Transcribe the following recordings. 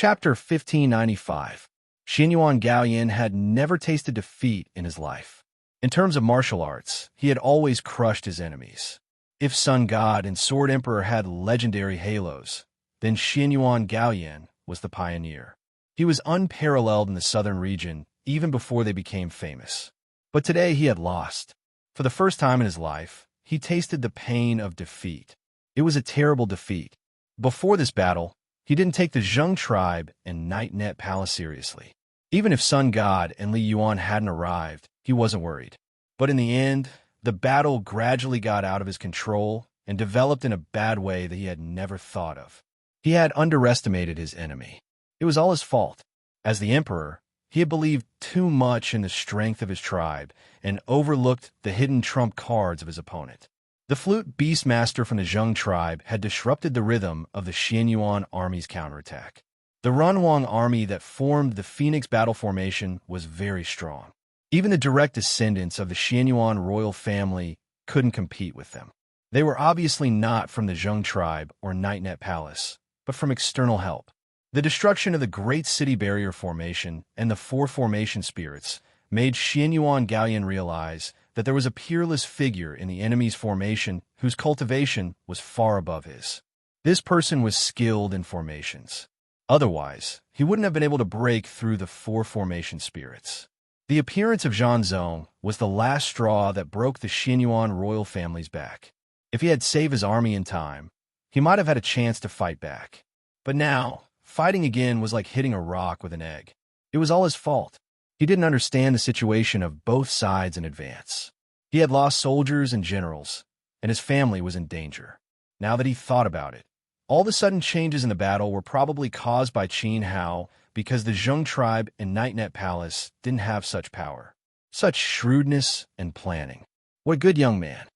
Chapter 1595. Xianyuan Gaoyan had never tasted defeat in his life. In terms of martial arts, he had always crushed his enemies. If Sun God and Sword Emperor had legendary halos, then Xianyuan Gaoyan was the pioneer. He was unparalleled in the southern region even before they became famous. But today he had lost. For the first time in his life, he tasted the pain of defeat. It was a terrible defeat. Before this battle, he didn't take the Zheng tribe and Night Net Palace seriously. Even if Sun God and Li Yuan hadn't arrived, he wasn't worried. But in the end, the battle gradually got out of his control and developed in a bad way that he had never thought of. He had underestimated his enemy. It was all his fault. As the emperor, he had believed too much in the strength of his tribe and overlooked the hidden trump cards of his opponent. The flute beastmaster from the Zheng tribe had disrupted the rhythm of the Xianyuan army's counterattack. The Runhuang army that formed the Phoenix battle formation was very strong. Even the direct descendants of the Xianyuan royal family couldn't compete with them. They were obviously not from the Zheng tribe or Night Net Palace, but from external help. The destruction of the Great City Barrier Formation and the Four Formation Spirits made Xianyuan Gaoyan realize that there was a peerless figure in the enemy's formation whose cultivation was far above his. This person was skilled in formations. Otherwise, he wouldn't have been able to break through the Four Formation Spirits. The appearance of Zhang Zong was the last straw that broke the Xianyuan royal family's back. If he had saved his army in time, he might have had a chance to fight back. But now, fighting again was like hitting a rock with an egg. It was all his fault. He didn't understand the situation of both sides in advance. He had lost soldiers and generals, and his family was in danger. Now that he thought about it, all the sudden changes in the battle were probably caused by Qin Hao because the Zheng tribe and Night Net Palace didn't have such power, such shrewdness and planning. What a good young man.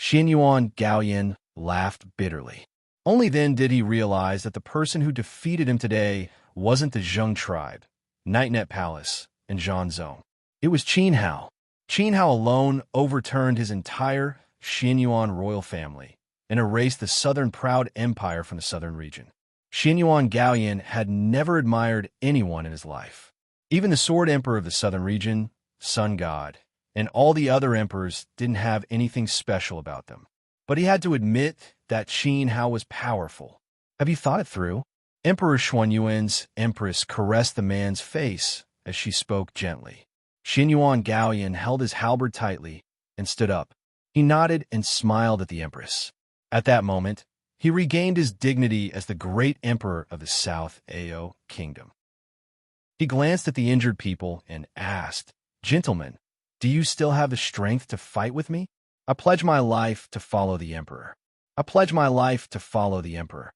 Xianyuan Gaoyan laughed bitterly. Only then did he realize that the person who defeated him today wasn't the Zheng tribe, Night Net Palace, and Zhang Zong. It was Qin Hao. Qin Hao alone overturned his entire Xianyuan royal family and erased the southern proud empire from the southern region. Xianyuan Gaoyan had never admired anyone in his life. Even the Sword Emperor of the southern region, Sun God, and all the other emperors didn't have anything special about them. But he had to admit that Qin Hao was powerful. Have you thought it through? Emperor Xuanyuan's empress caressed the man's face as she spoke gently. Xianyuan Gaoyan held his halberd tightly and stood up. He nodded and smiled at the empress. At that moment, he regained his dignity as the great emperor of the South Ao kingdom. He glanced at the injured people and asked, "Gentlemen, do you still have the strength to fight with me? I pledge my life to follow the emperor. I pledge my life to follow the emperor."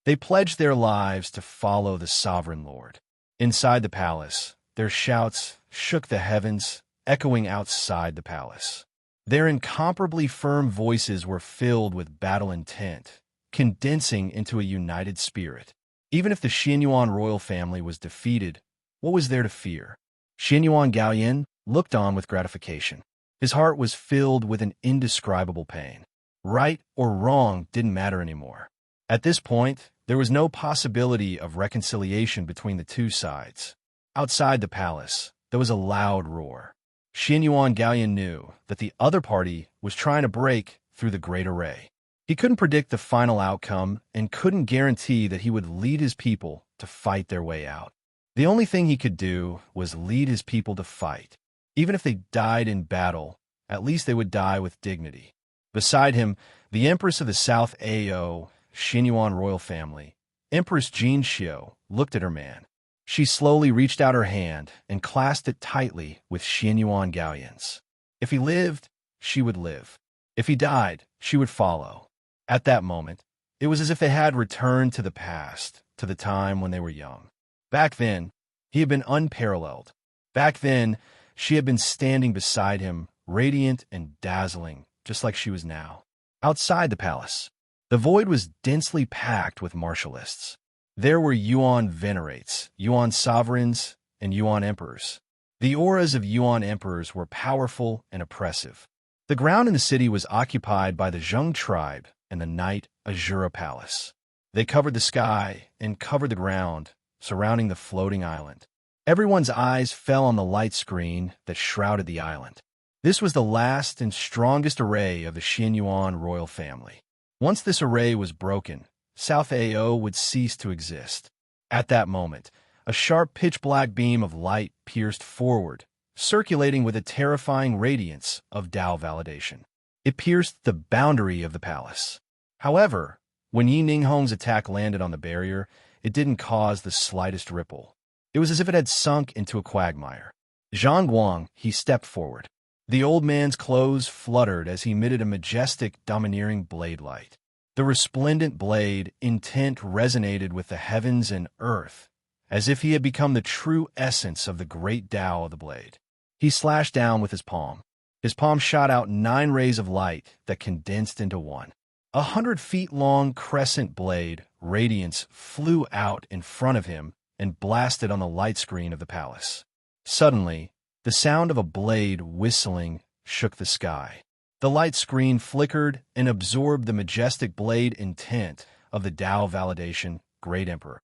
They pledged their lives to follow the sovereign lord. Inside the palace, their shouts shook the heavens, echoing outside the palace. Their incomparably firm voices were filled with battle intent, condensing into a united spirit. Even if the Xianyuan royal family was defeated, what was there to fear? Xianyuan Gaoyan looked on with gratification. His heart was filled with an indescribable pain. Right or wrong didn't matter anymore. At this point, there was no possibility of reconciliation between the two sides. Outside the palace, there was a loud roar. Xianyuan Gaoyan knew that the other party was trying to break through the great array. He couldn't predict the final outcome and couldn't guarantee that he would lead his people to fight their way out. The only thing he could do was lead his people to fight. Even if they died in battle, at least they would die with dignity. Beside him, the Empress of the South Ao, Xianyuan royal family, Empress Jin Xiu, looked at her man. She slowly reached out her hand and clasped it tightly with Xianyuan Gaoyan's. If he lived, she would live. If he died, she would follow. At that moment, it was as if they had returned to the past, to the time when they were young. Back then, he had been unparalleled. Back then, she had been standing beside him, radiant and dazzling, just like she was now. Outside the palace, the void was densely packed with martialists. There were Yuan venerates, Yuan sovereigns, and Yuan emperors. The auras of Yuan emperors were powerful and oppressive. The ground in the city was occupied by the Zheng tribe and the Night Azura Palace. They covered the sky and covered the ground, surrounding the floating island. Everyone's eyes fell on the light screen that shrouded the island. This was the last and strongest array of the Xianyuan royal family. Once this array was broken, South AO would cease to exist. At that moment, a sharp pitch-black beam of light pierced forward, circulating with a terrifying radiance of Tao validation. It pierced the boundary of the palace. However, when Yi Ninghong's attack landed on the barrier, it didn't cause the slightest ripple. It was as if it had sunk into a quagmire. Zhang Guang, he stepped forward. The old man's clothes fluttered as he emitted a majestic, domineering blade light. The resplendent blade, intent, resonated with the heavens and earth, as if he had become the true essence of the great Tao of the blade. He slashed down with his palm. His palm shot out 9 rays of light that condensed into one. 100-feet-long crescent blade, radiance, flew out in front of him and blasted on the light screen of the palace. Suddenly, the sound of a blade whistling shook the sky. The light screen flickered and absorbed the majestic blade intent of the Tao validation Great Emperor.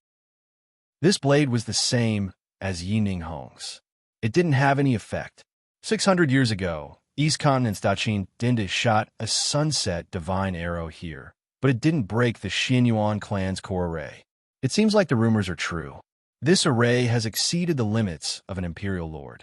This blade was the same as Yi Ninghong's. It didn't have any effect. 600 years ago, East Continent's Daqin Dinda shot a sunset divine arrow here, but it didn't break the Xianyuan clan's core array. It seems like the rumors are true. This array has exceeded the limits of an imperial lord.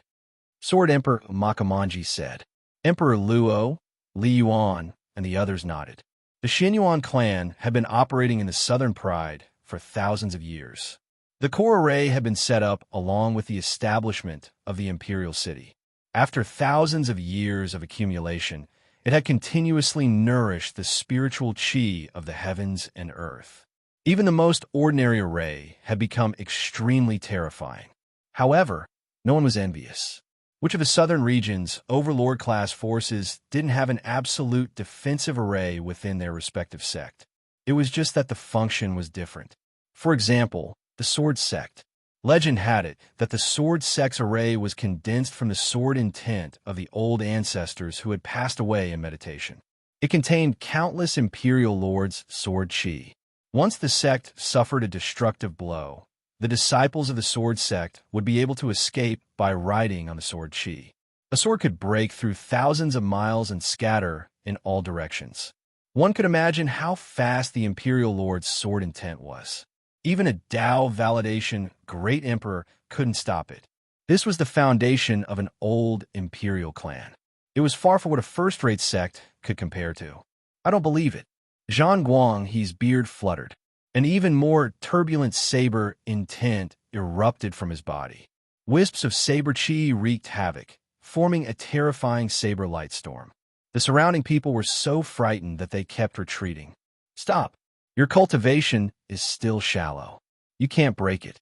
Sword Emperor Makamanji said. Emperor Luo, Li Yuan, and the others nodded. The Xianyuan clan had been operating in the Southern Pride for thousands of years. The core array had been set up along with the establishment of the imperial city. After thousands of years of accumulation, it had continuously nourished the spiritual qi of the heavens and earth. Even the most ordinary array had become extremely terrifying. However, no one was envious. Which of the southern region's overlord-class forces didn't have an absolute defensive array within their respective sect? It was just that the function was different. For example, the Sword Sect. Legend had it that the Sword Sect's array was condensed from the sword intent of the old ancestors who had passed away in meditation. It contained countless imperial lords' sword chi. Once the sect suffered a destructive blow, the disciples of the Sword Sect would be able to escape by riding on the sword chi. A sword could break through thousands of miles and scatter in all directions. One could imagine how fast the imperial lord's sword intent was. Even a Tao validation great emperor couldn't stop it. This was the foundation of an old imperial clan. It was far from what a first-rate sect could compare to. I don't believe it. Zhang Guang, his beard fluttered. An even more turbulent saber intent erupted from his body. Wisps of saber chi wreaked havoc, forming a terrifying saber light storm. The surrounding people were so frightened that they kept retreating. Stop! Your cultivation is still shallow. You can't break it.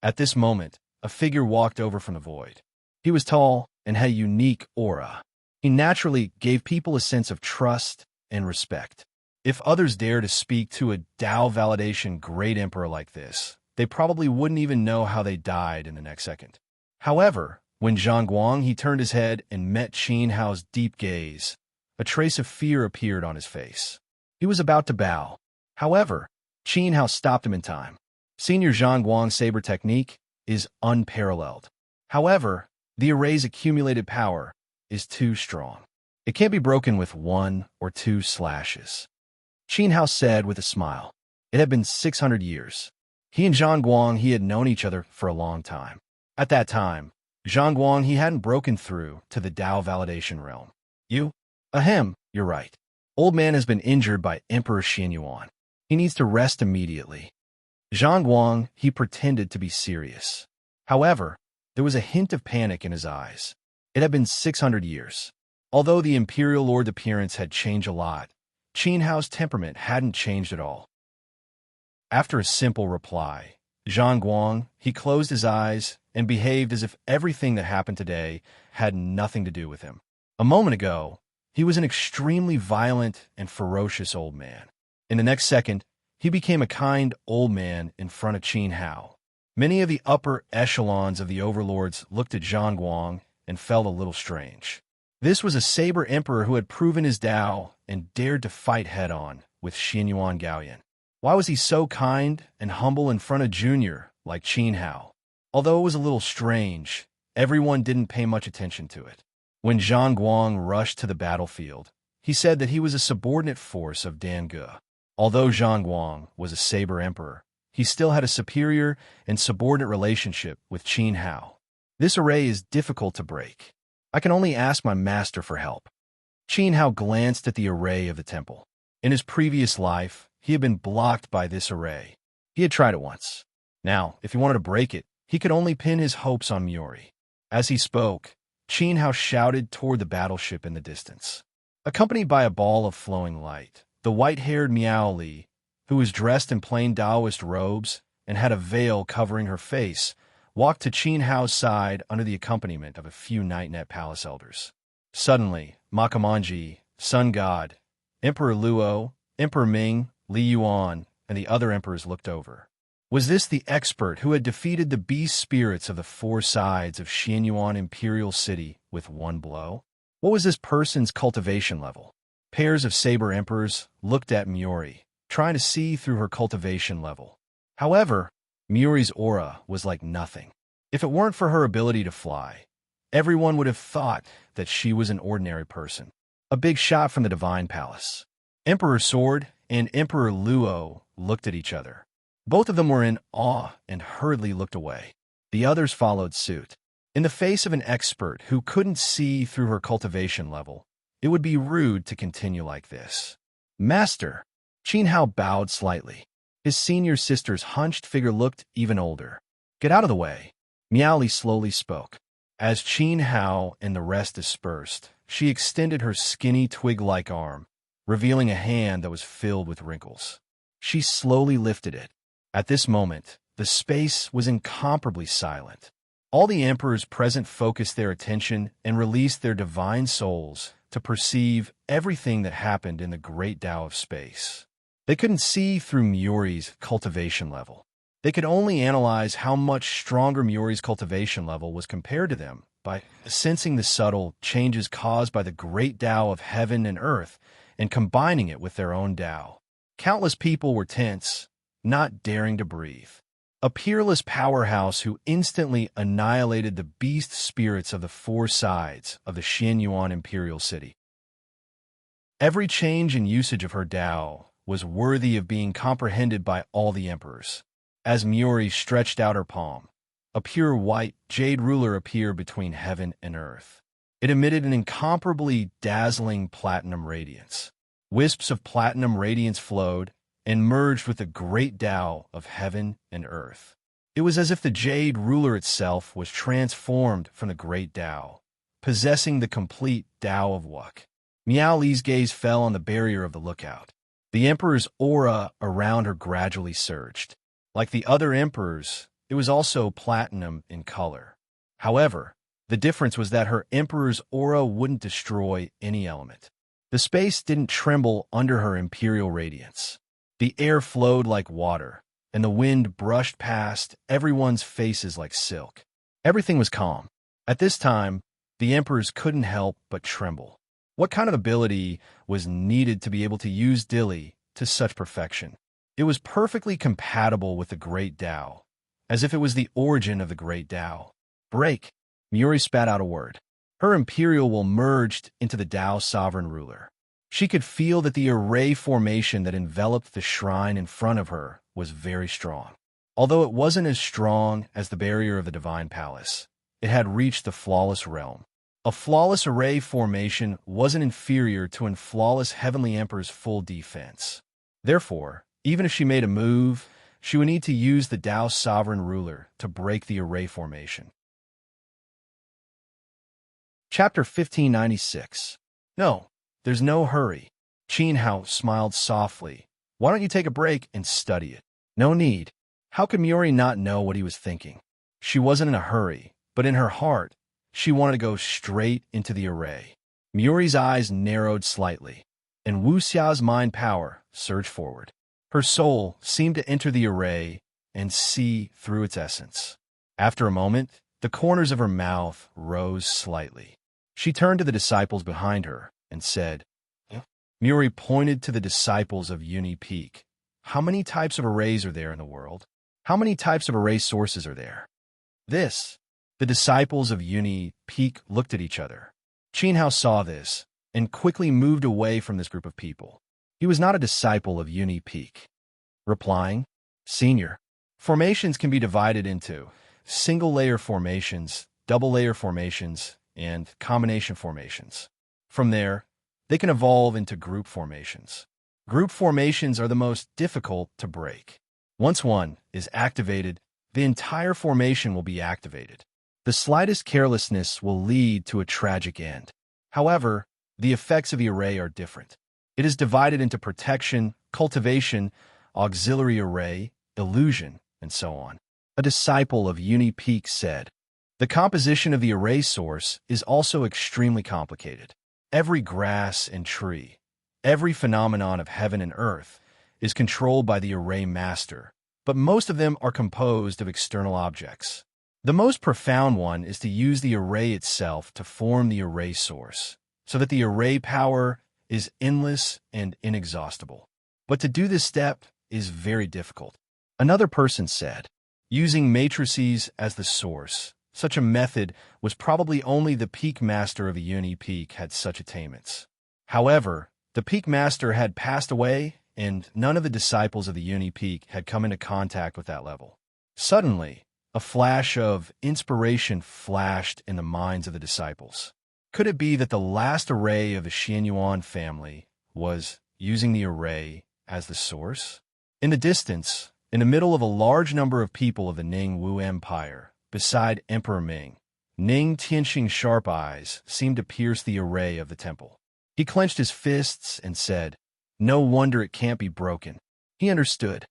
At this moment, a figure walked over from the void. He was tall and had a unique aura. He naturally gave people a sense of trust and respect. If others dare to speak to a Tao validation great emperor like this, they probably wouldn't even know how they died in the next second. However, when Zhang Guang he turned his head and met Qin Hao's deep gaze, a trace of fear appeared on his face. He was about to bow. However, Qin Hao stopped him in time. Senior Zhang Guang's saber technique is unparalleled. However, the array's accumulated power is too strong. It can't be broken with 1 or 2 slashes. Qin Hao said with a smile. It had been 600 years. He and Zhang Guang he had known each other for a long time. At that time, Zhang Guang he hadn't broken through to the Tao validation realm. You? Ahem, you're right. Old man has been injured by Emperor Xianyuan. He needs to rest immediately. Zhang Guang he pretended to be serious. However, there was a hint of panic in his eyes. It had been 600 years. Although the imperial lord's appearance had changed a lot, Qin Hao's temperament hadn't changed at all. After a simple reply, Zhang Guang he closed his eyes and behaved as if everything that happened today had nothing to do with him. A moment ago, he was an extremely violent and ferocious old man. In the next second, he became a kind old man in front of Qin Hao. Many of the upper echelons of the overlords looked at Zhang Guang and felt a little strange. This was a saber emperor who had proven his Tao and dared to fight head-on with Xianyuan Gaoyan. Why was he so kind and humble in front of Junior like Qin Hao. Although it was a little strange, everyone didn't pay much attention to it. When Zhang Guang rushed to the battlefield, he said that he was a subordinate force of Dan Ge. Although Zhang Guang was a saber emperor, he still had a superior and subordinate relationship with Qin Hao. This array is difficult to break. I can only ask my master for help. Qin Hao glanced at the array of the temple. In his previous life, he had been blocked by this array. He had tried it once. Now, if he wanted to break it, he could only pin his hopes on Miori. As he spoke, Qin Hao shouted toward the battleship in the distance. Accompanied by a ball of flowing light, the white-haired Miao Li, who was dressed in plain Taoist robes and had a veil covering her face, walked to Qin Hao's side under the accompaniment of a few Night-Net Palace elders. Suddenly, Makamanji, Sun God, Emperor Luo, Emperor Ming, Li Yuan, and the other emperors looked over. Was this the expert who had defeated the beast spirits of the four sides of Xianyuan Imperial City with one blow? What was this person's cultivation level? Pairs of saber emperors looked at Miori, trying to see through her cultivation level. However, Miori's aura was like nothing. If it weren't for her ability to fly, everyone would have thought that she was an ordinary person. A big shot from the Divine Palace. Emperor Sword and Emperor Luo looked at each other. Both of them were in awe and hurriedly looked away. The others followed suit. In the face of an expert who couldn't see through her cultivation level, it would be rude to continue like this. Master! Qin Hao bowed slightly. His senior sister's hunched figure looked even older. Get out of the way. Miao Li slowly spoke. As Qin Hao and the rest dispersed, she extended her skinny twig-like arm, revealing a hand that was filled with wrinkles. She slowly lifted it. At this moment, the space was incomparably silent. All the emperors present focused their attention and released their divine souls to perceive everything that happened in the great Tao of space. They couldn't see through Miori's cultivation level. They could only analyze how much stronger Miori's cultivation level was compared to them by sensing the subtle changes caused by the great Tao of heaven and earth and combining it with their own Tao. Countless people were tense, not daring to breathe. A peerless powerhouse who instantly annihilated the beast spirits of the four sides of the Xianyuan Imperial City. Every change in usage of her Tao was worthy of being comprehended by all the emperors. As Miori stretched out her palm, a pure white jade ruler appeared between heaven and earth. It emitted an incomparably dazzling platinum radiance. Wisps of platinum radiance flowed and merged with the great Tao of heaven and earth. It was as if the jade ruler itself was transformed from the great Tao, possessing the complete Tao of Wuk. Miao Li's gaze fell on the barrier of the lookout. The emperor's aura around her gradually surged. Like the other emperors, it was also platinum in color. However, the difference was that her emperor's aura wouldn't destroy any element. The space didn't tremble under her imperial radiance. The air flowed like water, and the wind brushed past everyone's faces like silk. Everything was calm. At this time, the emperors couldn't help but tremble. What kind of ability was needed to be able to use Dili to such perfection? It was perfectly compatible with the great Tao, as if it was the origin of the great Tao. Break! Miori spat out a word. Her imperial will merged into the Tao sovereign ruler. She could feel that the array formation that enveloped the shrine in front of her was very strong. Although it wasn't as strong as the barrier of the Divine Palace, it had reached the flawless realm. A flawless array formation wasn't inferior to a flawless Heavenly Emperor's full defense. Therefore, even if she made a move, she would need to use the Tao sovereign ruler to break the array formation. Chapter 1596. No, there's no hurry. Qin Hao smiled softly. Why don't you take a break and study it? No need. How could Miori not know what he was thinking? She wasn't in a hurry, but in her heart, she wanted to go straight into the array. Miori's eyes narrowed slightly, and Wu Xia's mind power surged forward. Her soul seemed to enter the array and see through its essence. After a moment, the corners of her mouth rose slightly. She turned to the disciples behind her and said, Miori pointed to the disciples of Uni Peak. How many types of arrays are there in the world? How many types of array sources are there? The disciples of Uni Peak looked at each other. Qin Hao saw this and quickly moved away from this group of people. He was not a disciple of Uni Peak. Replying, Senior, formations can be divided into single-layer formations, double-layer formations, and combination formations. From there, they can evolve into group formations. Group formations are the most difficult to break. Once one is activated, the entire formation will be activated. The slightest carelessness will lead to a tragic end. However, the effects of the array are different. It is divided into protection, cultivation, auxiliary array, illusion, and so on. A disciple of Uni Peak said, the composition of the array source is also extremely complicated. Every grass and tree, every phenomenon of heaven and earth is controlled by the array master, but most of them are composed of external objects. The most profound one is to use the array itself to form the array source, so that the array power is endless and inexhaustible. But to do this step is very difficult. Another person said, using matrices as the source, such a method was probably only the peak master of a Uni Peak had such attainments. However, the peak master had passed away, and none of the disciples of the Uni Peak had come into contact with that level. Suddenly, a flash of inspiration flashed in the minds of the disciples. Could it be that the last array of the Xianyuan family was using the array as the source? In the distance, in the middle of a large number of people of the Ningwu Empire, beside Emperor Ming, Ning Tianxing's sharp eyes seemed to pierce the array of the temple. He clenched his fists and said, no wonder it can't be broken. He understood.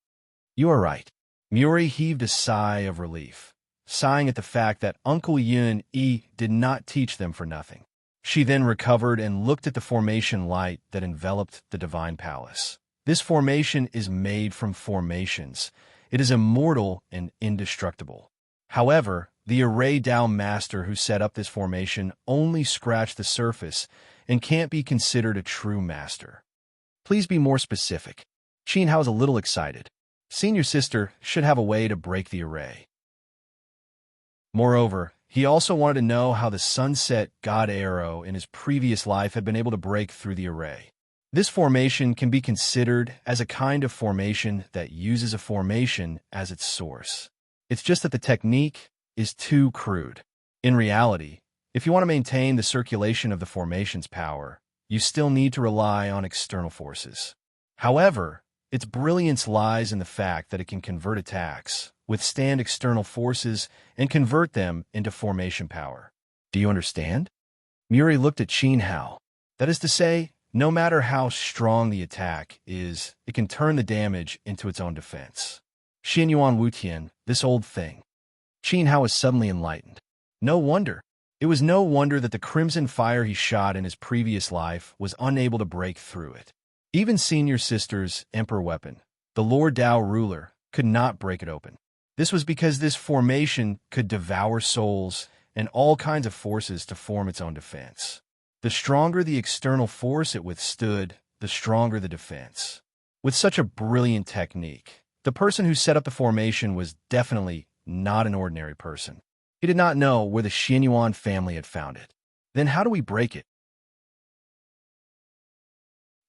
You are right. Muri heaved a sigh of relief, sighing at the fact that Uncle Yun Yi did not teach them for nothing. She then recovered and looked at the formation light that enveloped the divine palace. This formation is made from formations. It is immortal and indestructible. However, the array Dao master who set up this formation only scratched the surface and can't be considered a true master. Please be more specific. Qin Hao is a little excited. Senior sister should have a way to break the array. Moreover, he also wanted to know how the sunset god arrow in his previous life had been able to break through the array. This formation can be considered as a kind of formation that uses a formation as its source. It's just that the technique is too crude. In reality, if you want to maintain the circulation of the formation's power, you still need to rely on external forces. However, its brilliance lies in the fact that it can convert attacks, withstand external forces, and convert them into formation power. Do you understand? Muri looked at Qin Hao. That is to say, no matter how strong the attack is, it can turn the damage into its own defense. Xianyuan Wutian, this old thing. Qin Hao was suddenly enlightened. No wonder. It was no wonder that the crimson fire he shot in his previous life was unable to break through it. Even Senior Sister's Emperor weapon, the Lord Dao ruler, could not break it open. This was because this formation could devour souls and all kinds of forces to form its own defense. The stronger the external force it withstood, the stronger the defense. With such a brilliant technique, the person who set up the formation was definitely not an ordinary person. He did not know where the Xianyuan family had found it. Then how do we break it?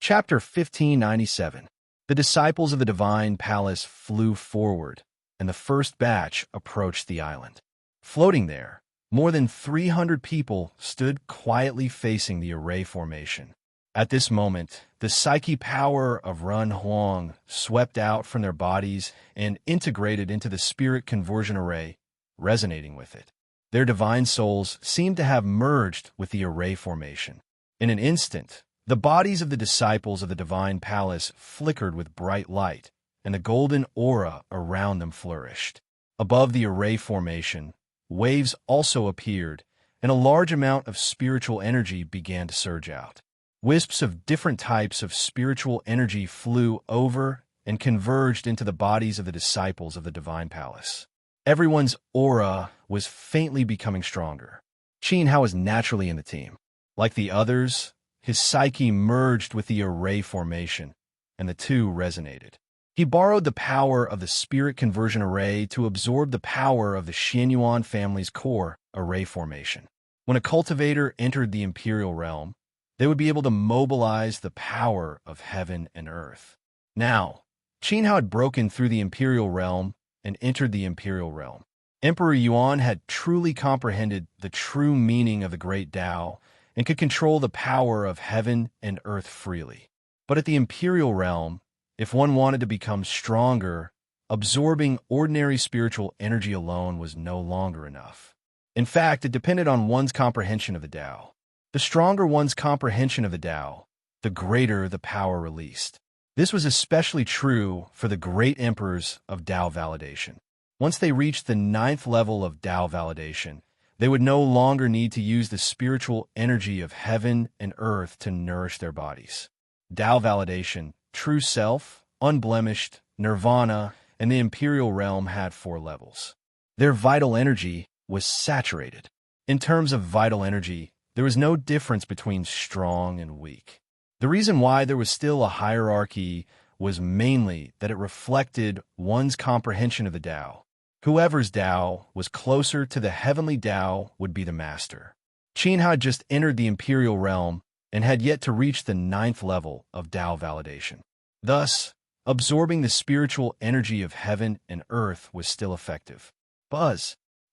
Chapter 1597. The disciples of the divine palace flew forward, and the first batch approached the island. Floating there, more than 300 people stood quietly facing the array formation. At this moment, the psyche power of Run Huang swept out from their bodies and integrated into the spirit conversion array, resonating with it. Their divine souls seemed to have merged with the array formation. In an instant, the bodies of the disciples of the divine palace flickered with bright light, and the golden aura around them flourished. Above the array formation, waves also appeared, and a large amount of spiritual energy began to surge out. Wisps of different types of spiritual energy flew over and converged into the bodies of the disciples of the divine palace. Everyone's aura was faintly becoming stronger. Qin Hao was naturally in the team. Like the others, his psyche merged with the array formation, and the two resonated. He borrowed the power of the spirit conversion array to absorb the power of the Xianyuan family's core array formation. When a cultivator entered the imperial realm, they would be able to mobilize the power of heaven and earth. Now, Qin Hao had broken through the imperial realm and entered the imperial realm. Emperor Yuan had truly comprehended the true meaning of the great Tao and could control the power of heaven and earth freely. But at the imperial realm, if one wanted to become stronger, absorbing ordinary spiritual energy alone was no longer enough. In fact, it depended on one's comprehension of the Tao. The stronger one's comprehension of the Tao, the greater the power released. This was especially true for the great emperors of Tao validation. Once they reached the 9th level of Tao validation, they would no longer need to use the spiritual energy of heaven and earth to nourish their bodies. Tao validation, true self, unblemished, nirvana, and the imperial realm had 4 levels. Their vital energy was saturated. In terms of vital energy, there was no difference between strong and weak. The reason why there was still a hierarchy was mainly that it reflected one's comprehension of the Tao. Whoever's Tao was closer to the heavenly Tao would be the master. Qin had just entered the imperial realm and had yet to reach the 9th level of Tao validation. Thus, absorbing the spiritual energy of heaven and earth was still effective.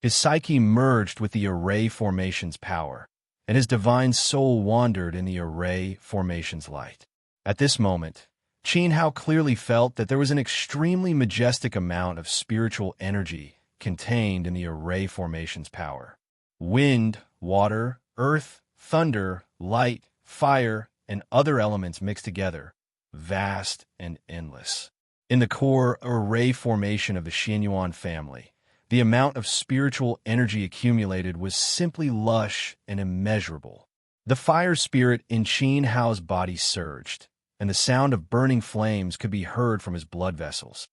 His psyche merged with the array formation's power, and his divine soul wandered in the array formation's light. At this moment, Qin Hao clearly felt that there was an extremely majestic amount of spiritual energy contained in the array formation's power. Wind, water, earth, thunder, light, fire, and other elements mixed together, vast and endless. In the core array formation of the Xianyuan family, the amount of spiritual energy accumulated was simply lush and immeasurable. The fire spirit in Qin Hao's body surged, and the sound of burning flames could be heard from his blood vessels.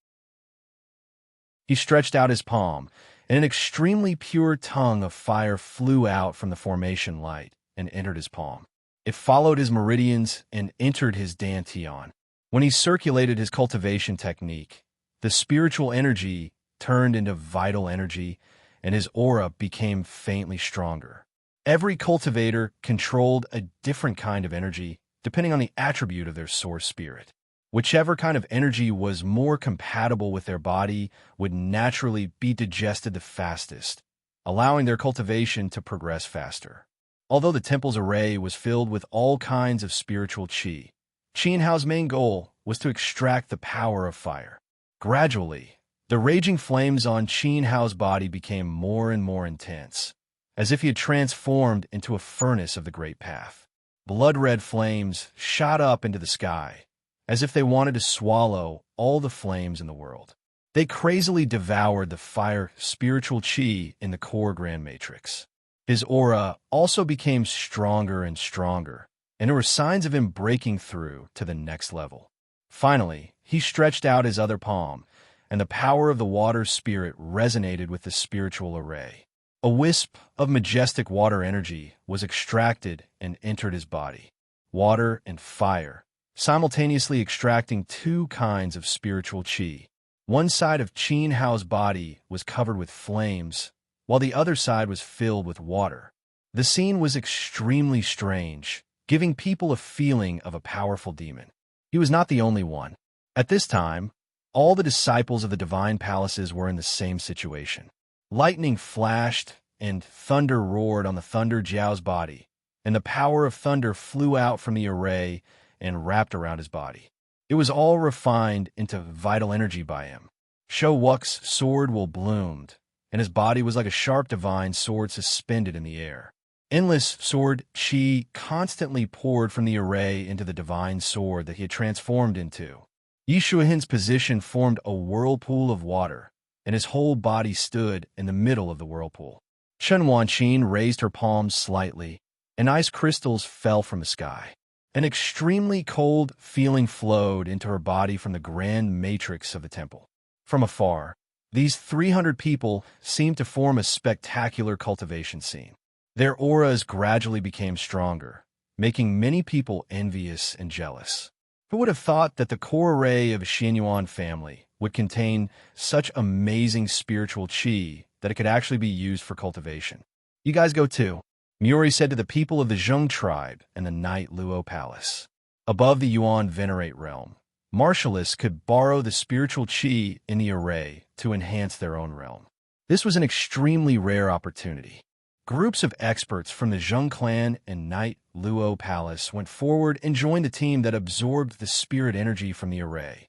He stretched out his palm, and an extremely pure tongue of fire flew out from the formation light and entered his palm. It followed his meridians and entered his dantian. When he circulated his cultivation technique, the spiritual energy turned into vital energy, and his aura became faintly stronger. Every cultivator controlled a different kind of energy, depending on the attribute of their source spirit. Whichever kind of energy was more compatible with their body would naturally be digested the fastest, allowing their cultivation to progress faster. Although the temple's array was filled with all kinds of spiritual qi, Qin Hao's main goal was to extract the power of fire. Gradually, the raging flames on Qin Hao's body became more and more intense, as if he had transformed into a furnace of the Great Path. Blood-red flames shot up into the sky, as if they wanted to swallow all the flames in the world. They crazily devoured the fire spiritual qi in the core grand matrix. His aura also became stronger and stronger, and there were signs of him breaking through to the next level. Finally, he stretched out his other palm, and the power of the water spirit resonated with the spiritual array. A wisp of majestic water energy was extracted and entered his body. Water and fire, simultaneously extracting 2 kinds of spiritual qi. One side of Qin Hao's body was covered with flames, while the other side was filled with water. The scene was extremely strange, giving people a feeling of a powerful demon. He was not the only one. At this time, all the disciples of the divine palaces were in the same situation. Lightning flashed and thunder roared on the Thunder Jiao's body, and the power of thunder flew out from the array and wrapped around his body. It was all refined into vital energy by him. Shou Wux's sword will bloomed, and his body was like a sharp divine sword suspended in the air. Endless sword qi constantly poured from the array into the divine sword that he had transformed into. Yi Shuihin's position formed a whirlpool of water, and his whole body stood in the middle of the whirlpool. Chen Wanqin raised her palms slightly, and ice crystals fell from the sky. An extremely cold feeling flowed into her body from the grand matrix of the temple. From afar, these 300 people seemed to form a spectacular cultivation scene. Their auras gradually became stronger, making many people envious and jealous. Who would have thought that the core array of a Xianyuan family would contain such amazing spiritual qi that it could actually be used for cultivation? You guys go too, Muri said to the people of the Zheng tribe and the Night Luo Palace. Above the Yuan Venerate realm, martialists could borrow the spiritual qi in the array to enhance their own realm. This was an extremely rare opportunity. Groups of experts from the Zheng clan and Night Luo Palace went forward and joined the team that absorbed the spirit energy from the array.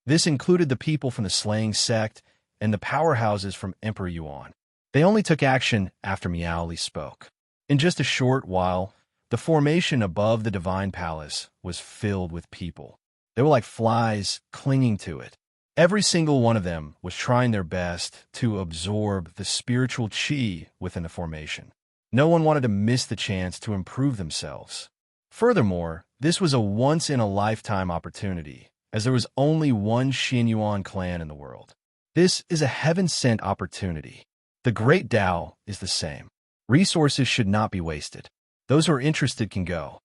This included the people from the Slaying Sect and the powerhouses from Emperor Yuan. They only took action after Miaoli spoke. In just a short while, the formation above the Divine Palace was filled with people. They were like flies clinging to it. Every single one of them was trying their best to absorb the spiritual qi within the formation. No one wanted to miss the chance to improve themselves. Furthermore, this was a once-in-a-lifetime opportunity, as there was only one Xianyuan clan in the world. This is a heaven-sent opportunity. The Great Tao is the same. Resources should not be wasted. Those who are interested can go,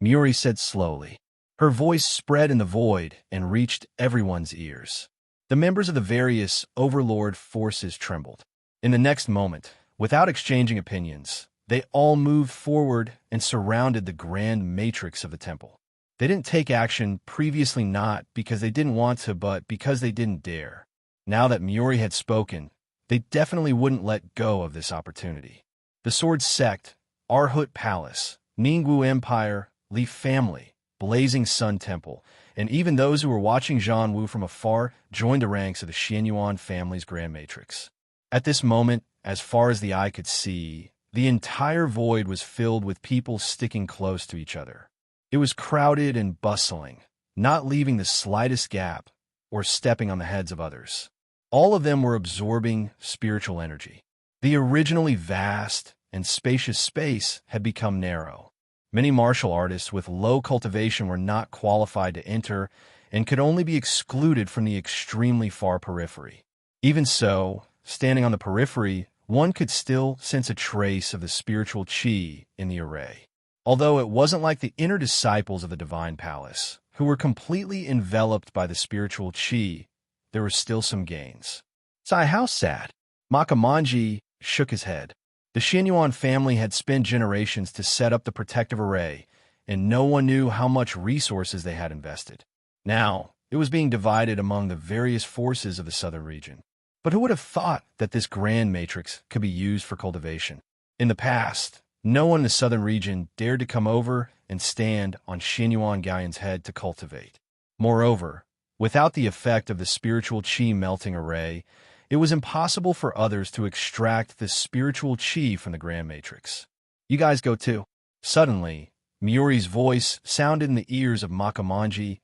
Muri said slowly. Her voice spread in the void and reached everyone's ears. The members of the various overlord forces trembled. In the next moment, without exchanging opinions, they all moved forward and surrounded the grand matrix of the temple. They didn't take action previously, not because they didn't want to, but because they didn't dare. Now that Muri had spoken, they definitely wouldn't let go of this opportunity. The Sword Sect, Arhut Palace, Ningwu Empire, Li Family, Blazing Sun Temple, and even those who were watching Zhan Wu from afar joined the ranks of the Xianyuan family's Grand Matrix. At this moment, as far as the eye could see, the entire void was filled with people sticking close to each other. It was crowded and bustling, not leaving the slightest gap or stepping on the heads of others. All of them were absorbing spiritual energy. The originally vast and spacious space had become narrow. Many martial artists with low cultivation were not qualified to enter and could only be excluded from the extremely far periphery. Even so, standing on the periphery, one could still sense a trace of the spiritual qi in the array. Although it wasn't like the inner disciples of the Divine Palace, who were completely enveloped by the spiritual qi, there were still some gains. Sai, how sad. Makamanji shook his head. The Xianyuan family had spent generations to set up the protective array, and no one knew how much resources they had invested. Now, it was being divided among the various forces of the southern region. But who would have thought that this grand matrix could be used for cultivation? In the past, no one in the southern region dared to come over and stand on Xianyuan Gaoyan's head to cultivate. Moreover, without the effect of the spiritual qi melting array, it was impossible for others to extract the spiritual qi from the Grand Matrix. You guys go too. Suddenly, Muri's voice sounded in the ears of Makamanji,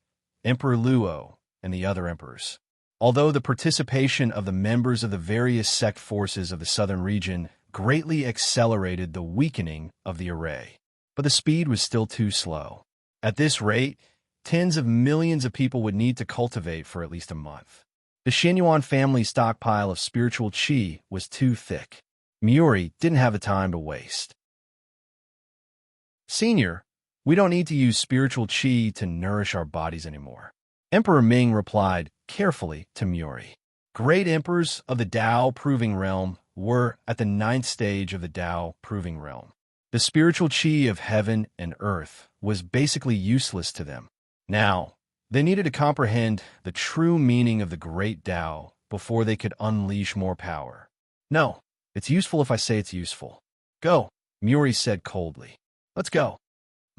Emperor Luo, and the other emperors. Although the participation of the members of the various sect forces of the southern region greatly accelerated the weakening of the array, but the speed was still too slow. At this rate, tens of millions of people would need to cultivate for at least a month. The Xianyuan family's stockpile of spiritual qi was too thick. Muri didn't have the time to waste. Senior, we don't need to use spiritual qi to nourish our bodies anymore. Emperor Ming replied carefully to Muri. Great emperors of the Tao Proving Realm were at the 9th stage of the Tao Proving Realm. The spiritual qi of heaven and earth was basically useless to them. Now, they needed to comprehend the true meaning of the Great Tao before they could unleash more power. No, it's useful if I say it's useful. Go, Muri said coldly. Let's go.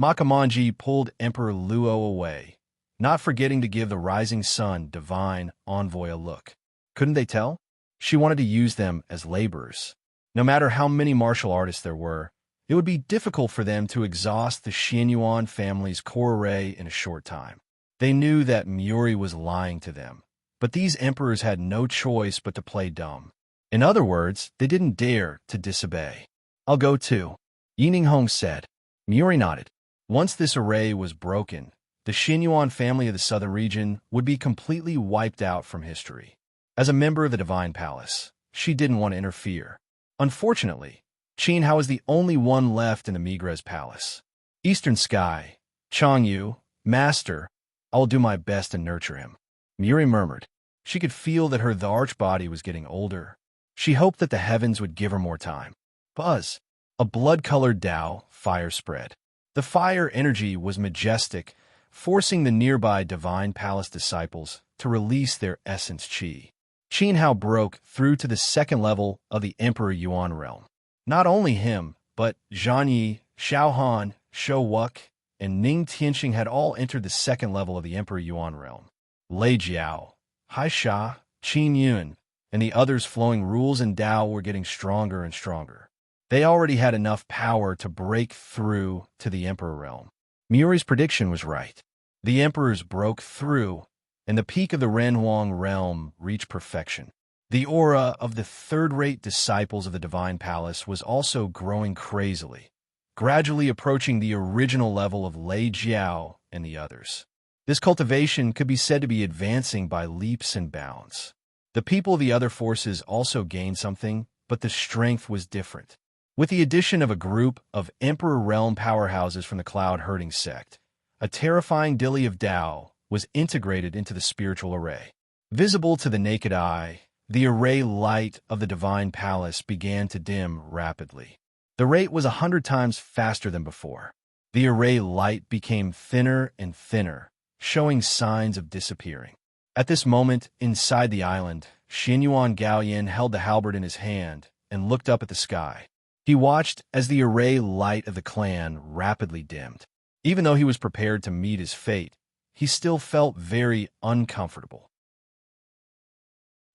Makamanji pulled Emperor Luo away, not forgetting to give the rising sun divine envoy a look. Couldn't they tell? She wanted to use them as laborers. No matter how many martial artists there were, it would be difficult for them to exhaust the Xianyuan family's core array in a short time. They knew that Muri was lying to them, but these emperors had no choice but to play dumb. In other words, they didn't dare to disobey. I'll go too, Yininghong said. Muri nodded. Once this array was broken, the Xianyuan family of the southern region would be completely wiped out from history. As a member of the Divine Palace, she didn't want to interfere. Unfortunately, Qin Hao was the only one left in the Migres Palace. Eastern Sky, Changyu, master, I will do my best to nurture him. Muri murmured. She could feel that her arch body was getting older. She hoped that the heavens would give her more time. Buzz. A blood-colored Tao fire spread. The fire energy was majestic, forcing the nearby Divine Palace disciples to release their essence qi. Qin Hao broke through to the second level of the Emperor Yuan realm. Not only him, but Zhang Yi, Xiao Han, Shou Wuk, and Ning Tianxing had all entered the second level of the Emperor Yuan realm. Lei Jiao, Hai Sha, Qin Yun, and the others' flowing rules and Tao were getting stronger and stronger. They already had enough power to break through to the Emperor realm. Muri's prediction was right. The Emperors broke through, and the peak of the Renhuang realm reached perfection. The aura of the third-rate disciples of the Divine Palace was also growing crazily, gradually approaching the original level of Lei Jiao and the others. This cultivation could be said to be advancing by leaps and bounds. The people of the other forces also gained something, but the strength was different. With the addition of a group of Emperor Realm powerhouses from the Cloud-Herding sect, a terrifying dilly of Tao was integrated into the spiritual array. Visible to the naked eye, the array light of the Divine Palace began to dim rapidly. The rate was 100 times faster than before. The array light became thinner and thinner, showing signs of disappearing. At this moment, inside the island, Xinyuan Gaoyan held the halberd in his hand and looked up at the sky. He watched as the array light of the clan rapidly dimmed. Even though he was prepared to meet his fate, he still felt very uncomfortable.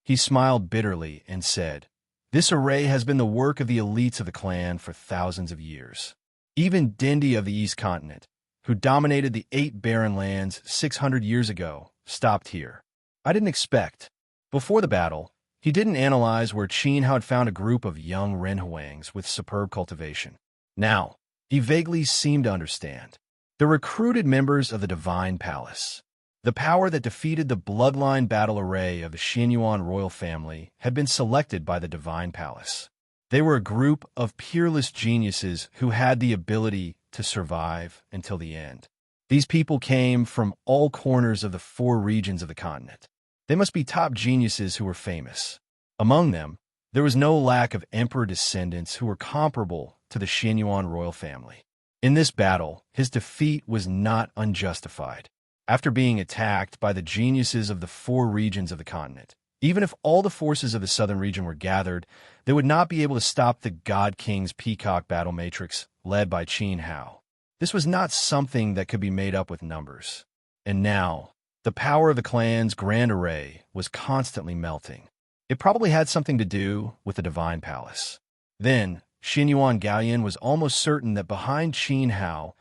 He smiled bitterly and said, "This array has been the work of the elites of the clan for thousands of years. Even Dindi of the East Continent, who dominated the 8 barren lands 600 years ago, stopped here. I didn't expect." Before the battle, he didn't analyze where Qin had found a group of young Renhuangs with superb cultivation. Now, he vaguely seemed to understand. The recruited members of the Divine Palace. The power that defeated the bloodline battle array of the Xinyuan royal family had been selected by the Divine Palace. They were a group of peerless geniuses who had the ability to survive until the end. These people came from all corners of the 4 regions of the continent. They must be top geniuses who were famous. Among them, there was no lack of emperor descendants who were comparable to the Xinyuan royal family. In this battle, his defeat was not unjustified. After being attacked by the geniuses of the 4 regions of the continent, even if all the forces of the southern region were gathered, they would not be able to stop the God King's Peacock battle matrix led by Qin Hao. This was not something that could be made up with numbers. And now, the power of the clan's grand array was constantly melting. It probably had something to do with the Divine Palace. Then, Xinyuan Gaoyan was almost certain that behind Qin Hao,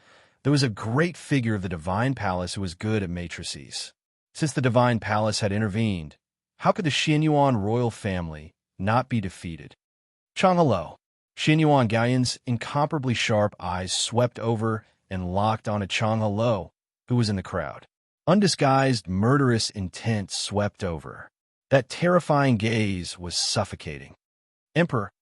there was a great figure of the Divine Palace who was good at matrices. Since the Divine Palace had intervened, how could the Xinyuan royal family not be defeated? Changhalo. Xinyuan Gaoyan's incomparably sharp eyes swept over and locked onto Changhalo, who was in the crowd. Undisguised, murderous intent swept over. That terrifying gaze was suffocating. Emperor,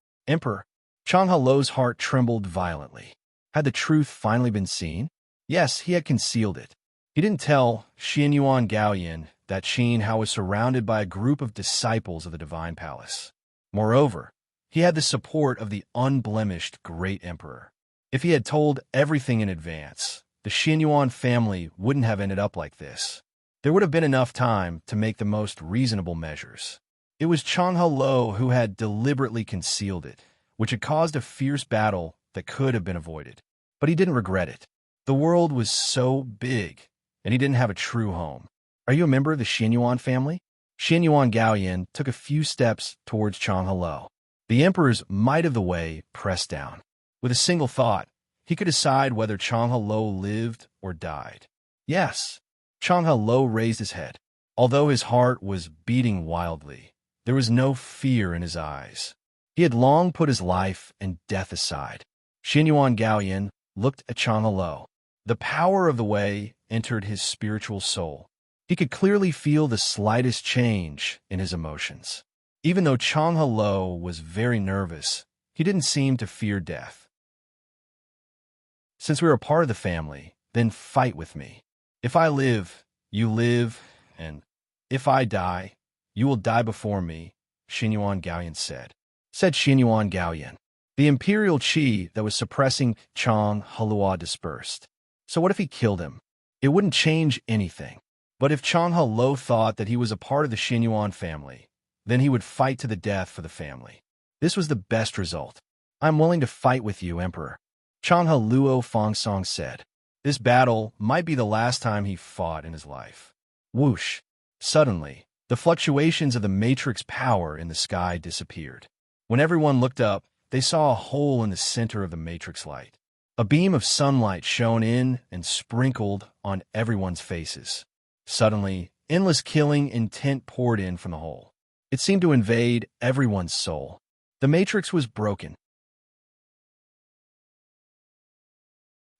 Changhalo's heart trembled violently. Had the truth finally been seen? Yes, he had concealed it. He didn't tell Xinyuan Gaoyan that Qin Hao was surrounded by a group of disciples of the Divine Palace. Moreover, he had the support of the unblemished Great Emperor. If he had told everything in advance, the Xinyuan family wouldn't have ended up like this. There would have been enough time to make the most reasonable measures. It was Changhalo who had deliberately concealed it, which had caused a fierce battle that could have been avoided. But he didn't regret it. The world was so big, and he didn't have a true home. "Are you a member of the Xinyuan family?" Xinyuan Gaoyan took a few steps towards Changhalo. The emperor's might of the way pressed down. With a single thought, he could decide whether Changhalo lived or died. Yes. Changhalo raised his head. Although his heart was beating wildly, there was no fear in his eyes. He had long put his life and death aside. Xinyuan Gaoyan looked at Changhalo. The power of the way entered his spiritual soul. He could clearly feel the slightest change in his emotions. Even though Changhalo was very nervous, he didn't seem to fear death. "Since we are a part of the family, then fight with me. If I live, you live, and if I die, you will die before me, Xinyuan Gaoyan said. Said Xinyuan Gaoyan. The imperial qi that was suppressing Chang Hulua dispersed. So what if he killed him? It wouldn't change anything. But if Chang Hulua thought that he was a part of the Xinyuan family, then he would fight to the death for the family. This was the best result. I'm willing to fight with you, Emperor. Chang Hulua Fengsong said. This battle might be the last time he fought in his life. Whoosh! Suddenly, the fluctuations of the matrix power in the sky disappeared. When everyone looked up, they saw a hole in the center of the matrix light. A beam of sunlight shone in and sprinkled on everyone's faces. Suddenly, endless killing intent poured in from the hole. It seemed to invade everyone's soul. The matrix was broken.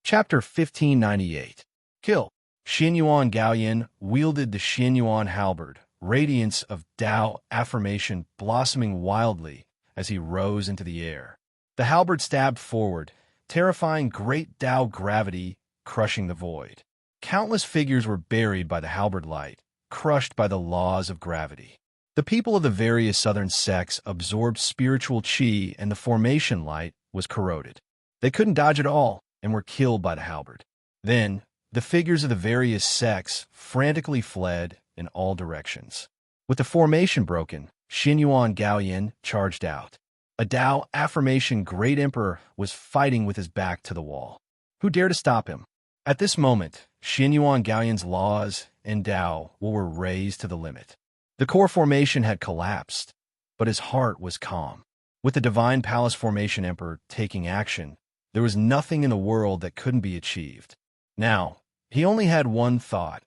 Chapter 1598. Kill. Xinyuan Gaoyan wielded the Xinyuan halberd, radiance of Tao affirmation blossoming wildly as he rose into the air. The halberd stabbed forward, terrifying great Tao gravity, crushing the void. Countless figures were buried by the halberd light, crushed by the laws of gravity. The people of the various southern sects absorbed spiritual qi, and the formation light was corroded. They couldn't dodge it all and were killed by the halberd. Then, the figures of the various sects frantically fled in all directions. With the formation broken, Xinyuan Gaoyan charged out. A Tao affirmation great emperor was fighting with his back to the wall. Who dared to stop him? At this moment, Xinyuan Gaoyan's laws and Tao were raised to the limit. The core formation had collapsed, but his heart was calm. With the Divine Palace Formation Emperor taking action, there was nothing in the world that couldn't be achieved. Now, he only had one thought,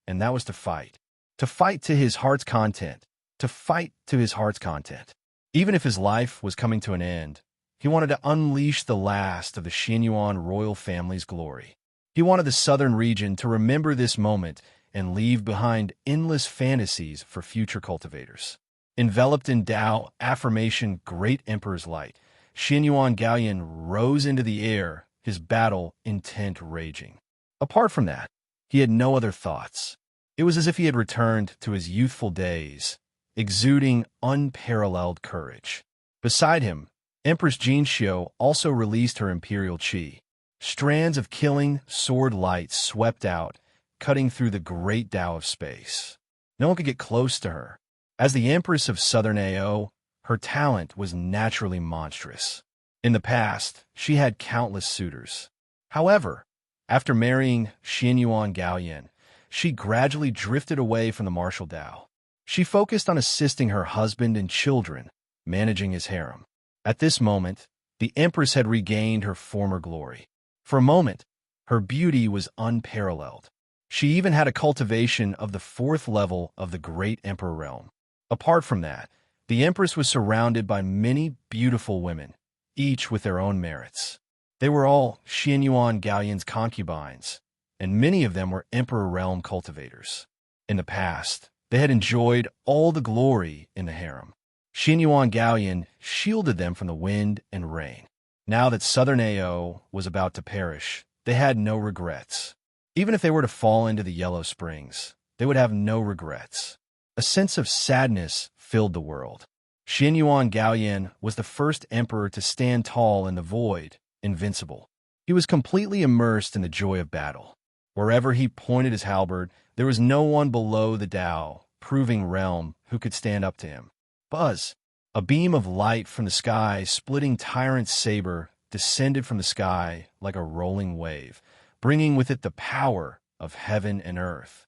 and that was to fight. To fight to his heart's content. To fight to his heart's content. Even if his life was coming to an end, he wanted to unleash the last of the Xinyuan royal family's glory. He wanted the southern region to remember this moment and leave behind endless fantasies for future cultivators. Enveloped in Tao affirmation great emperor's light, Xinyuan Gaoyan rose into the air, his battle intent raging. Apart from that, he had no other thoughts. It was as if he had returned to his youthful days, exuding unparalleled courage. Beside him, Empress Jinxiu also released her imperial qi. Strands of killing sword light swept out, cutting through the great Tao of space. No one could get close to her. As the Empress of Southern Ao, her talent was naturally monstrous. In the past, she had countless suitors. However, after marrying Xinyuan Gaoyan, she gradually drifted away from the martial Tao. She focused on assisting her husband and children, managing his harem. At this moment, the Empress had regained her former glory. For a moment, her beauty was unparalleled. She even had a cultivation of the fourth level of the great Emperor realm. Apart from that, the Empress was surrounded by many beautiful women, each with their own merits. They were all Xinyuan Gaoyan's concubines, and many of them were Emperor realm cultivators. In the past, they had enjoyed all the glory in the harem. Xinyuan Gaoyan shielded them from the wind and rain. Now that Southern Ao was about to perish, they had no regrets. Even if they were to fall into the Yellow Springs, they would have no regrets. A sense of sadness filled the world. Xinyuan Gaoyan was the first emperor to stand tall in the void, invincible. He was completely immersed in the joy of battle. Wherever he pointed his halberd, there was no one below the Tao, proving realm, who could stand up to him. Buzz! A beam of light from the sky, splitting Tyrant's saber, descended from the sky like a rolling wave, bringing with it the power of heaven and earth.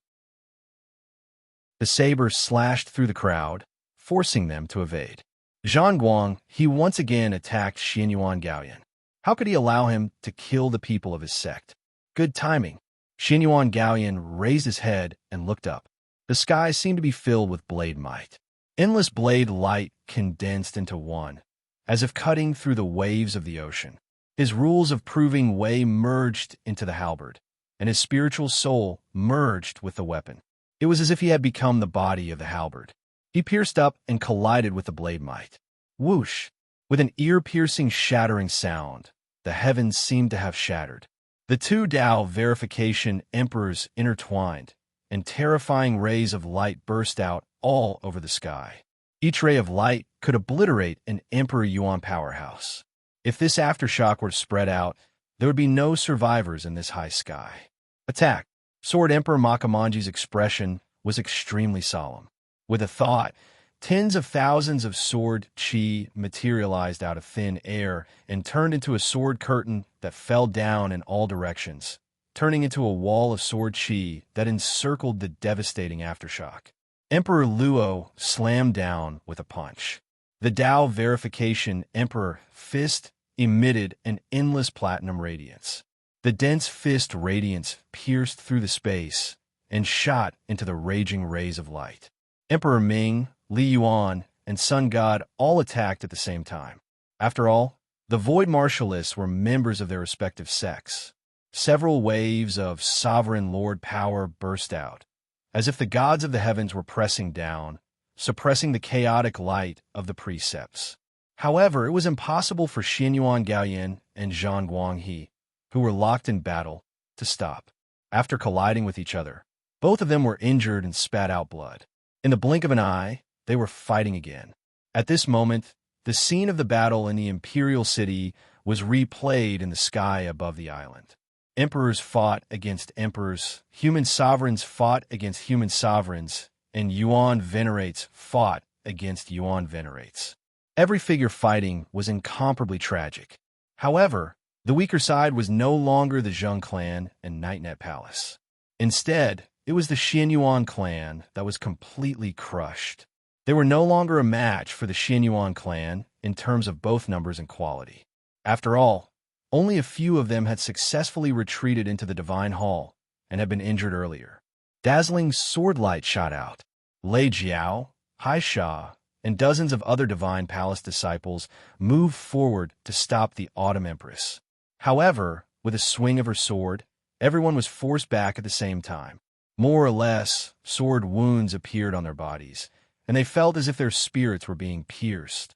The saber slashed through the crowd, forcing them to evade. Zhang Guang, he once again attacked Xinyuan Gaoyan. How could he allow him to kill the people of his sect? Good timing. Xinyuan Gaoyan raised his head and looked up. The sky seemed to be filled with blade might. Endless blade light condensed into one, as if cutting through the waves of the ocean. His rules of proving way merged into the halberd, and his spiritual soul merged with the weapon. It was as if he had become the body of the halberd. He pierced up and collided with the blade might. Whoosh! With an ear-piercing shattering sound, the heavens seemed to have shattered. The two Tao verification emperors intertwined, and terrifying rays of light burst out all over the sky. Each ray of light could obliterate an Emperor Yuan powerhouse. If this aftershock were to spread out, there would be no survivors in this high sky. Attack! Sword Emperor Makamanji's expression was extremely solemn. With a thought, tens of thousands of sword chi materialized out of thin air and turned into a sword curtain that fell down in all directions, turning into a wall of sword chi that encircled the devastating aftershock. Emperor Luo slammed down with a punch. The Tao verification Emperor fist emitted an endless platinum radiance. The dense fist radiance pierced through the space and shot into the raging rays of light. Emperor Ming, Li Yuan, and Sun God all attacked at the same time. After all, the Void Martialists were members of their respective sects. Several waves of sovereign lord power burst out, as if the gods of the heavens were pressing down, suppressing the chaotic light of the precepts. However, it was impossible for Xianyuan Gaoyan and Zhang Guanghe, who were locked in battle, to stop. After colliding with each other, both of them were injured and spat out blood. In the blink of an eye, they were fighting again. At this moment, the scene of the battle in the imperial city was replayed in the sky above the island. Emperors fought against emperors, human sovereigns fought against human sovereigns, and Yuan venerates fought against Yuan venerates. Every figure fighting was incomparably tragic. However, the weaker side was no longer the Zheng clan and Nightnet Palace. Instead, it was the Xianyuan clan that was completely crushed. They were no longer a match for the Xianyuan clan in terms of both numbers and quality. After all, only a few of them had successfully retreated into the Divine Hall and had been injured earlier. Dazzling sword light shot out. Lei Jiao, Hai Sha, and dozens of other Divine Palace disciples moved forward to stop the Autumn Empress. However, with a swing of her sword, everyone was forced back at the same time. More or less, sword wounds appeared on their bodies, and they felt as if their spirits were being pierced.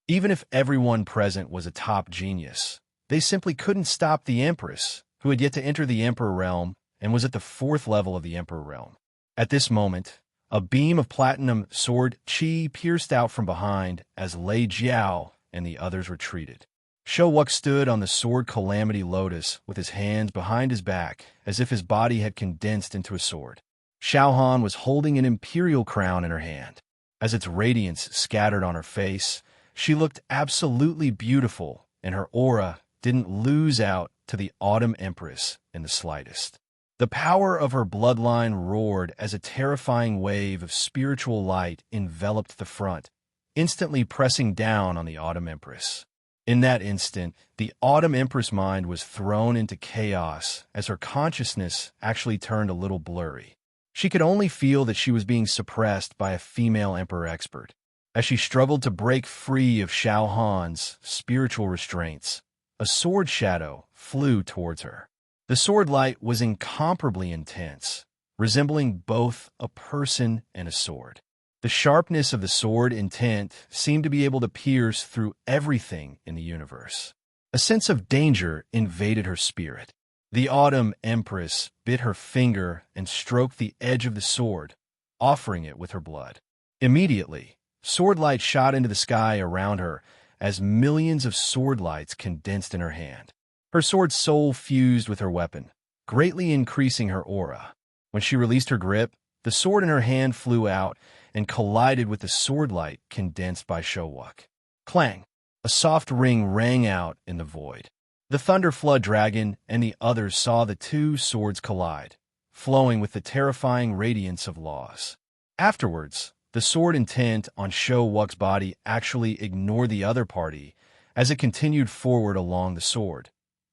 Even if everyone present was a top genius, they simply couldn't stop the Empress, who had yet to enter the Emperor realm and was at the 4th level of the Emperor realm. At this moment, a beam of platinum sword chi pierced out from behind as Lei Jiao and the others retreated. Showuk stood on the sword Calamity Lotus with his hands behind his back as if his body had condensed into a sword. Xiaohan was holding an imperial crown in her hand. As its radiance scattered on her face, she looked absolutely beautiful, and her aura didn't lose out to the Autumn Empress in the slightest. The power of her bloodline roared as a terrifying wave of spiritual light enveloped the front, instantly pressing down on the Autumn Empress. In that instant, the Autumn Empress mind was thrown into chaos as her consciousness actually turned a little blurry. She could only feel that she was being suppressed by a female Emperor expert. As she struggled to break free of Xiao Han's spiritual restraints, a sword shadow flew towards her. The sword light was incomparably intense, resembling both a person and a sword. The sharpness of the sword intent seemed to be able to pierce through everything in the universe. A sense of danger invaded her spirit. The Autumn Empress bit her finger and stroked the edge of the sword, offering it with her blood. Immediately, sword light shot into the sky around her as millions of sword lights condensed in her hand. Her sword soul fused with her weapon, greatly increasing her aura. When she released her grip, the sword in her hand flew out and collided with the sword light condensed by Showuk. Clang! A soft ring rang out in the void. The Thunder Flood Dragon and the others saw the two swords collide, flowing with the terrifying radiance of laws. Afterwards, the sword intent on Showuk's body actually ignored the other party as it continued forward along the sword,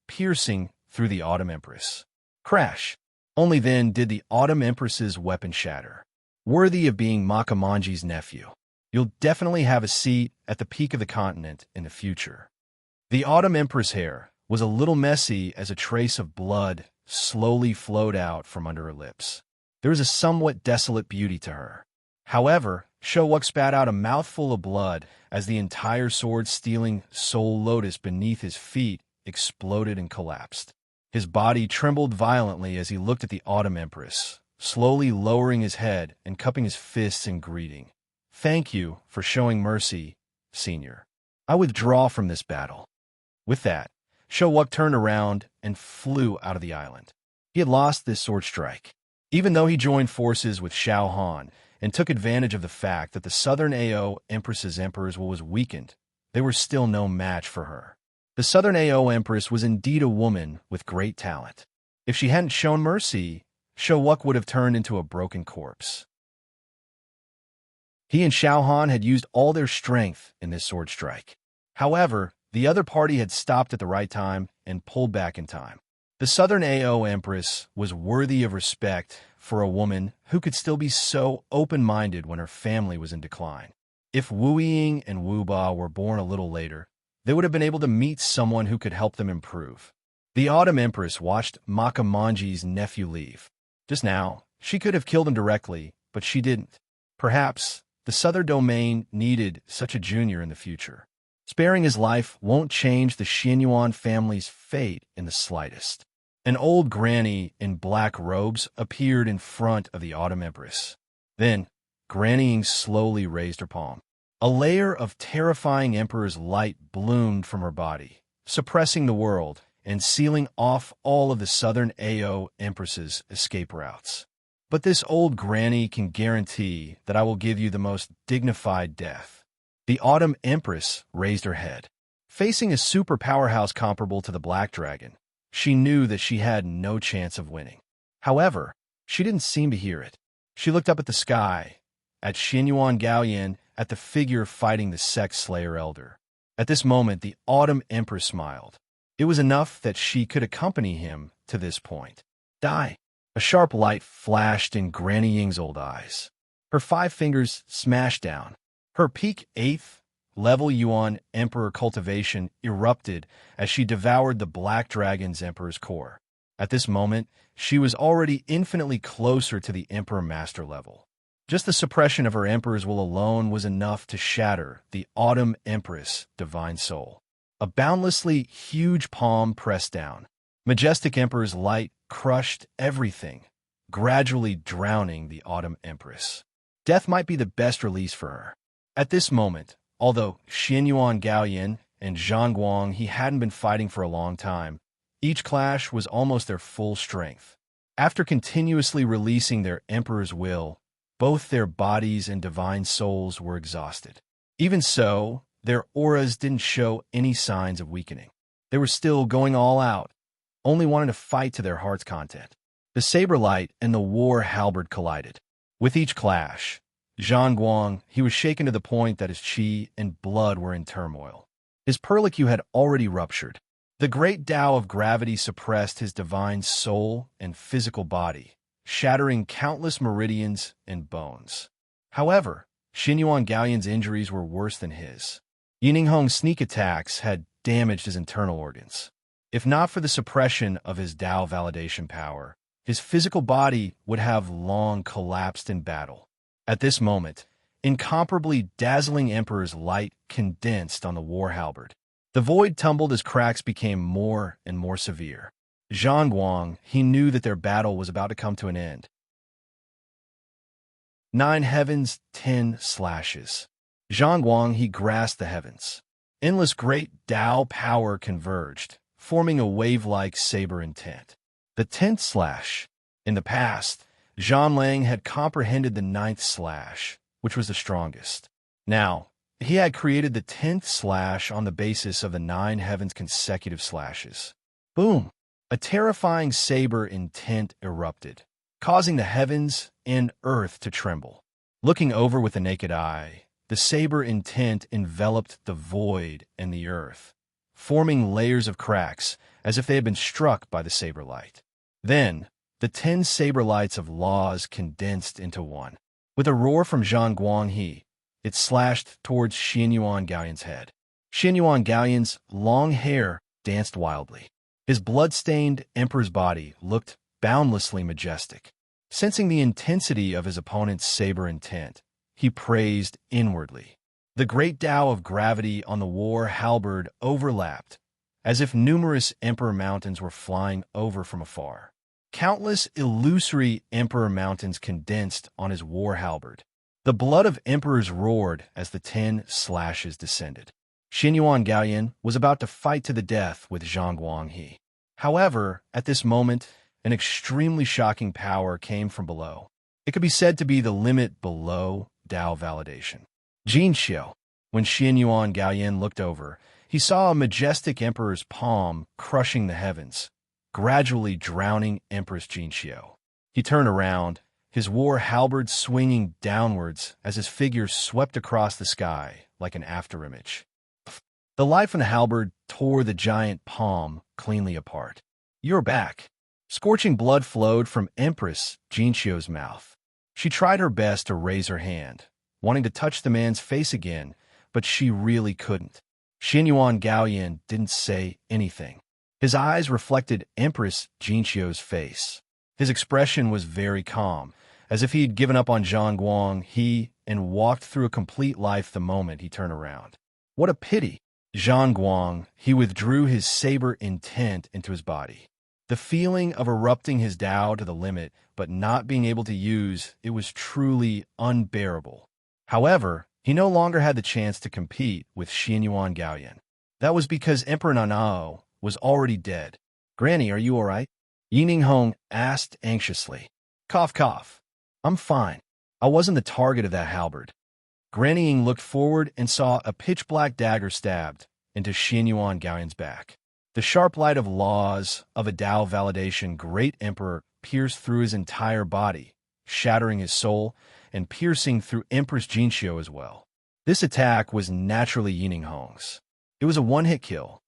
piercing through the Autumn Empress. Crash! Only then did the Autumn Empress's weapon shatter. Worthy of being Makamanji's nephew. You'll definitely have a seat at the peak of the continent in the future. The Autumn Empress hair was a little messy as a trace of blood slowly flowed out from under her lips. There was a somewhat desolate beauty to her. However, Showuk spat out a mouthful of blood as the entire sword-stealing soul lotus beneath his feet exploded and collapsed. His body trembled violently as he looked at the Autumn Empress, slowly lowering his head and cupping his fists in greeting. "Thank you for showing mercy, Senior. I withdraw from this battle." With that, Showuk turned around and flew out of the island. He had lost this sword strike. Even though he joined forces with Shao Han and took advantage of the fact that the Southern Ao Empress's emperor's will was weakened, they were still no match for her. The Southern Ao Empress was indeed a woman with great talent. If she hadn't shown mercy, Showuk would have turned into a broken corpse. He and Shao Han had used all their strength in this sword strike. However, the other party had stopped at the right time and pulled back in time. The Southern Ao Empress was worthy of respect for a woman who could still be so open-minded when her family was in decline. If Wu Ying and Wu Ba were born a little later, they would have been able to meet someone who could help them improve. The Autumn Empress watched Makamanji's nephew leave. Just now, she could have killed him directly, but she didn't. Perhaps the Southern Domain needed such a junior in the future. Sparing his life won't change the Xianyuan family's fate in the slightest. An old granny in black robes appeared in front of the Autumn Empress. Then, Granny Ying slowly raised her palm. A layer of terrifying Emperor's light bloomed from her body, suppressing the world and sealing off all of the Southern Ao Empress's escape routes. But this old granny can guarantee that I will give you the most dignified death. The Autumn Empress raised her head. Facing a super powerhouse comparable to the Black Dragon, she knew that she had no chance of winning. However, she didn't seem to hear it. She looked up at the sky, at Xianyuan Gaoyan, at the figure fighting the Sex Slayer Elder. At this moment, the Autumn Empress smiled. It was enough that she could accompany him to this point. Die! A sharp light flashed in Granny Ying's old eyes. Her 5 fingers smashed down. Her peak 8th level Yuan Emperor cultivation erupted as she devoured the Black Dragon's Emperor's core. At this moment, she was already infinitely closer to the Emperor Master level. Just the suppression of her Emperor's will alone was enough to shatter the Autumn Empress' divine soul. A boundlessly huge palm pressed down. Majestic Emperor's light crushed everything, gradually drowning the Autumn Empress. Death might be the best release for her. At this moment, although Xianyuan Gaoyan and Zhang Guang he hadn't been fighting for a long time, each clash was almost their full strength. After continuously releasing their Emperor's will, both their bodies and divine souls were exhausted. Even so, their auras didn't show any signs of weakening. They were still going all out, only wanting to fight to their heart's content. The saber light and the war halberd collided. With each clash, Zhang Guang, he was shaken to the point that his qi and blood were in turmoil. His perlicue had already ruptured. The great Tao of gravity suppressed his divine soul and physical body, shattering countless meridians and bones. However, Xianyuan Gaoyan's injuries were worse than his. Yininghong's sneak attacks had damaged his internal organs. If not for the suppression of his Tao validation power, his physical body would have long collapsed in battle. At this moment, incomparably dazzling Emperor's light condensed on the war halberd. The void tumbled as cracks became more and more severe. Zhang Guang, he knew that their battle was about to come to an end. 9 heavens, 10 slashes. Zhang Guang, he grasped the heavens. Endless great Tao power converged, forming a wave-like saber intent. The 10th slash. In the past, Zhang Lang had comprehended the 9th slash, which was the strongest. Now, he had created the 10th slash on the basis of the 9 heavens' consecutive slashes. Boom! A terrifying saber intent erupted, causing the heavens and earth to tremble. Looking over with the naked eye, the saber intent enveloped the void and the earth, forming layers of cracks as if they had been struck by the saber light. Then, the 10 saber lights of laws condensed into one. With a roar from Zhang Guanghe, it slashed towards Xianyuan Gaoyan's head. Xianyuan Gaoyan's long hair danced wildly. His blood-stained emperor's body looked boundlessly majestic. Sensing the intensity of his opponent's saber intent, he praised inwardly. The great Tao of gravity on the war halberd overlapped, as if numerous emperor mountains were flying over from afar. Countless illusory emperor mountains condensed on his war halberd. The blood of emperors roared as the 10 slashes descended. Xinyuan Gaoyan was about to fight to the death with Zhang Guanghe. However, at this moment, an extremely shocking power came from below. It could be said to be the limit below Dao validation. Jin Xiu. When Xinyuan Gaoyan looked over, he saw a majestic emperor's palm crushing the heavens, gradually drowning Empress Jin Xiu. He turned around, his war halberd swinging downwards as his figure swept across the sky like an afterimage. The light from the halberd tore the giant palm cleanly apart. "You're back." Scorching blood flowed from Empress Jin Xiu's mouth. She tried her best to raise her hand, wanting to touch the man's face again, but she really couldn't. Xinyuan Gaoyan didn't say anything. His eyes reflected Empress Jin Xiu's face. His expression was very calm, as if he had given up on Zhang Guanghe and walked through a complete life the moment he turned around. What a pity! Zhang Guanghe withdrew his saber intent into his body. The feeling of erupting his Tao to the limit, but not being able to use it, was truly unbearable. However, he no longer had the chance to compete with Xinyuan Gaoyan. That was because Emperor Nanao was already dead. "Granny, are you all right?" Yining Hong asked anxiously. "Cough, cough. I'm fine. I wasn't the target of that halberd." Granny Ying looked forward and saw a pitch-black dagger stabbed into Xinyuan Gaoyan's back. The sharp light of laws of a Dao validation great emperor pierced through his entire body, shattering his soul and piercing through Empress Jin Xiu as well. This attack was naturally Yining Hong's. It was a one-hit kill.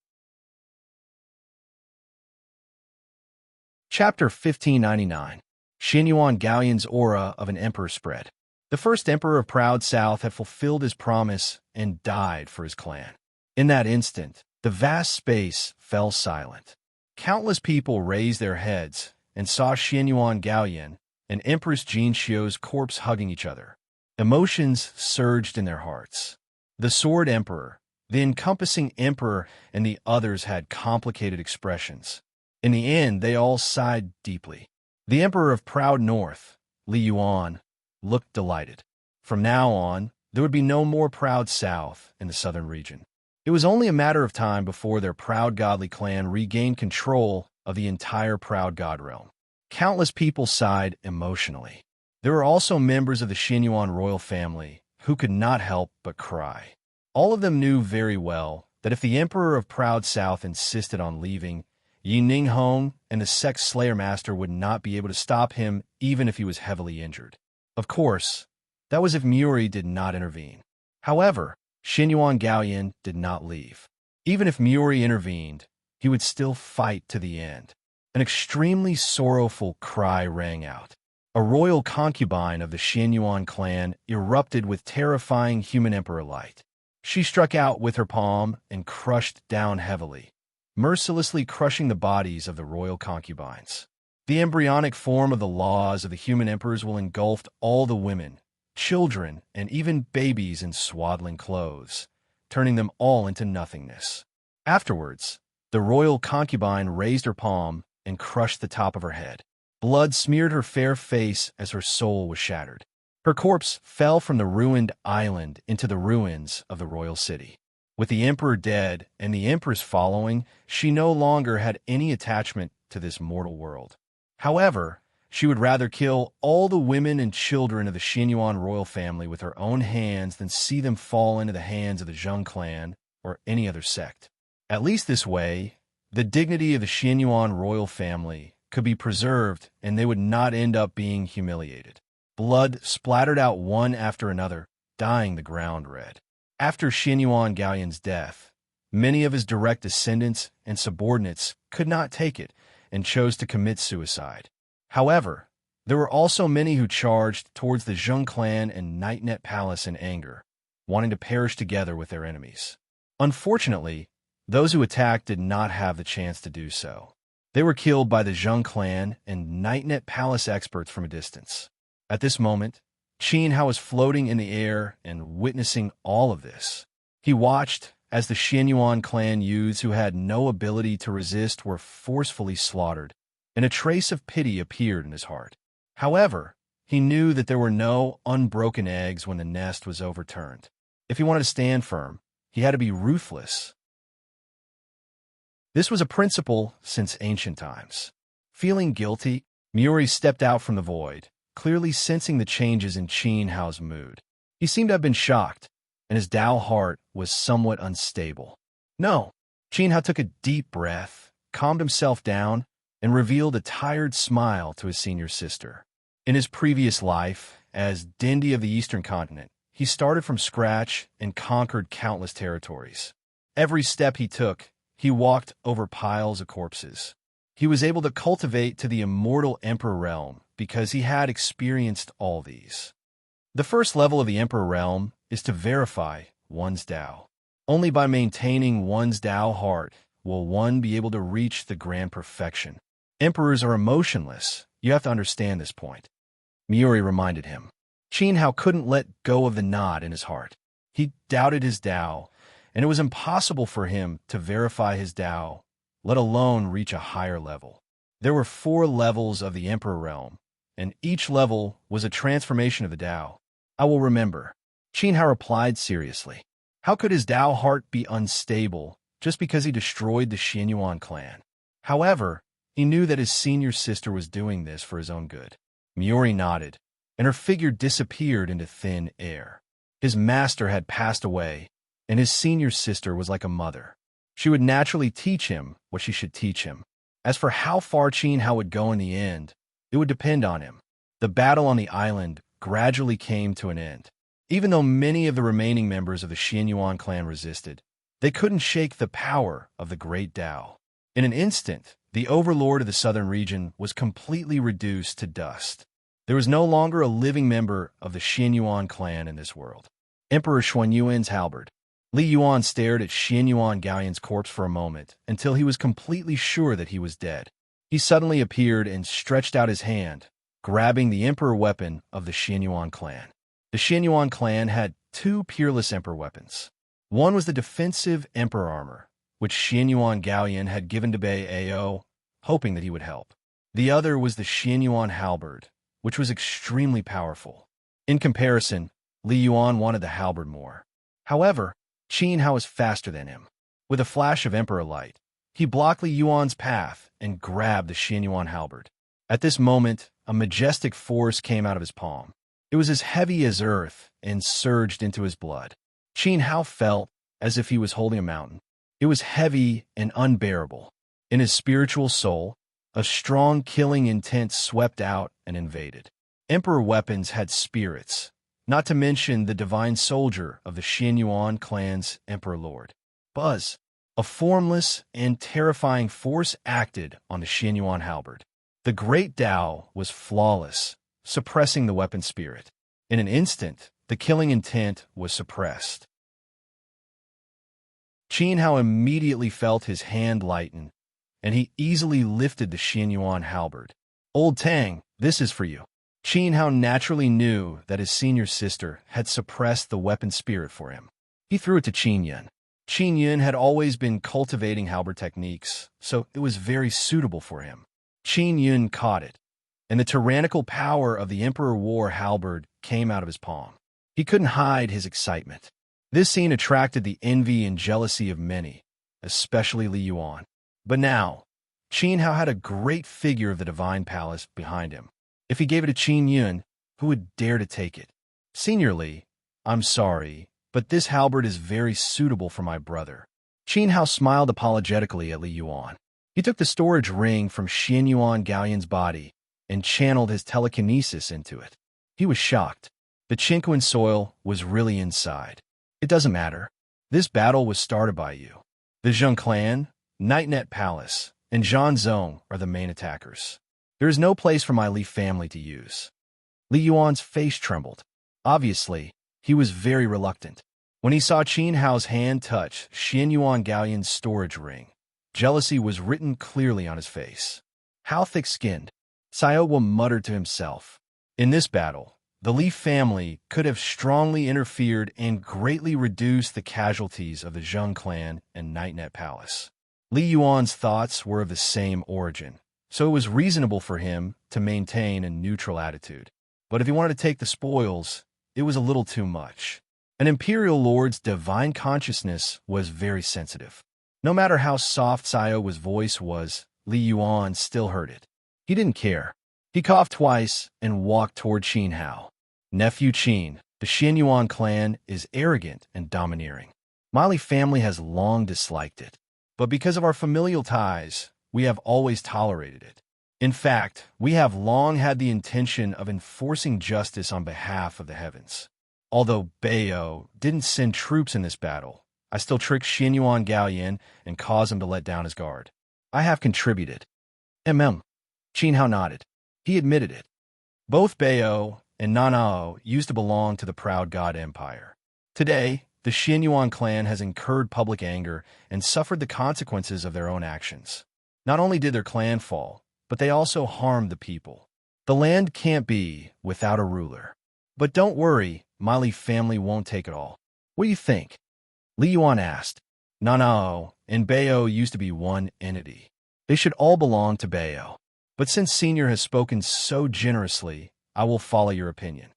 Chapter 1599. Xinyuan Gaoyan's aura of an emperor spread. The first emperor of Proud South had fulfilled his promise and died for his clan. In that instant, the vast space fell silent. Countless people raised their heads and saw Xinyuan Gaoyan and Empress Jin Xiu's corpse hugging each other. Emotions surged in their hearts. The Sword Emperor, the Encompassing Emperor, and the others had complicated expressions. In the end, they all sighed deeply. The Emperor of Proud North, Li Yuan, looked delighted. From now on, there would be no more Proud South in the southern region. It was only a matter of time before their Proud Godly clan regained control of the entire Proud God realm. Countless people sighed emotionally. There were also members of the Xinyuan royal family who could not help but cry. All of them knew very well that if the Emperor of Proud South insisted on leaving, Yining Hong and the Sex Slayer Master would not be able to stop him even if he was heavily injured. Of course, that was if Muri did not intervene. However, Xinyuan Gaoyan did not leave. Even if Muri intervened, he would still fight to the end. An extremely sorrowful cry rang out. A royal concubine of the Xinyuan clan erupted with terrifying human emperor light. She struck out with her palm and crushed down heavily, mercilessly crushing the bodies of the royal concubines. The embryonic form of the laws of the human emperors will engulf all the women, children, and even babies in swaddling clothes, turning them all into nothingness. Afterwards, the royal concubine raised her palm and crushed the top of her head. Blood smeared her fair face as her soul was shattered. Her corpse fell from the ruined island into the ruins of the royal city. With the emperor dead and the empress following, she no longer had any attachment to this mortal world. However, she would rather kill all the women and children of the Xinyuan royal family with her own hands than see them fall into the hands of the Zheng clan or any other sect. At least this way, the dignity of the Xinyuan royal family could be preserved and they would not end up being humiliated. Blood splattered out one after another, dyeing the ground red. After Xinyuan Gaoyan's death, many of his direct descendants and subordinates could not take it and chose to commit suicide. However, there were also many who charged towards the Zheng clan and Nightnet Palace in anger, wanting to perish together with their enemies. Unfortunately, those who attacked did not have the chance to do so. They were killed by the Zheng clan and Nightnet Palace experts from a distance. At this moment, Qin Hao was floating in the air and witnessing all of this. He watched as the Xianyuan clan youths who had no ability to resist were forcefully slaughtered, and a trace of pity appeared in his heart. However, he knew that there were no unbroken eggs when the nest was overturned. If he wanted to stand firm, he had to be ruthless. This was a principle since ancient times. Feeling guilty, Miori stepped out from the void, clearly sensing the changes in Qin Hao's mood. He seemed to have been shocked, and his Dao heart was somewhat unstable. No, Qin Hao took a deep breath, calmed himself down, and revealed a tired smile to his senior sister. In his previous life, as Dindi of the Eastern Continent, he started from scratch and conquered countless territories. Every step he took, he walked over piles of corpses. He was able to cultivate to the immortal Emperor realm because he had experienced all these. The first level of the Emperor realm is to verify one's Dao. Only by maintaining one's Dao heart will one be able to reach the grand perfection. Emperors are emotionless. You have to understand this point. Miori reminded him. Qin Hao couldn't let go of the knot in his heart. He doubted his Dao, and it was impossible for him to verify his Dao, let alone reach a higher level. There were 4 levels of the Emperor realm, and each level was a transformation of the Dao. I will remember. Qin Hao replied seriously. How could his Dao heart be unstable just because he destroyed the Xianyuan clan? However, he knew that his senior sister was doing this for his own good. Miori nodded, and her figure disappeared into thin air. His master had passed away, and his senior sister was like a mother. She would naturally teach him what she should teach him. As for how far Qin Hao would go in the end, it would depend on him. The battle on the island gradually came to an end. Even though many of the remaining members of the Xianyuan clan resisted, they couldn't shake the power of the great Dao. In an instant, the overlord of the southern region was completely reduced to dust. There was no longer a living member of the Xianyuan clan in this world. Emperor Xuanyuan's halberd. Li Yuan stared at Xianyuan Gaoyan's corpse for a moment until he was completely sure that he was dead. He suddenly appeared and stretched out his hand, grabbing the emperor weapon of the Xianyuan clan. The Xianyuan clan had 2 peerless emperor weapons. One was the defensive emperor armor, which Xianyuan Gaoyan had given to Bei Ao, hoping that he would help. The other was the Xianyuan halberd, which was extremely powerful. In comparison, Li Yuan wanted the halberd more. However, Qin Hao was faster than him. With a flash of emperor light, he blocked Li Yuan's path and grabbed the Xianyuan halberd. At this moment, a majestic force came out of his palm. It was as heavy as earth and surged into his blood. Qin Hao felt as if he was holding a mountain. It was heavy and unbearable. In his spiritual soul, a strong killing intent swept out and invaded. Emperor weapons had spirits, not to mention the divine soldier of the Xianyuan clan's emperor lord. Buzz, a formless and terrifying force, acted on the Xianyuan halberd. The great Dao was flawless, suppressing the weapon spirit. In an instant, the killing intent was suppressed. Qin Hao immediately felt his hand lighten, and he easily lifted the Xianyuan halberd. Old Tang, this is for you. Qin Hao naturally knew that his senior sister had suppressed the weapon spirit for him. He threw it to Qin Yun. Qin Yun had always been cultivating halberd techniques, so it was very suitable for him. Qin Yun caught it, and the tyrannical power of the Emperor War halberd came out of his palm. He couldn't hide his excitement. This scene attracted the envy and jealousy of many, especially Li Yuan. But now, Qin Hao had a great figure of the Divine Palace behind him. If he gave it to Qin Yun, who would dare to take it? Senior Li, I'm sorry, but this halberd is very suitable for my brother. Qin Hao smiled apologetically at Li Yuan. He took the storage ring from Xianyuan Gaoyan's body and channeled his telekinesis into it. He was shocked. The Qinquan soil was really inside. It doesn't matter. This battle was started by you. The Zheng clan, Nightnet Palace, and Zhanzong are the main attackers. There is no place for my Li family to use. Li Yuan's face trembled. Obviously, he was very reluctant. When he saw Qin Hao's hand touch Xianyuan Gaoyan's storage ring, jealousy was written clearly on his face. How thick-skinned. Xiao muttered to himself. In this battle, the Li family could have strongly interfered and greatly reduced the casualties of the Zheng clan and Nightnet Palace. Li Yuan's thoughts were of the same origin, so it was reasonable for him to maintain a neutral attitude. But if he wanted to take the spoils, it was a little too much. An imperial lord's divine consciousness was very sensitive. No matter how soft Xiao's voice was, Li Yuan still heard it. He didn't care. He coughed twice and walked toward Qin Hao. Nephew Qin, the Xianyuan clan is arrogant and domineering. My Li family has long disliked it. But because of our familial ties, we have always tolerated it. In fact, we have long had the intention of enforcing justice on behalf of the heavens. Although Beio didn't send troops in this battle, I still tricked Xianyuan Gaoyan and caused him to let down his guard. I have contributed. Qin Hao nodded. He admitted it. Both Beio and Nanao used to belong to the proud god empire. Today, the Xianyuan clan has incurred public anger and suffered the consequences of their own actions. Not only did their clan fall, but they also harmed the people. The land can't be without a ruler. But don't worry, my Li family won't take it all. What do you think? Li Yuan asked. Nanao and Beio used to be one entity. They should all belong to Beio. But since Senior has spoken so generously, I will follow your opinion.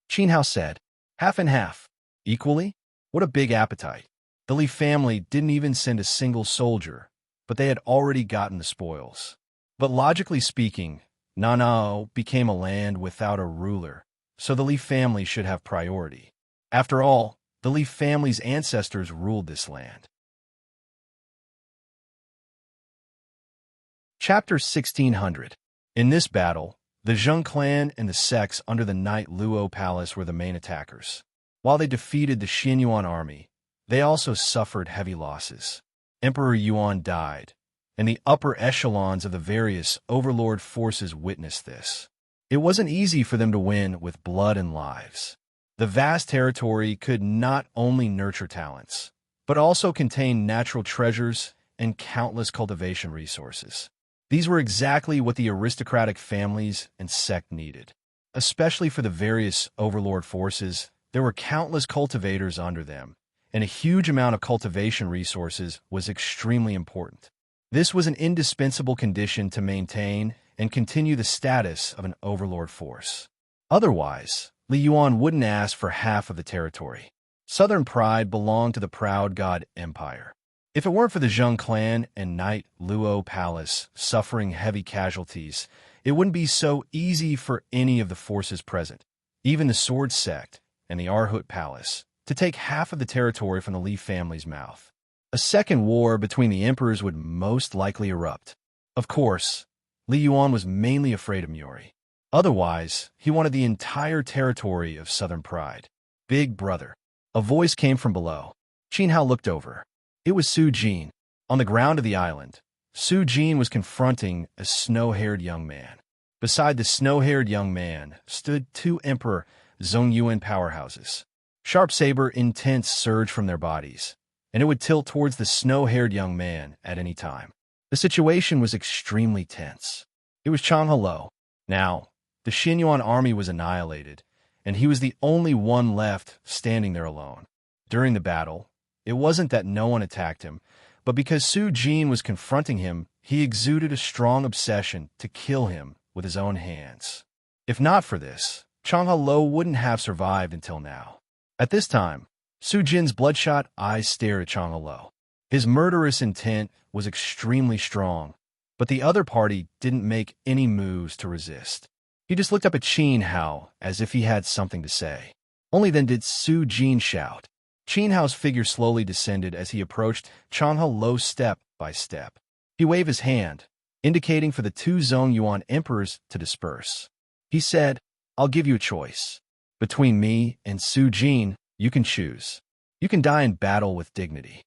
Qin Hao said, half and half. Equally? What a big appetite. The Li family didn't even send a single soldier, but they had already gotten the spoils. But logically speaking, Nanao became a land without a ruler, so the Li family should have priority. After all, the Li family's ancestors ruled this land. Chapter 1600. In this battle, the Zheng clan and the sects under the Knight Luo Palace were the main attackers. While they defeated the Xianyuan army, they also suffered heavy losses. Emperor Yuan died, and the upper echelons of the various overlord forces witnessed this. It wasn't easy for them to win with blood and lives. The vast territory could not only nurture talents, but also contain natural treasures and countless cultivation resources. These were exactly what the aristocratic families and sect needed. Especially for the various overlord forces, there were countless cultivators under them, and a huge amount of cultivation resources was extremely important. This was an indispensable condition to maintain and continue the status of an overlord force. Otherwise, Li Yuan wouldn't ask for half of the territory. Southern Pride belonged to the proud god Empire. If it weren't for the Zheng clan and Knight Luo Palace suffering heavy casualties, it wouldn't be so easy for any of the forces present, even the Sword Sect and the Arhut Palace, to take half of the territory from the Li family's mouth. A second war between the emperors would most likely erupt. Of course, Li Yuan was mainly afraid of Muri. Otherwise, he wanted the entire territory of Southern Pride. Big brother. A voice came from below. Qin Hao looked over. It was Su Jin. On the ground of the island, Su Jin was confronting a snow-haired young man. Beside the snow-haired young man stood two Emperor Zongyuan powerhouses. Sharp saber intents surged from their bodies, and it would tilt towards the snow-haired young man at any time. The situation was extremely tense. It was Changhalo. Now, the Xianyuan army was annihilated, and he was the only one left standing there alone. During the battle, it wasn't that no one attacked him, but because Su Jin was confronting him, he exuded a strong obsession to kill him with his own hands. If not for this, Changhalo wouldn't have survived until now. At this time, Su Jin's bloodshot eyes stared at Changhalo. His murderous intent was extremely strong, but the other party didn't make any moves to resist. He just looked up at Qin Hao as if he had something to say. Only then did Su Jin shout. Qin Hao's figure slowly descended as he approached Changhalo step by step. He waved his hand, indicating for the two Zongyuan emperors to disperse. He said, "I'll give you a choice. Between me and Su Jin, you can choose. You can die in battle with dignity."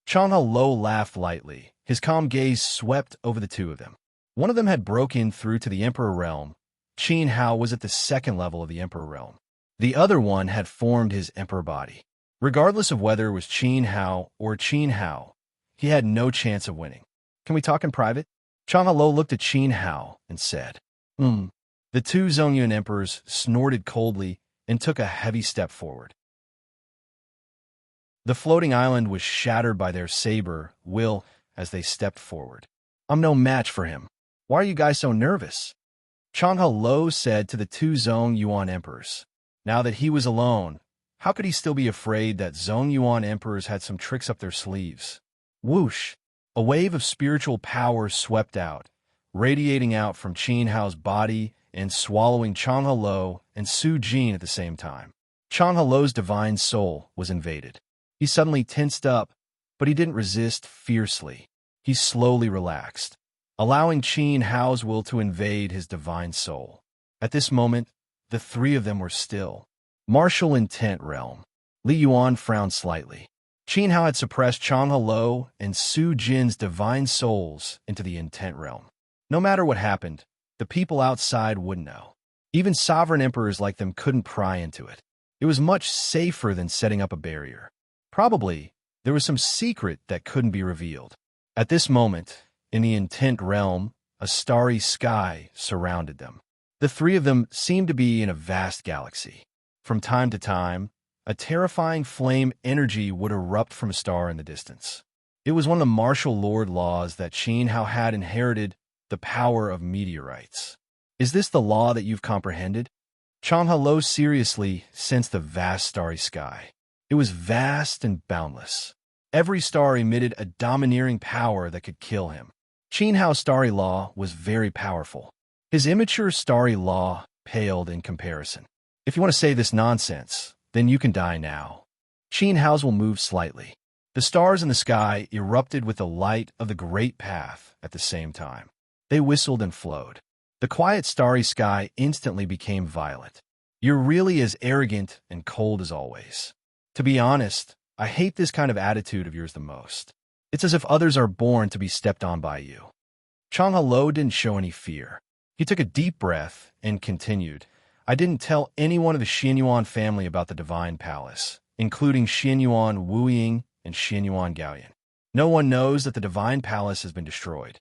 Changhalo laughed lightly. His calm gaze swept over the two of them. One of them had broken through to the Emperor realm. Qin Hao was at the second level of the Emperor realm. The other one had formed his Emperor body. Regardless of whether it was Qin Hao or Qin Hao, he had no chance of winning. "Can we talk in private?" Changhalo looked at Qin Hao and said, The two Zongyuan emperors snorted coldly and took a heavy step forward. The floating island was shattered by their saber will as they stepped forward. I'm no match for him. Why are you guys so nervous? Changhe Lo said to the two Zongyuan emperors. Now that he was alone, how could he still be afraid that Zongyuan emperors had some tricks up their sleeves? Whoosh! A wave of spiritual power swept out, radiating out from Qin Hao's body and swallowing Changhe Lo and Su Jin at the same time. Changhe Lo's divine soul was invaded. He suddenly tensed up, but he didn't resist fiercely. He slowly relaxed, allowing Qin Hao's will to invade his divine soul. At this moment, the three of them were still. Martial intent realm. Li Yuan frowned slightly. Qin Hao had suppressed Changhe Lo and Su Jin's divine souls into the intent realm. No matter what happened, the people outside wouldn't know. Even sovereign emperors like them couldn't pry into it. It was much safer than setting up a barrier. Probably, there was some secret that couldn't be revealed. At this moment, in the intent realm, a starry sky surrounded them. The three of them seemed to be in a vast galaxy. From time to time, a terrifying flame energy would erupt from a star in the distance. It was one of the martial lord laws that Qin Hao had inherited, the power of meteorites. Is this the law that you've comprehended? Changhe Lo seriously sensed the vast starry sky. It was vast and boundless. Every star emitted a domineering power that could kill him. Qin Hao's starry law was very powerful. His immature starry law paled in comparison. If you want to say this nonsense, then you can die now. Qin Hao's will move slightly. The stars in the sky erupted with the light of the great path at the same time. They whistled and flowed. The quiet starry sky instantly became violet. You're really as arrogant and cold as always. To be honest, I hate this kind of attitude of yours the most. It's as if others are born to be stepped on by you. Changhe Lo didn't show any fear. He took a deep breath and continued. I didn't tell anyone of the Xianyuan family about the Divine Palace, including Xianyuan Wuying and Xianyuan Gaoyan. No one knows that the Divine Palace has been destroyed.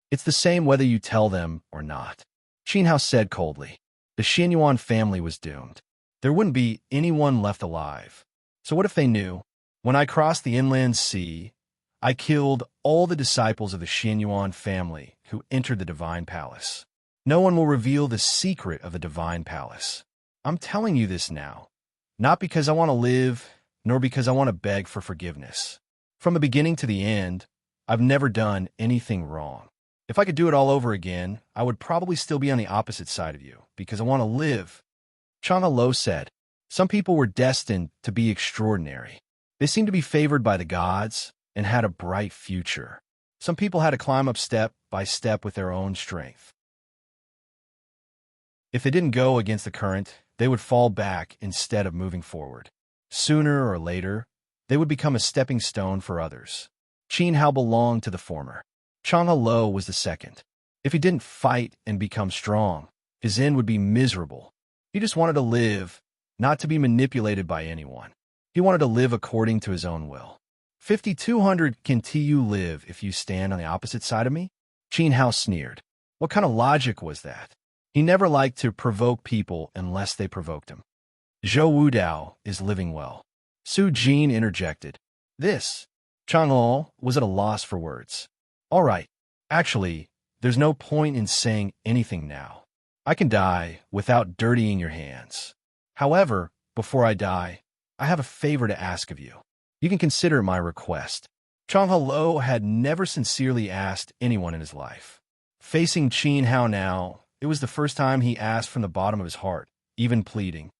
It's the same whether you tell them or not. Qin Hao said coldly. The Xianyuan family was doomed. There wouldn't be anyone left alive. So what if they knew? When I crossed the inland sea, I killed all the disciples of the Xianyuan family who entered the Divine Palace. No one will reveal the secret of the Divine Palace. I'm telling you this now, not because I want to live, nor because I want to beg for forgiveness. From the beginning to the end, I've never done anything wrong. If I could do it all over again, I would probably still be on the opposite side of you, because I want to live. Changhe Lo said, some people were destined to be extraordinary. They seemed to be favored by the gods and had a bright future. Some people had to climb up step by step with their own strength. If they didn't go against the current, they would fall back instead of moving forward. Sooner or later, they would become a stepping stone for others. Qin Hao belonged to the former. Changhe Lo was the second. If he didn't fight and become strong, his end would be miserable. He just wanted to live, not to be manipulated by anyone. He wanted to live according to his own will. 5200 can you live if you stand on the opposite side of me? Qin Hao sneered. What kind of logic was that? He never liked to provoke people unless they provoked him. Zhou Wudao is living well. Su Jin interjected. This. Changhe Lo was at a loss for words. All right. Actually, there's no point in saying anything now. I can die without dirtying your hands. However, before I die, I have a favor to ask of you. You can consider my request. Changhe Lo had never sincerely asked anyone in his life. Facing Qin Hao now, it was the first time he asked from the bottom of his heart, even pleading.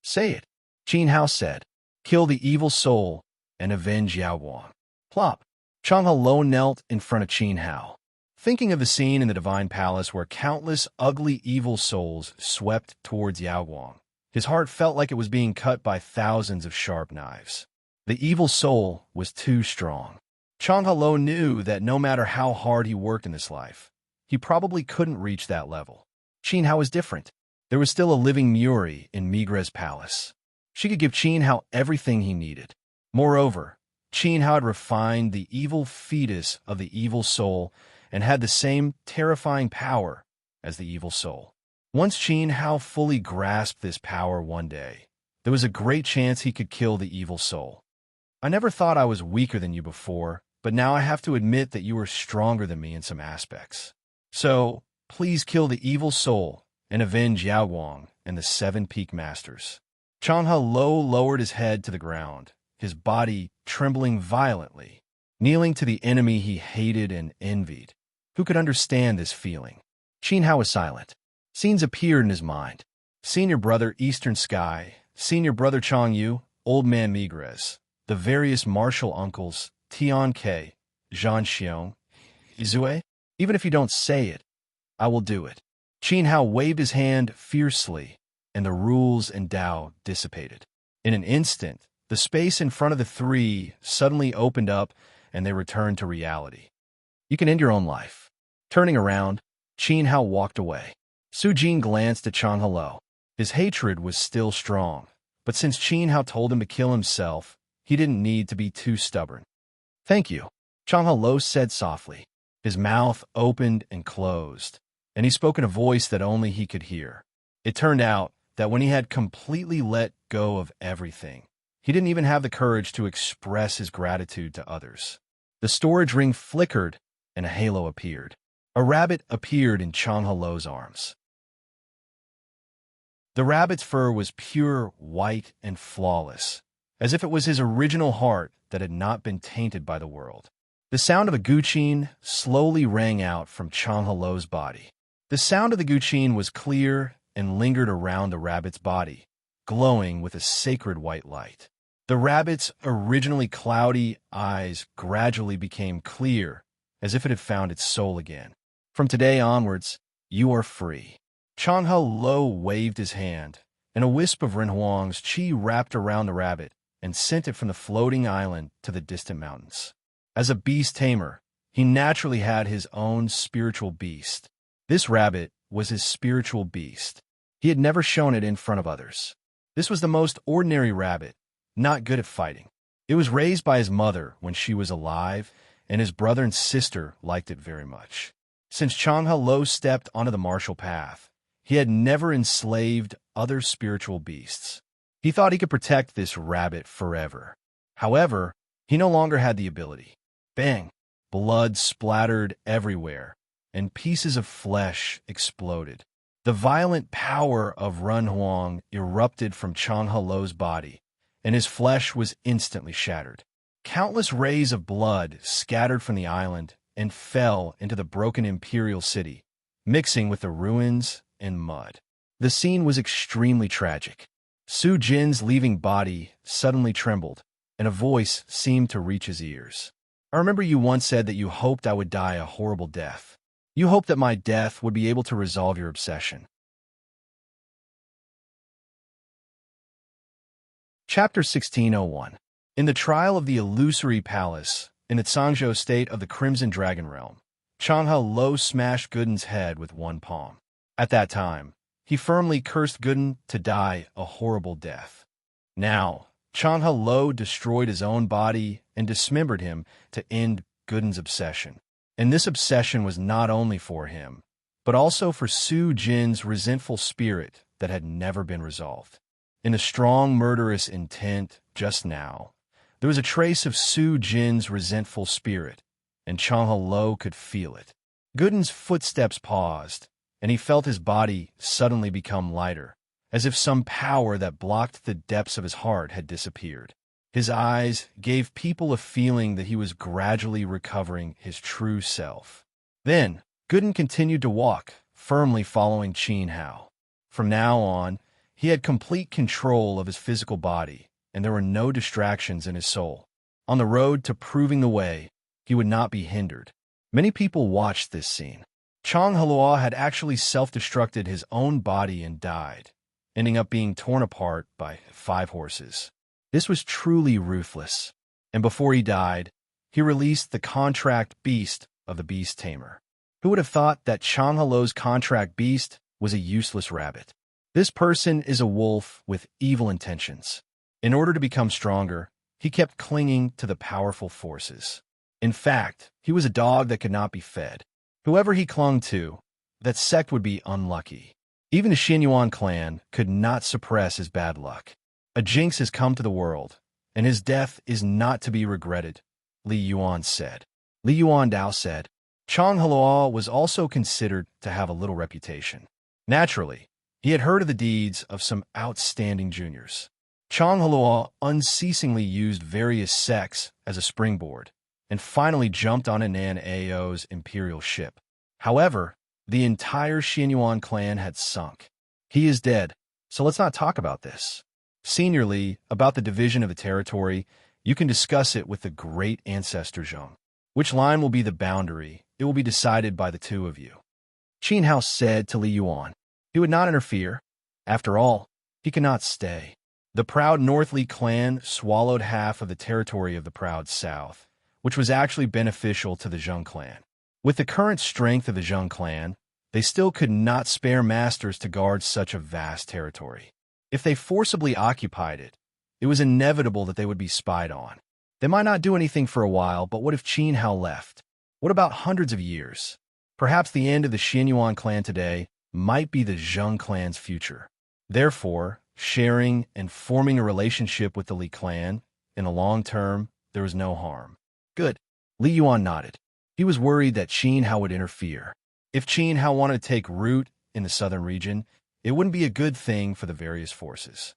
Say it. Qin Hao said. Kill the evil soul and avenge Yao Guang. Plop. Changhe Lo knelt in front of Qin Hao, thinking of the scene in the Divine Palace where countless ugly evil souls swept towards Yao Guang. His heart felt like it was being cut by thousands of sharp knives. The evil soul was too strong. Changhe Lo knew that no matter how hard he worked in this life, he probably couldn't reach that level. Qin Hao was different. There was still a living Muri in Migre's palace. She could give Qin Hao everything he needed. Moreover, Qin Hao had refined the evil fetus of the evil soul and had the same terrifying power as the evil soul. Once Qin Hao fully grasped this power one day, there was a great chance he could kill the evil soul. I never thought I was weaker than you before, but now I have to admit that you are stronger than me in some aspects. So, please kill the evil soul and avenge Yao Guang and the 7 Peak Masters. Changhe Lo lowered his head to the ground, his body trembling violently, kneeling to the enemy he hated and envied. Who could understand this feeling? Qin Hao was silent. Scenes appeared in his mind. Senior brother Eastern Sky, senior brother Chang Yu, old man Migres, the various martial uncles, Tian Ke, Zhan Xiong, Izue. Even if you don't say it, I will do it. Qin Hao waved his hand fiercely, and the rules and Tao dissipated. In an instant, the space in front of the 3 suddenly opened up, and they returned to reality. You can end your own life. Turning around, Qin Hao walked away. Su Jin glanced at Changhe Lo. His hatred was still strong, but since Qin Hao told him to kill himself, he didn't need to be too stubborn. Thank you, Changhe Lo said softly. His mouth opened and closed, and he spoke in a voice that only he could hear. It turned out that when he had completely let go of everything, he didn't even have the courage to express his gratitude to others. The storage ring flickered, and a halo appeared. A rabbit appeared in Changhe Lo's arms. The rabbit's fur was pure white and flawless, as if it was his original heart that had not been tainted by the world. The sound of a guqin slowly rang out from Changhe Lo's body. The sound of the guqin was clear and lingered around the rabbit's body, glowing with a sacred white light. The rabbit's originally cloudy eyes gradually became clear, as if it had found its soul again. From today onwards, you are free. Changhe Lo waved his hand, and a wisp of Renhuang's qi wrapped around the rabbit and sent it from the floating island to the distant mountains. As a beast tamer, he naturally had his own spiritual beast. This rabbit was his spiritual beast. He had never shown it in front of others. This was the most ordinary rabbit, not good at fighting. It was raised by his mother when she was alive, and his brother and sister liked it very much. Since Changhe Lo stepped onto the martial path, he had never enslaved other spiritual beasts. He thought he could protect this rabbit forever. However, he no longer had the ability. Bang! Blood splattered everywhere, and pieces of flesh exploded. The violent power of Renhuang erupted from Changhe Lo's body, and his flesh was instantly shattered. Countless rays of blood scattered from the island and fell into the broken imperial city, mixing with the ruins and mud. The scene was extremely tragic. Su Jin's leaving body suddenly trembled, and a voice seemed to reach his ears. I remember you once said that you hoped I would die a horrible death. You hoped that my death would be able to resolve your obsession. Chapter 1601. In the trial of the illusory palace, in the Cangzhou state of the Crimson Dragon Realm, Changhe Lo smashed Gooden's head with one palm. At that time, he firmly cursed Gooden to die a horrible death. Now, Changhe Lo destroyed his own body and dismembered him to end Gooden's obsession. And this obsession was not only for him, but also for Su Jin's resentful spirit that had never been resolved. In a strong murderous intent just now, there was a trace of Su Jin's resentful spirit, and Changhe Lo could feel it. Gooden's footsteps paused, and he felt his body suddenly become lighter, as if some power that blocked the depths of his heart had disappeared. His eyes gave people a feeling that he was gradually recovering his true self. Then, Gooden continued to walk, firmly following Qin Hao. From now on, he had complete control of his physical body, and there were no distractions in his soul. On the road to proving the way, he would not be hindered. Many people watched this scene. Changhe Lo had actually self-destructed his own body and died, ending up being torn apart by 5 horses. This was truly ruthless, and before he died, he released the contract beast of the beast tamer. Who would have thought that Changhe Lo's contract beast was a useless rabbit? This person is a wolf with evil intentions. In order to become stronger, he kept clinging to the powerful forces. In fact, he was a dog that could not be fed. Whoever he clung to, that sect would be unlucky. Even the Xinyuan clan could not suppress his bad luck. A jinx has come to the world, and his death is not to be regretted, Li Yuan said. Li Yuan Dao said. Chang Heluo was also considered to have a little reputation. Naturally, he had heard of the deeds of some outstanding juniors. Chang Heluo unceasingly used various sects as a springboard, and finally jumped on Anan Ao's imperial ship. However, the entire Xinyuan clan had sunk. He is dead, so let's not talk about this. Senior Li, about the division of the territory, you can discuss it with the great ancestor Zheng. Which line will be the boundary? It will be decided by the two of you. Qin Hao said to Li Yuan. He would not interfere. After all, he cannot stay. The proud North Li clan swallowed half of the territory of the proud South, which was actually beneficial to the Zheng clan. With the current strength of the Zheng clan, they still could not spare masters to guard such a vast territory. If they forcibly occupied it, it was inevitable that they would be spied on. They might not do anything for a while, but what if Qin Hao left? What about hundreds of years? Perhaps the end of the Xinyuan clan today might be the Zheng clan's future. Therefore, sharing and forming a relationship with the Li clan, in the long term, there was no harm. Good. Li Yuan nodded. He was worried that Qin Hao would interfere. If Qin Hao wanted to take root in the southern region, it wouldn't be a good thing for the various forces.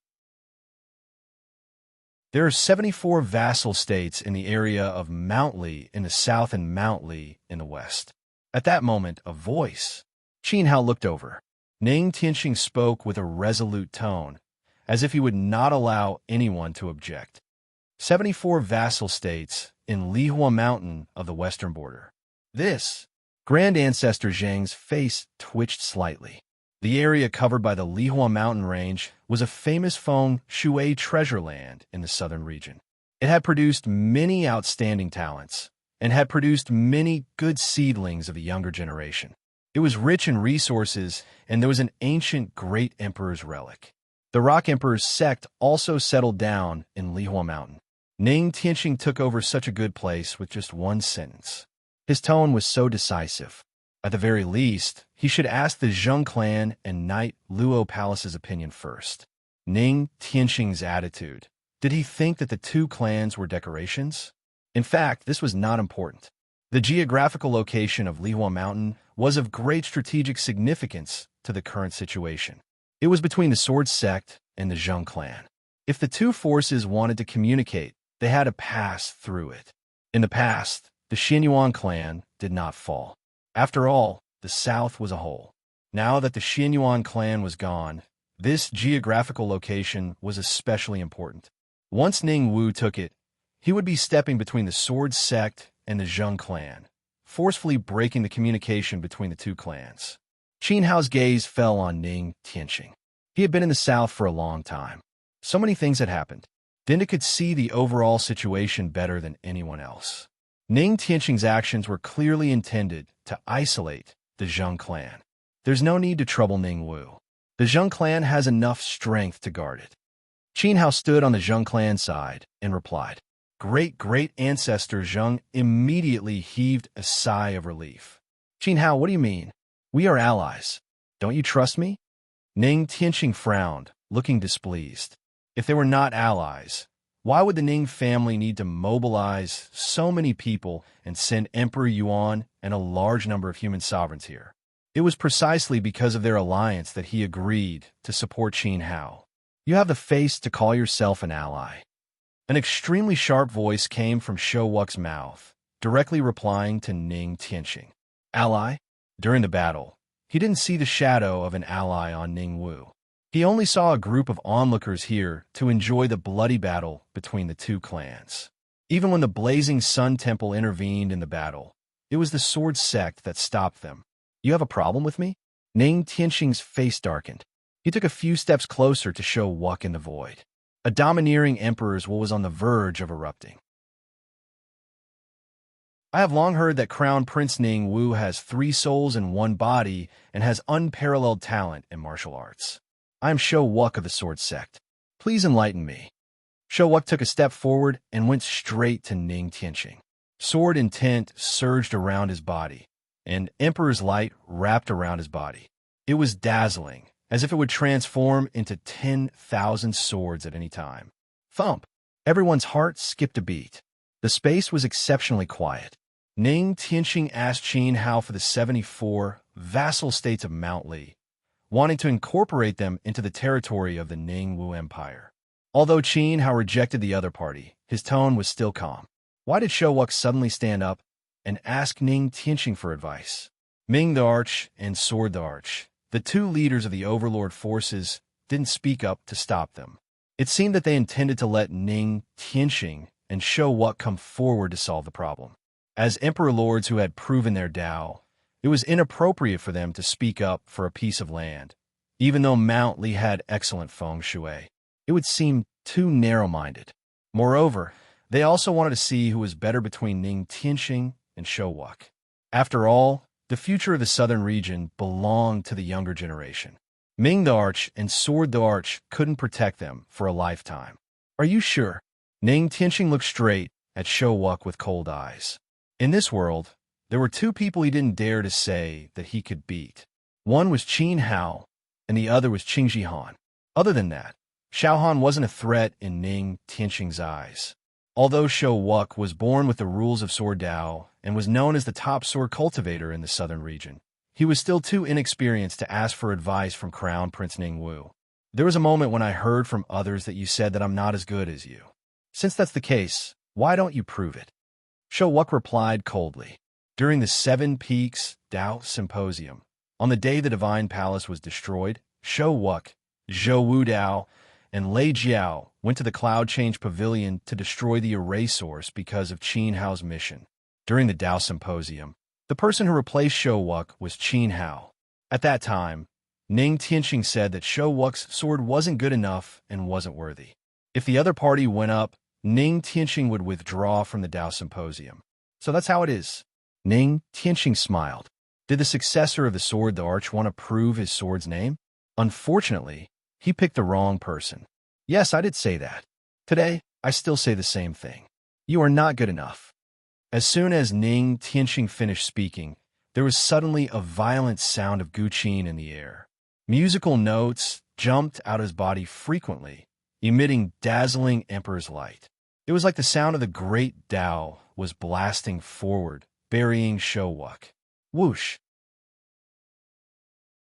There are 74 vassal states in the area of Mount Li in the south and Mount Li in the west. At that moment, a voice. Qin Hao looked over. Ning Tianxing spoke with a resolute tone, as if he would not allow anyone to object. 74 vassal states in Lihua Mountain of the western border. This, Grand Ancestor Zheng's face twitched slightly. The area covered by the Lihua mountain range was a famous Feng Shui treasure land in the southern region. It had produced many outstanding talents and had produced many good seedlings of the younger generation. It was rich in resources, and there was an ancient great emperor's relic. The Rock Emperor's sect also settled down in Lihua Mountain. Ning Tianxing took over such a good place with just one sentence. His tone was so decisive. At the very least, he should ask the Zheng clan and Knight Luo Palace's opinion first. Ning Tianxing's attitude. Did he think that the two clans were decorations? In fact, this was not important. The geographical location of Lihua Mountain was of great strategic significance to the current situation. It was between the Sword Sect and the Zheng clan. If the two forces wanted to communicate, they had to pass through it. In the past, the Xinyuan clan did not fall. After all, the South was a whole. Now that the Xinyuan clan was gone, this geographical location was especially important. Once Ning Wu took it, he would be stepping between the Sword Sect and the Zheng clan, forcefully breaking the communication between the two clans. Qin Hao's gaze fell on Ning Tianxing. He had been in the South for a long time. So many things had happened. Then it could see the overall situation better than anyone else. Ning Tianxing's actions were clearly intended to isolate the Zheng clan. There's no need to trouble Ning Wu. The Zheng clan has enough strength to guard it. Qin Hao stood on the Zheng clan side and replied. Great ancestor Zheng immediately heaved a sigh of relief. Qin Hao, what do you mean? We are allies. Don't you trust me? Ning Tianxing frowned, looking displeased. If they were not allies, why would the Ning family need to mobilize so many people and send Emperor Yuan and a large number of human sovereigns here? It was precisely because of their alliance that he agreed to support Qin Hao. You have the face to call yourself an ally. An extremely sharp voice came from Shou Wu's mouth, directly replying to Ning Tianxing. Ally? During the battle, he didn't see the shadow of an ally on Ning Wu. He only saw a group of onlookers here to enjoy the bloody battle between the two clans. Even when the Blazing Sun Temple intervened in the battle, it was the Sword Sect that stopped them. You have a problem with me? Ning Tianxing's face darkened. He took a few steps closer to show Wu in the void. A domineering emperor's will was on the verge of erupting. I have long heard that Crown Prince Ning Wu has 3 souls in 1 body and has unparalleled talent in martial arts. I am Shou Wu of the Sword Sect. Please enlighten me. Shou Wu took a step forward and went straight to Ning Tianxing. Sword intent surged around his body, and Emperor's light wrapped around his body. It was dazzling, as if it would transform into 10,000 swords at any time. Thump! Everyone's heart skipped a beat. The space was exceptionally quiet. Ning Tianqing asked Qin Hao for the 74 vassal states of Mount Li, wanting to incorporate them into the territory of the Ningwu Empire. Although Qin Hao rejected the other party, his tone was still calm. Why did Shouwuk suddenly stand up and ask Ning Tianqing for advice? Ming the Arch and Sword the Arch, the two leaders of the overlord forces, didn't speak up to stop them. It seemed that they intended to let Ning Tianqing and Shouwuk come forward to solve the problem. As emperor lords who had proven their Tao, it was inappropriate for them to speak up for a piece of land. Even though Mount Li had excellent feng shui, it would seem too narrow-minded. Moreover, they also wanted to see who was better between Ning Tianqing and Shouwuk. After all, the future of the southern region belonged to the younger generation. Ming the Arch and Sword the Arch couldn't protect them for a lifetime. Are you sure? Ning Tianqing looked straight at Shouwuk with cold eyes. In this world, there were two people he didn't dare to say that he could beat. One was Qin Hao, and the other was Qing Jihan. Other than that, Xiao Han wasn't a threat in Ning Tianqing's eyes. Although Shouwuk was born with the rules of Sword Dao and was known as the top sword cultivator in the southern region, he was still too inexperienced to ask for advice from Crown Prince Ningwu. There was a moment when I heard from others that you said that I'm not as good as you. Since that's the case, why don't you prove it? Shouwuk replied coldly. During the Seven Peaks Dao Symposium, on the day the Divine Palace was destroyed, Shouwuk, Zhou Wudao, and Lei Jiao went to the Cloud Change Pavilion to destroy the Array Source because of Qin Hao's mission. During the Dao Symposium, the person who replaced Shouwuk was Qin Hao. At that time, Ning Tianqing said that Shouwuk's sword wasn't good enough and wasn't worthy. If the other party went up, Ning Tianqing would withdraw from the Dao Symposium. So that's how it is. Ning Tianqing smiled. Did the successor of the Sword the Arch want to prove his sword's name? Unfortunately, he picked the wrong person. Yes, I did say that. Today, I still say the same thing. You are not good enough. As soon as Ning Tianqing finished speaking, there was suddenly a violent sound of guqin in the air. Musical notes jumped out of his body frequently, emitting dazzling emperor's light. It was like the sound of the great Tao was blasting forward, burying Shouwuk. Whoosh!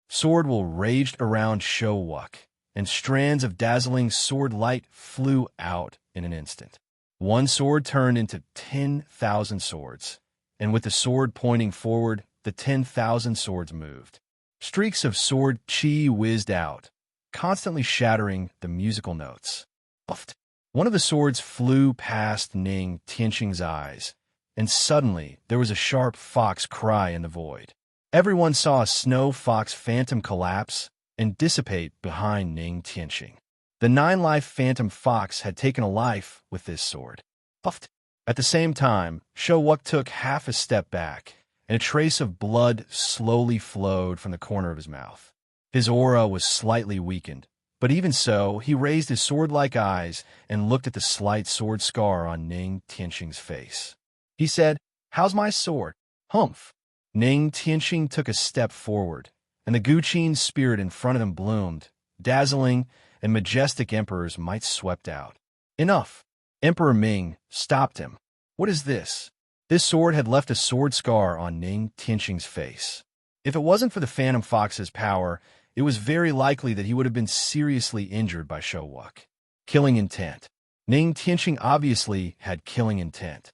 Sword will raged around Shouwuk, and strands of dazzling sword light flew out in an instant. One sword turned into 10,000 swords, and with the sword pointing forward, the 10,000 swords moved. Streaks of sword chi whizzed out, constantly shattering the musical notes. Puffed. One of the swords flew past Ning Tianqing's eyes, and suddenly there was a sharp fox cry in the void. Everyone saw a snow fox phantom collapse and dissipate behind Ning Tianqing. The 9-life phantom fox had taken a life with this sword. Puffed. At the same time, Shouwuk took half a step back, and a trace of blood slowly flowed from the corner of his mouth. His aura was slightly weakened, but even so, he raised his sword-like eyes and looked at the slight sword scar on Ning Tianqing's face. He said, "How's my sword?" Humph. Ning Tianqing took a step forward, and the guqin spirit in front of him bloomed, dazzling and majestic emperor's might swept out. Enough! Emperor Ming stopped him. What is this? This sword had left a sword scar on Ning Tianqing's face. If it wasn't for the Phantom Fox's power, it was very likely that he would have been seriously injured by Shouwuk. Killing intent. Ning Tianqing obviously had killing intent.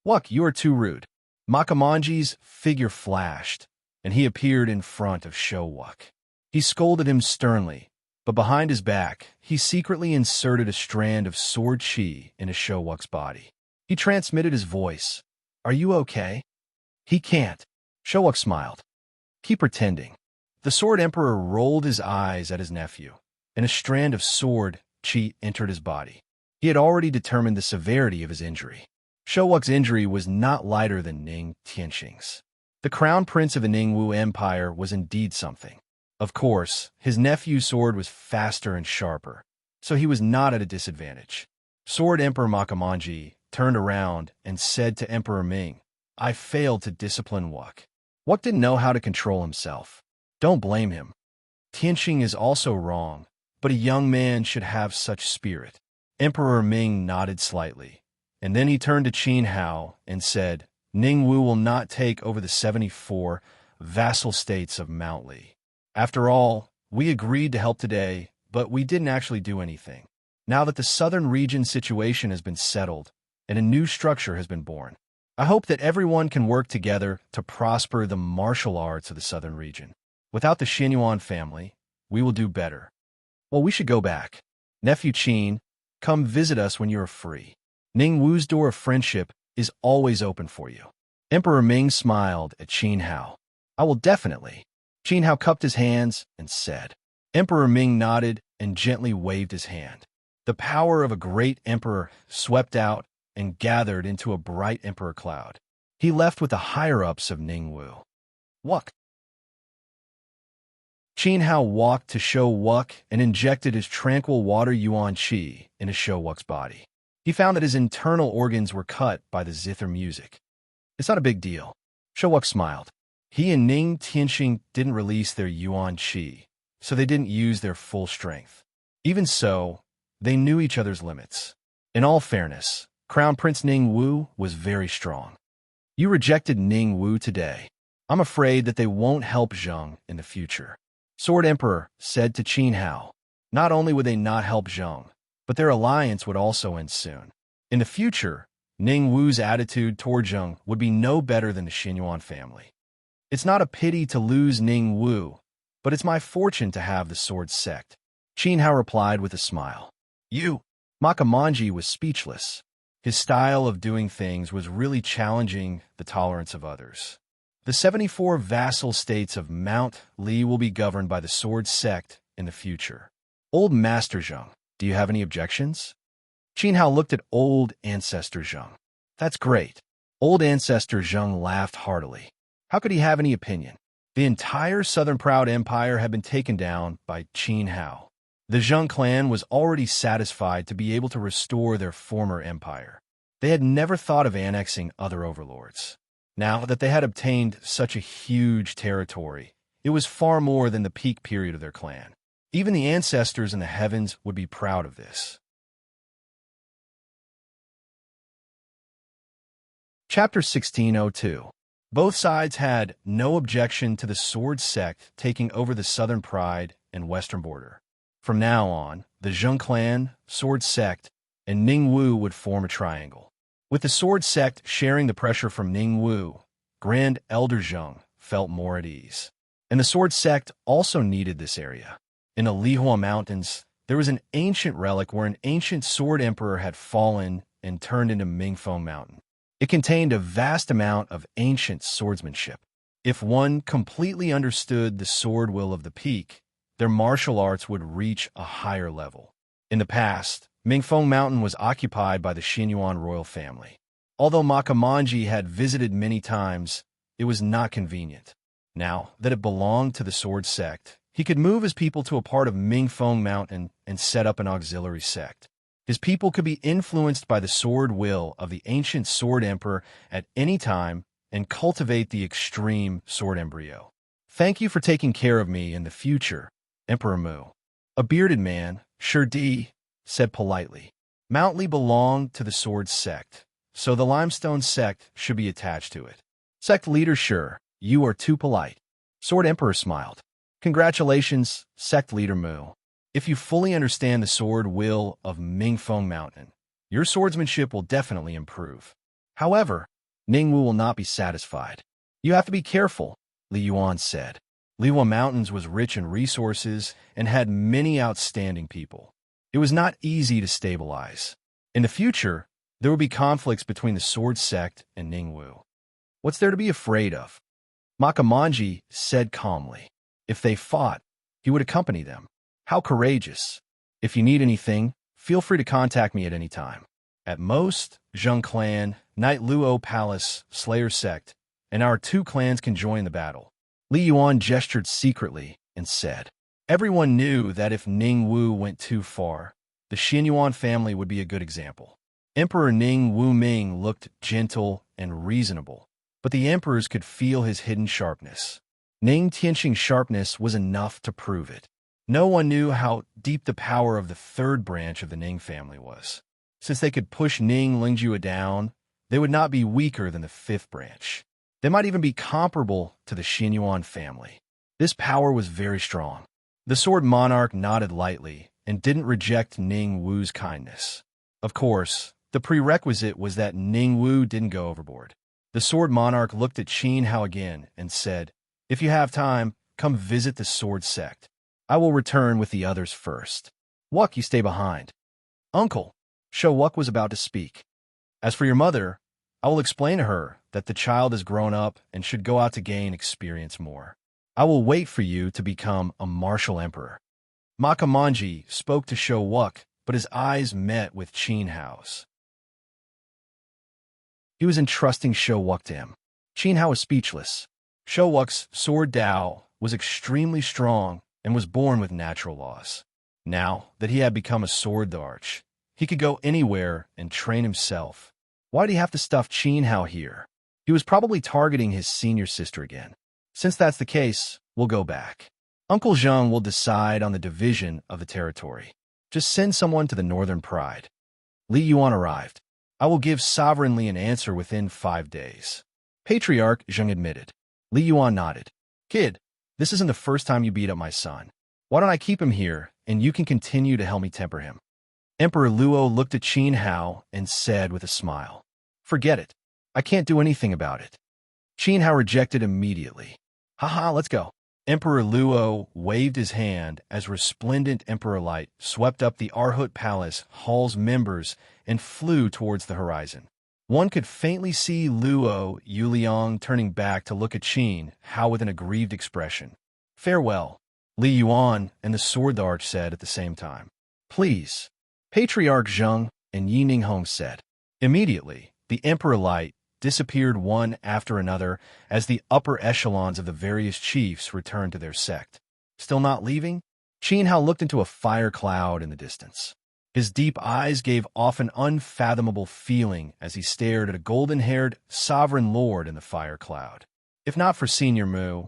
Wuk, you are too rude. Makamanji's figure flashed, and he appeared in front of Shouwuk. He scolded him sternly, but behind his back, he secretly inserted a strand of sword chi into Shouwuk's body. He transmitted his voice. "Are you okay?" "He can't." Shouwuk smiled. "Keep pretending." The Sword Emperor rolled his eyes at his nephew, and a strand of sword chi entered his body. He had already determined the severity of his injury. Shouwuk's injury was not lighter than Ning Tianqing's. The crown prince of the Ningwu Empire was indeed something. Of course, his nephew's sword was faster and sharper, so he was not at a disadvantage. Sword Emperor Makamanji turned around and said to Emperor Ming, "I failed to discipline Wuk. Wuk didn't know how to control himself. Don't blame him." Tianqing is also wrong, but a young man should have such spirit. Emperor Ming nodded slightly, and then he turned to Qin Hao and said, Ningwu will not take over the 74 vassal states of Mount Li. After all, we agreed to help today, but we didn't actually do anything. Now that the southern region situation has been settled and a new structure has been born, I hope that everyone can work together to prosper the martial arts of the southern region. Without the Xinyuan family, we will do better. Well, we should go back. Nephew Qin, come visit us when you are free. Ningwu's door of friendship is always open for you. Emperor Ming smiled at Qin Hao. I will definitely. Qin Hao cupped his hands and said. Emperor Ming nodded and gently waved his hand. The power of a great emperor swept out and gathered into a bright emperor cloud. He left with the higher-ups of Ningwu. Wuk. Qin Hao walked to Shou Wuk and injected his tranquil water yuan qi into Shou Wuk's body. He found that his internal organs were cut by the zither music. It's not a big deal. Shou Wuk smiled. He and Ning Tianqing didn't release their yuan qi, so they didn't use their full strength. Even so, they knew each other's limits. In all fairness, Crown Prince Ningwu was very strong. You rejected Ningwu today. I'm afraid that they won't help Zheng in the future. Sword Emperor said to Qin Hao. Not only would they not help Zheng, but their alliance would also end soon. In the future, Ningwu's attitude toward Zheng would be no better than the Xinyuan family. It's not a pity to lose Ningwu, but it's my fortune to have the sword sect. Qin Hao replied with a smile. You. Makamanji was speechless. His style of doing things was really challenging the tolerance of others. The 74 vassal states of Mount Li will be governed by the sword sect in the future. Old Master Zheng, do you have any objections? Qin Hao looked at Old Ancestor Zheng. That's great. Old Ancestor Zheng laughed heartily. How could he have any opinion? The entire Southern Proud Empire had been taken down by Qin Hao. The Zheng clan was already satisfied to be able to restore their former empire. They had never thought of annexing other overlords. Now that they had obtained such a huge territory, it was far more than the peak period of their clan. Even the ancestors in the heavens would be proud of this. Chapter 1602. Both sides had no objection to the sword sect taking over the southern pride and western border. From now on, the Zheng clan, sword sect, and Ningwu would form a triangle. With the sword sect sharing the pressure from Ningwu, Grand Elder Zheng felt more at ease. And the sword sect also needed this area. In the Lihua Mountains, there was an ancient relic where an ancient sword emperor had fallen and turned into Mingfeng Mountain. It contained a vast amount of ancient swordsmanship. If one completely understood the sword will of the peak, their martial arts would reach a higher level. In the past, Mingfeng Mountain was occupied by the Xinyuan royal family. Although Makamanji had visited many times, it was not convenient. Now that it belonged to the sword sect, he could move his people to a part of Mingfeng Mountain and set up an auxiliary sect. His people could be influenced by the sword will of the ancient sword emperor at any time and cultivate the extreme sword embryo. Thank you for taking care of me in the future, Emperor Mu. A bearded man, Shurdi, said politely. Mount Li belonged to the sword sect, so the limestone sect should be attached to it. Sect leader Shur, you are too polite. Sword Emperor smiled. Congratulations, sect leader Mu. If you fully understand the sword will of Mingfeng Mountain, your swordsmanship will definitely improve. However, Ningwu will not be satisfied. You have to be careful, Li Yuan said. Lihua Mountains was rich in resources and had many outstanding people. It was not easy to stabilize. In the future, there would be conflicts between the sword sect and Ningwu. What's there to be afraid of? Makamanji said calmly. If they fought, he would accompany them. How courageous. If you need anything, feel free to contact me at any time. At most, Zheng clan, Knight Luo Palace, Slayer sect, and our two clans can join the battle. Li Yuan gestured secretly and said, everyone knew that if Ningwu went too far, the Xinyuan family would be a good example. Emperor Ningwu Ming looked gentle and reasonable, but the emperors could feel his hidden sharpness. Ning Tianqing's sharpness was enough to prove it. No one knew how deep the power of the third branch of the Ning family was. Since they could push Ning Lingjue down, they would not be weaker than the fifth branch. They might even be comparable to the Xianyuan family. This power was very strong. The sword monarch nodded lightly and didn't reject Ning Wu's kindness. Of course, the prerequisite was that Ning Wu didn't go overboard. The sword monarch looked at Qin Hao again and said, "If you have time, come visit the sword sect. I will return with the others first. Wuck, you stay behind." "Uncle," Shou Wuck was about to speak. "As for your mother, I will explain to her that the child has grown up and should go out to gain experience more. I will wait for you to become a martial emperor." Makamanji spoke to Shou Wuck, but his eyes met with Qin Hao's. He was entrusting Shou Wuck to him. Qin Hao was speechless. Shou Wuck's sword Dao was extremely strong and was born with natural laws. Now that he had become a sword arch, he could go anywhere and train himself. Why did he have to stuff Qin Hao here? He was probably targeting his senior sister again. Since that's the case, we'll go back. Uncle Zheng will decide on the division of the territory. Just send someone to the Northern Pride. Li Yuan arrived. I will give sovereignly an answer within 5 days. Patriarch Zheng admitted. Li Yuan nodded. Kid, this isn't the first time you beat up my son. Why don't I keep him here, and you can continue to help me temper him? Emperor Luo looked at Qin Hao and said with a smile, "Forget it. I can't do anything about it." Qin Hao rejected immediately. "Haha, let's go." Emperor Luo waved his hand as resplendent emperor light swept up the Arhut Palace hall's members and flew towards the horizon. One could faintly see Luo Yuliang turning back to look at Qin Hao with an aggrieved expression. "Farewell," Li Yuan and the sword arch said at the same time. "Please," Patriarch Zheng and Yi Ninghong said. Immediately, the emperor light disappeared one after another as the upper echelons of the various chiefs returned to their sect. Still not leaving? Qin Hao looked into a fire cloud in the distance. His deep eyes gave off an unfathomable feeling as he stared at a golden-haired sovereign lord in the fire cloud. If not for Senior Mu,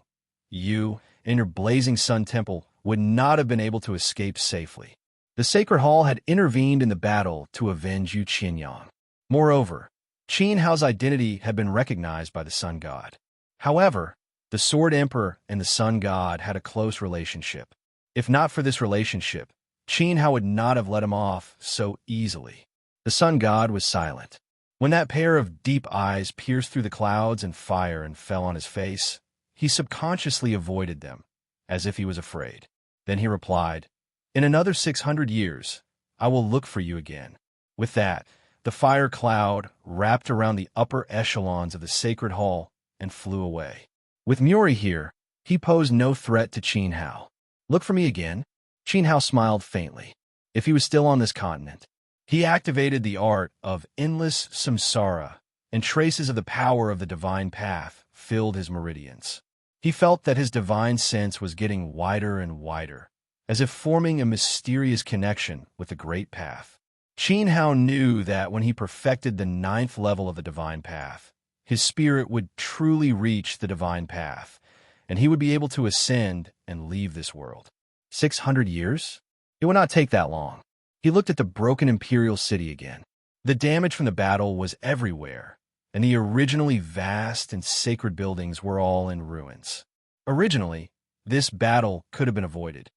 you and your blazing sun temple would not have been able to escape safely. The Sacred Hall had intervened in the battle to avenge Yu Qianyang. Moreover, Qin Hao's identity had been recognized by the Sun God. However, the Sword Emperor and the Sun God had a close relationship. If not for this relationship, Qin Hao would not have let him off so easily. The Sun God was silent. When that pair of deep eyes pierced through the clouds and fire and fell on his face, he subconsciously avoided them, as if he was afraid. Then he replied, "In another 600 years, I will look for you again." With that, the fire cloud wrapped around the upper echelons of the Sacred Hall and flew away. With Muri here, he posed no threat to Qin Hao. "Look for me again?" Qin Hao smiled faintly. If he was still on this continent, he activated the art of endless samsara, and traces of the power of the divine path filled his meridians. He felt that his divine sense was getting wider and wider, as if forming a mysterious connection with the great path. Qin Hao knew that when he perfected the 9th level of the divine path, his spirit would truly reach the divine path, and he would be able to ascend and leave this world. 600 years? It would not take that long. He looked at the broken imperial city again. The damage from the battle was everywhere, and the originally vast and sacred buildings were all in ruins. Originally, this battle could have been avoided.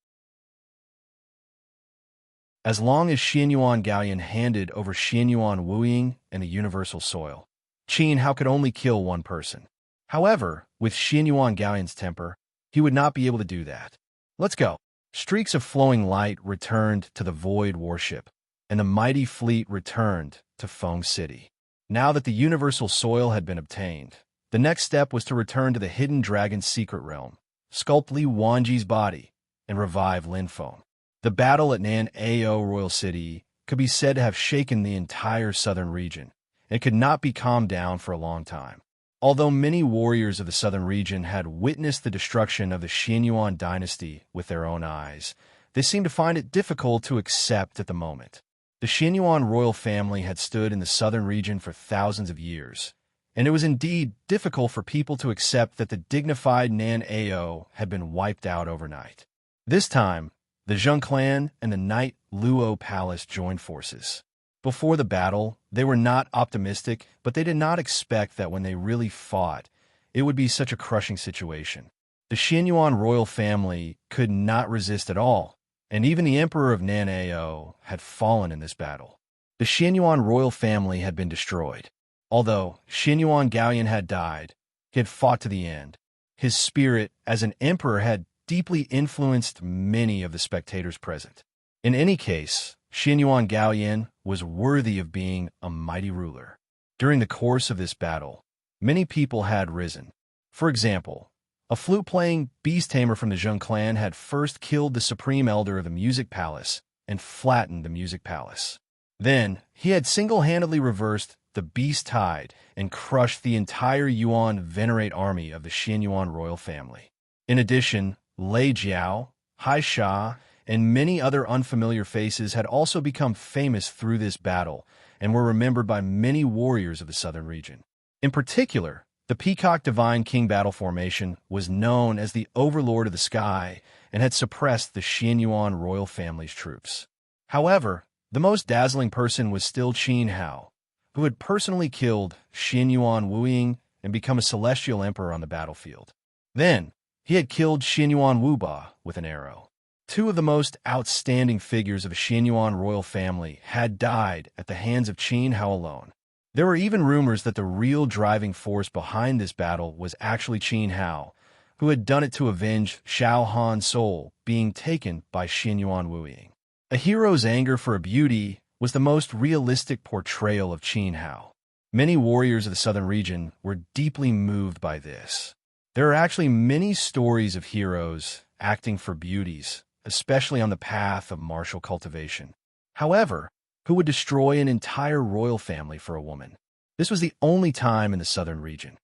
As long as Xianyuan Gaoyan handed over Xianyuan Wuying and the universal soil, Qin Hao could only kill one person. However, with Xianyuan Gaoyan's temper, he would not be able to do that. "Let's go." Streaks of flowing light returned to the Void Warship, and the mighty fleet returned to Feng City. Now that the universal soil had been obtained, the next step was to return to the Hidden Dragon's secret realm, sculpt Li Wanji's body, and revive Lin Feng. The battle at Nan Ao Royal City could be said to have shaken the entire southern region, and could not be calmed down for a long time. Although many warriors of the southern region had witnessed the destruction of the Xianyuan dynasty with their own eyes, they seemed to find it difficult to accept at the moment. The Xianyuan royal family had stood in the southern region for thousands of years, and it was indeed difficult for people to accept that the dignified Nan Ao had been wiped out overnight. This time, the Zheng clan and the Knight Luo Palace joined forces. Before the battle, they were not optimistic, but they did not expect that when they really fought, it would be such a crushing situation. The Xianyuan royal family could not resist at all, and even the emperor of Nan Ao had fallen in this battle. The Xianyuan royal family had been destroyed. Although Xianyuan Gaoyan had died, he had fought to the end. His spirit as an emperor had deeply influenced many of the spectators present. In any case, Xianyuan Gaoyan was worthy of being a mighty ruler. During the course of this battle, many people had risen. For example, a flute-playing beast tamer from the Zheng clan had first killed the supreme elder of the music palace and flattened the music palace. Then, he had single-handedly reversed the beast tide and crushed the entire Yuan venerate army of the Xianyuan royal family. In addition, Lei Jiao, Hai Sha, and many other unfamiliar faces had also become famous through this battle and were remembered by many warriors of the southern region. In particular, the Peacock Divine King battle formation was known as the Overlord of the Sky and had suppressed the Xianyuan royal family's troops. However, the most dazzling person was still Qin Hao, who had personally killed Xianyuan Wuying and become a celestial emperor on the battlefield. Then, he had killed Xianyuan Wuba with an arrow. Two of the most outstanding figures of the Xianyuan royal family had died at the hands of Qin Hao alone. There were even rumors that the real driving force behind this battle was actually Qin Hao, who had done it to avenge Xiao Han's soul being taken by Xianyuan Wuying. A hero's anger for a beauty was the most realistic portrayal of Qin Hao. Many warriors of the southern region were deeply moved by this. There are actually many stories of heroes acting for beauties, especially on the path of martial cultivation. However, who would destroy an entire royal family for a woman? This was the only time in the southern region.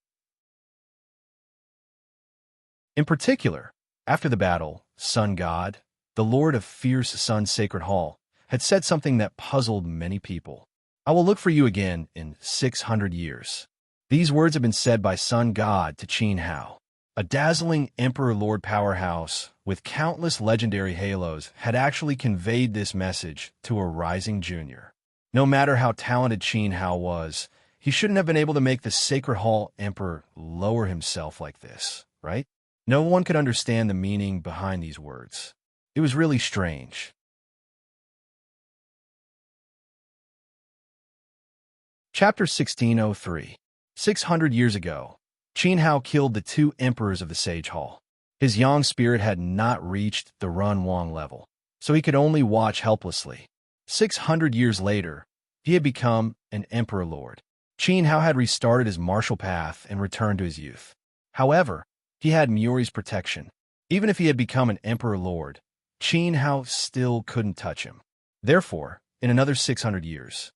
In particular, after the battle, Sun God, the Lord of Fierce Sun's Sacred Hall, had said something that puzzled many people. I will look for you again in 600 years. These words have been said by Sun God to Qin Hao. A dazzling Emperor-Lord powerhouse with countless legendary halos had actually conveyed this message to a rising junior. No matter how talented Qin Hao was, he shouldn't have been able to make the Sacred Hall Emperor lower himself like this, right? No one could understand the meaning behind these words. It was really strange. Chapter 1603. 600 years ago, Qin Hao killed the two emperors of the Sage Hall. His yang spirit had not reached the Run Wang level, so he could only watch helplessly. 600 years later, he had become an Emperor Lord. Qin Hao had restarted his martial path and returned to his youth. However, he had Muri's protection. Even if he had become an Emperor Lord, Qin Hao still couldn't touch him. Therefore, in another 600 years,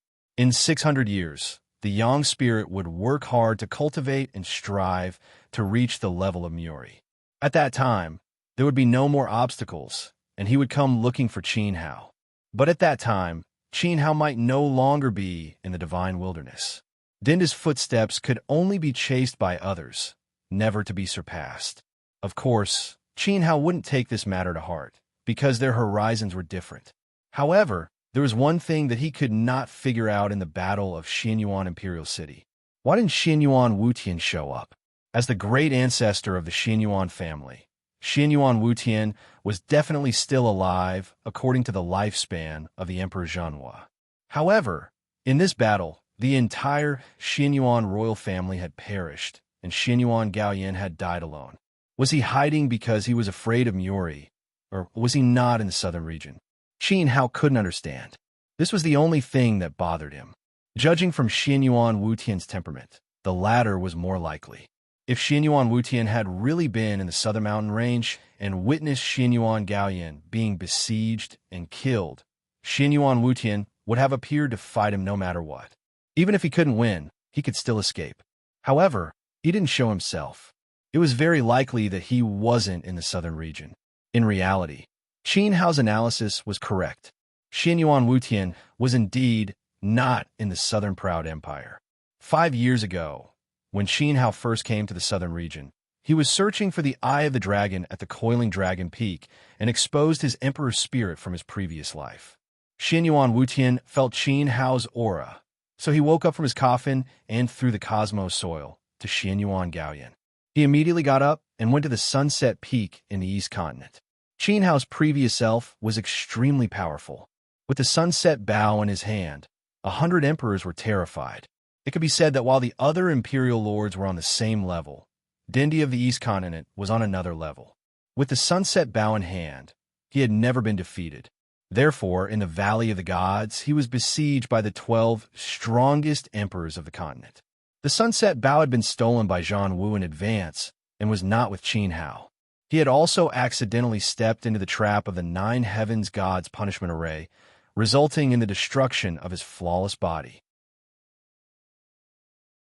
the Yang spirit would work hard to cultivate and strive to reach the level of Muri. At that time, there would be no more obstacles, and he would come looking for Qin Hao. But at that time, Qin Hao might no longer be in the divine wilderness. Dinda's footsteps could only be chased by others, never to be surpassed. Of course, Qin Hao wouldn't take this matter to heart, because their horizons were different. However, there was one thing that he could not figure out in the battle of Xianyuan Imperial City. Why didn't Xianyuan Wutian show up? As the great ancestor of the Xianyuan family, Xianyuan Wutian was definitely still alive according to the lifespan of the Emperor Zhanhua. However, in this battle, the entire Xianyuan royal family had perished, and Xianyuan Gaoyan had died alone. Was he hiding because he was afraid of Muri, or was he not in the southern region? Qin Hao couldn't understand. This was the only thing that bothered him. Judging from Xianyuan Wutian's temperament, the latter was more likely. If Xianyuan Wutian had really been in the southern mountain range and witnessed Xianyuan Gaoyan being besieged and killed, Xianyuan Wutian would have appeared to fight him no matter what. Even if he couldn't win, he could still escape. However, he didn't show himself. It was very likely that he wasn't in the southern region. In reality, Qin Hao's analysis was correct. Xianyuan Wutian was indeed not in the southern proud empire. 5 years ago, when Xin Hao first came to the southern region, he was searching for the Eye of the Dragon at the Coiling Dragon Peak and exposed his emperor's spirit from his previous life. Xianyuan Wutian felt Xin Hao's aura, so he woke up from his coffin and threw the cosmos soil to Xianyuan Gaoyan. He immediately got up and went to the Sunset Peak in the East Continent. Xin Hao's previous self was extremely powerful. With the Sunset Bow in his hand, 100 emperors were terrified. It could be said that while the other imperial lords were on the same level, Dindi of the East Continent was on another level. With the Sunset Bow in hand, he had never been defeated. Therefore, in the Valley of the Gods, he was besieged by the 12 strongest emperors of the continent. The Sunset Bow had been stolen by Zhang Wu in advance and was not with Xin Hao. He had also accidentally stepped into the trap of the 9 Heavens Gods punishment array, resulting in the destruction of his flawless body.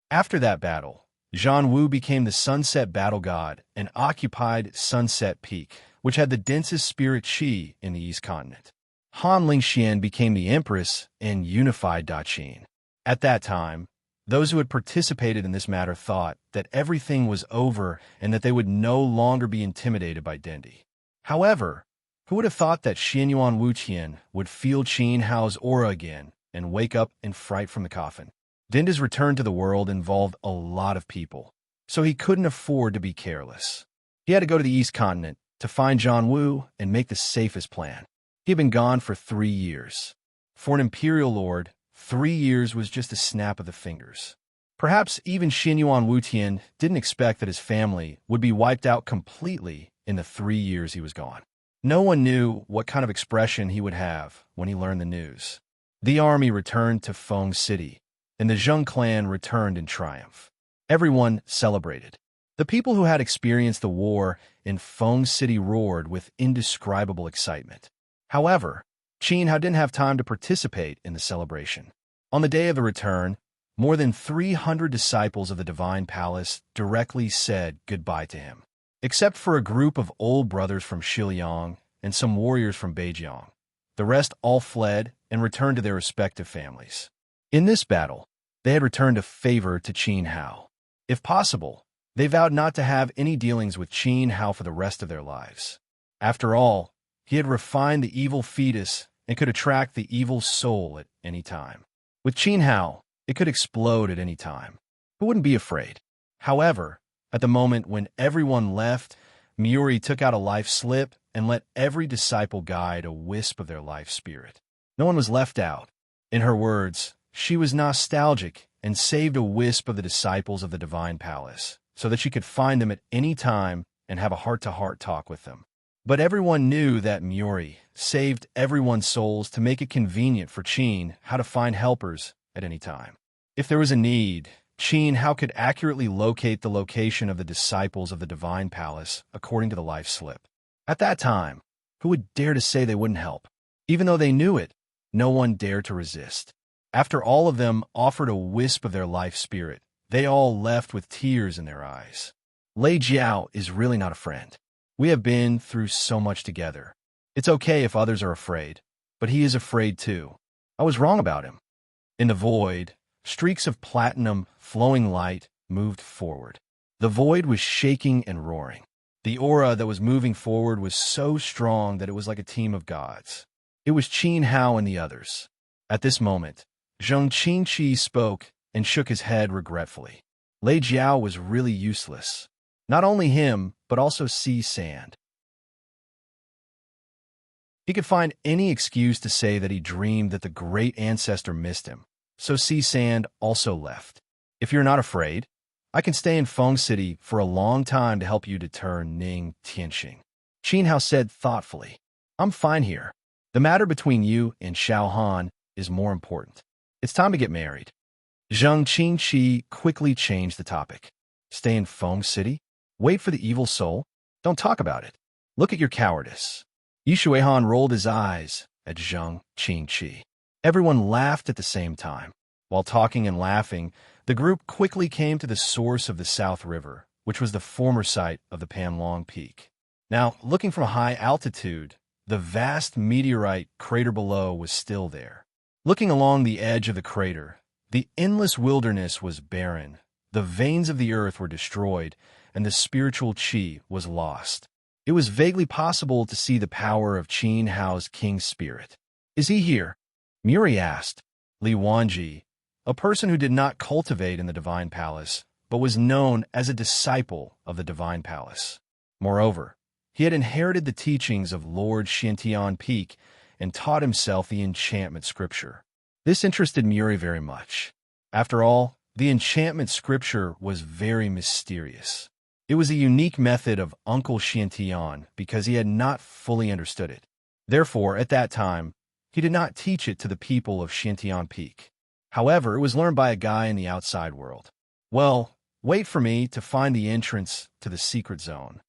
After that battle, Zhang Wu became the Sunset Battle God and occupied Sunset Peak, which had the densest spirit Qi in the East Continent. Han Lingxian became the Empress and unified Daqin. At that time, those who had participated in this matter thought that everything was over and that they would no longer be intimidated by Dindi. However, who would have thought that Xianyuan Wuqian would feel Xin Hao's aura again and wake up in fright from the coffin? Dinda's return to the world involved a lot of people, so he couldn't afford to be careless. He had to go to the East Continent to find Zhang Wu and make the safest plan. He had been gone for 3 years. For an imperial lord, 3 years was just a snap of the fingers. Perhaps even Xianyuan Wutian didn't expect that his family would be wiped out completely in the 3 years he was gone. No one knew what kind of expression he would have when he learned the news. The army returned to Feng City, and the Zheng clan returned in triumph. Everyone celebrated. The people who had experienced the war in Feng City roared with indescribable excitement. However, Xin Hao didn't have time to participate in the celebration. On the day of the return, more than 300 disciples of the Divine Palace directly said goodbye to him. Except for a group of old brothers from Shiliang and some warriors from Beijiang, the rest all fled and returned to their respective families. In this battle, they had returned a favor to Xin Hao. If possible, they vowed not to have any dealings with Xin Hao for the rest of their lives. After all, he had refined the evil fetus and could attract the evil soul at any time. With Xin Hao, it could explode at any time. Who wouldn't be afraid? However, at the moment when everyone left, Miuri took out a life slip and let every disciple guide a wisp of their life spirit. No one was left out. In her words, she was nostalgic and saved a wisp of the disciples of the Divine Palace so that she could find them at any time and have a heart-to-heart talk with them. But everyone knew that Miuri saved everyone's souls to make it convenient for Xin Hao to find helpers at any time. If there was a need, Xin Hao could accurately locate the location of the disciples of the Divine Palace according to the life slip. At that time, who would dare to say they wouldn't help? Even though they knew it, no one dared to resist. After all of them offered a wisp of their life spirit, they all left with tears in their eyes. Lei Jiao is really not a friend. We have been through so much together. It's okay if others are afraid, but he is afraid too. I was wrong about him. In the void, streaks of platinum, flowing light moved forward. The void was shaking and roaring. The aura that was moving forward was so strong that it was like a team of gods. It was Xin Hao and the others. At this moment, Zheng Qingqi spoke and shook his head regretfully. Lei Jiao was really useless. Not only him, but also Si Sand. He could find any excuse to say that he dreamed that the great ancestor missed him, so Si Sand also left. If you're not afraid, I can stay in Feng City for a long time to help you deter Ning Tianxing. Xin Hao said thoughtfully. I'm fine here. The matter between you and Xiao Han is more important. It's time to get married. Zheng Qingqi quickly changed the topic. Stay in Feng City? Wait for the evil soul? Don't talk about it. Look at your cowardice. Yi Shuihan rolled his eyes at Zheng Qingqi. Everyone laughed at the same time. While talking and laughing, the group quickly came to the source of the South River, which was the former site of the Panlong Peak. Now, looking from a high altitude, the vast meteorite crater below was still there. Looking along the edge of the crater, the endless wilderness was barren, The veins of the earth were destroyed, and the spiritual qi was lost. It was vaguely possible to see the power of Qin Hao's king spirit. "Is he here?" Muri asked. Li Wanji, a person who did not cultivate in the Divine Palace, but was known as a disciple of the Divine Palace. Moreover, he had inherited the teachings of Lord Xiantian Peak and taught himself the enchantment scripture. This interested Muri very much. After all, the enchantment scripture was very mysterious. It was a unique method of Uncle Xiantian because he had not fully understood it. Therefore, at that time, he did not teach it to the people of Xiantian Peak. However, it was learned by a guy in the outside world. "Well, wait for me to find the entrance to the secret zone,"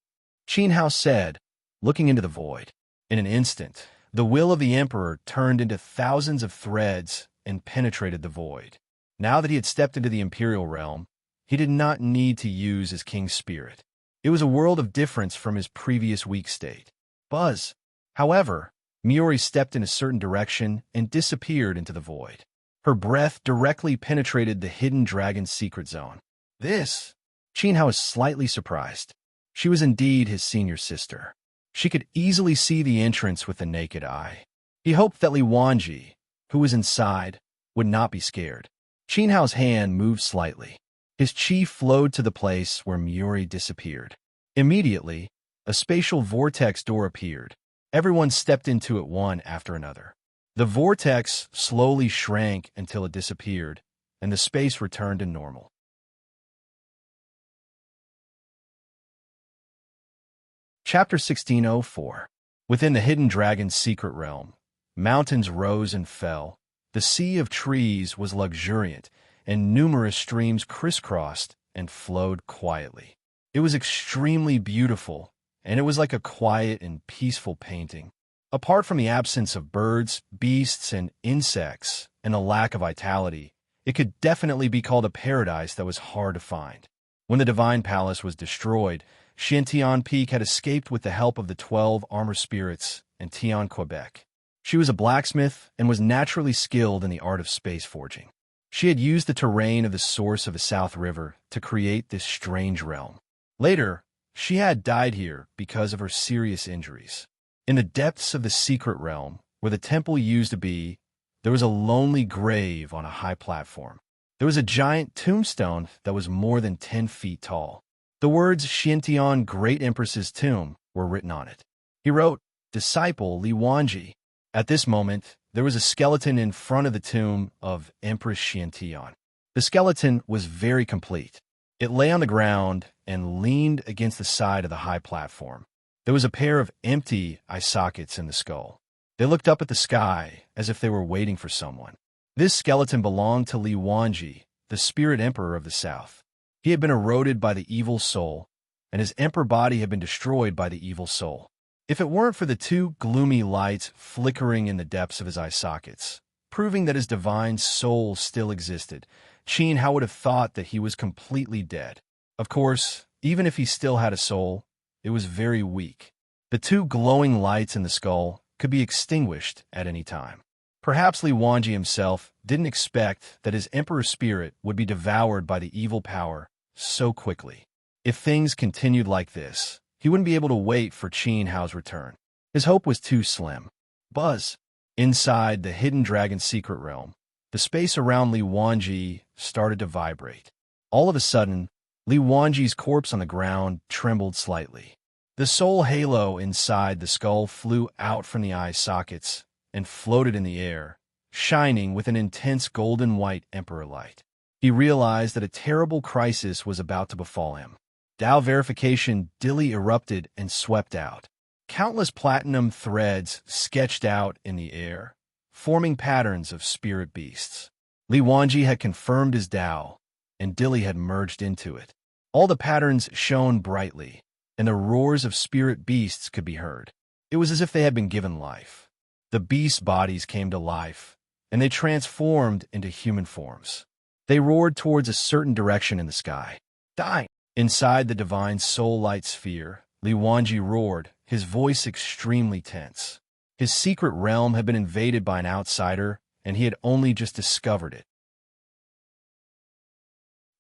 Qin Hao said, looking into the void. In an instant, the will of the emperor turned into thousands of threads and penetrated the void. Now that he had stepped into the imperial realm, he did not need to use his king's spirit. It was a world of difference from his previous weak state. Buzz. However, Muri stepped in a certain direction and disappeared into the void. Her breath directly penetrated the hidden dragon's secret zone. This? Qin Hao was slightly surprised. She was indeed his senior sister. She could easily see the entrance with the naked eye. He hoped that Li Wanji, who was inside, would not be scared. Qin Hao's hand moved slightly. His qi flowed to the place where Muri disappeared. Immediately, a spatial vortex door appeared. Everyone stepped into it one after another. The vortex slowly shrank until it disappeared, and the space returned to normal. Chapter 1604. Within the hidden dragon's secret realm, mountains rose and fell. The sea of trees was luxuriant, and numerous streams crisscrossed and flowed quietly. It was extremely beautiful, and it was like a quiet and peaceful painting. Apart from the absence of birds, beasts, and insects, and a lack of vitality, it could definitely be called a paradise that was hard to find. When the Divine Palace was destroyed, Xiantian Peak had escaped with the help of the 12 armor spirits and Tian Quebec. She was a blacksmith and was naturally skilled in the art of space forging. She had used the terrain of the source of the South River to create this strange realm. Later, she had died here because of her serious injuries. In the depths of the secret realm, where the temple used to be, there was a lonely grave on a high platform. There was a giant tombstone that was more than 10 feet tall. The words Xiantian Great Empress's Tomb were written on it. He wrote, "Disciple Li Wanji." At this moment, there was a skeleton in front of the tomb of Empress Xiantian. The skeleton was very complete. It lay on the ground and leaned against the side of the high platform. There was a pair of empty eye sockets in the skull. They looked up at the sky as if they were waiting for someone. This skeleton belonged to Li Wanji, the spirit emperor of the south. He had been eroded by the evil soul, and his emperor body had been destroyed by the evil soul. If it weren't for the two gloomy lights flickering in the depths of his eye sockets, proving that his divine soul still existed, Qin Hao would have thought that he was completely dead. Of course, even if he still had a soul, it was very weak. The two glowing lights in the skull could be extinguished at any time. Perhaps Li Wanji himself didn't expect that his emperor spirit would be devoured by the evil power so quickly. If things continued like this, he wouldn't be able to wait for Qin Hao's return. His hope was too slim. Buzz. Inside the hidden dragon's secret realm, the space around Li Wanji started to vibrate. All of a sudden, Li Wanji's corpse on the ground trembled slightly. The soul halo inside the skull flew out from the eye sockets and floated in the air, shining with an intense golden-white emperor light. He realized that a terrible crisis was about to befall him. Dao verification dilly erupted and swept out. Countless platinum threads sketched out in the air, forming patterns of spirit beasts. Li Wanji had confirmed his Dao, and Dilly had merged into it. All the patterns shone brightly, and the roars of spirit beasts could be heard. It was as if they had been given life. The beast bodies came to life, and they transformed into human forms. They roared towards a certain direction in the sky. Die! Inside the divine soul light sphere, Li Wanji roared, his voice extremely tense. His secret realm had been invaded by an outsider, and he had only just discovered it.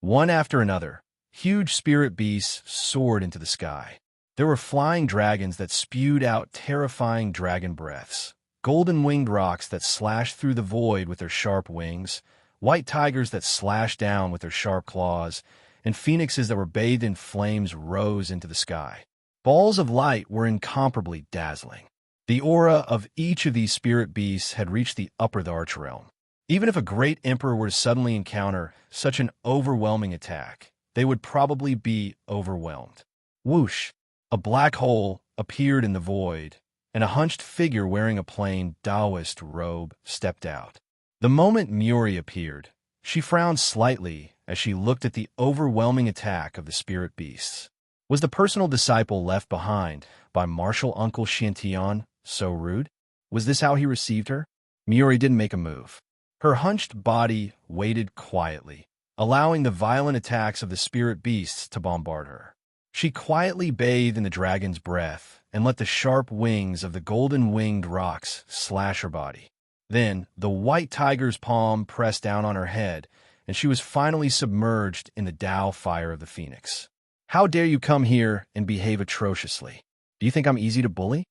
One after another, huge spirit beasts soared into the sky. There were flying dragons that spewed out terrifying dragon breaths, golden-winged rocks that slashed through the void with their sharp wings, white tigers that slashed down with their sharp claws, and phoenixes that were bathed in flames rose into the sky. Balls of light were incomparably dazzling. The aura of each of these spirit beasts had reached the upper arch realm. Even if a great emperor were to suddenly encounter such an overwhelming attack, they would probably be overwhelmed. Whoosh! A black hole appeared in the void, and a hunched figure wearing a plain Taoist robe stepped out. The moment Muri appeared, she frowned slightly as she looked at the overwhelming attack of the spirit beasts. Was the personal disciple left behind by martial uncle Xiantian so rude? Was this how he received her? Muri didn't make a move. Her hunched body waited quietly, allowing the violent attacks of the spirit beasts to bombard her. She quietly bathed in the dragon's breath and let the sharp wings of the golden-winged rocks slash her body. Then, the white tiger's palm pressed down on her head, and she was finally submerged in the Tao fire of the phoenix. How dare you come here and behave atrociously? Do you think I'm easy to bully?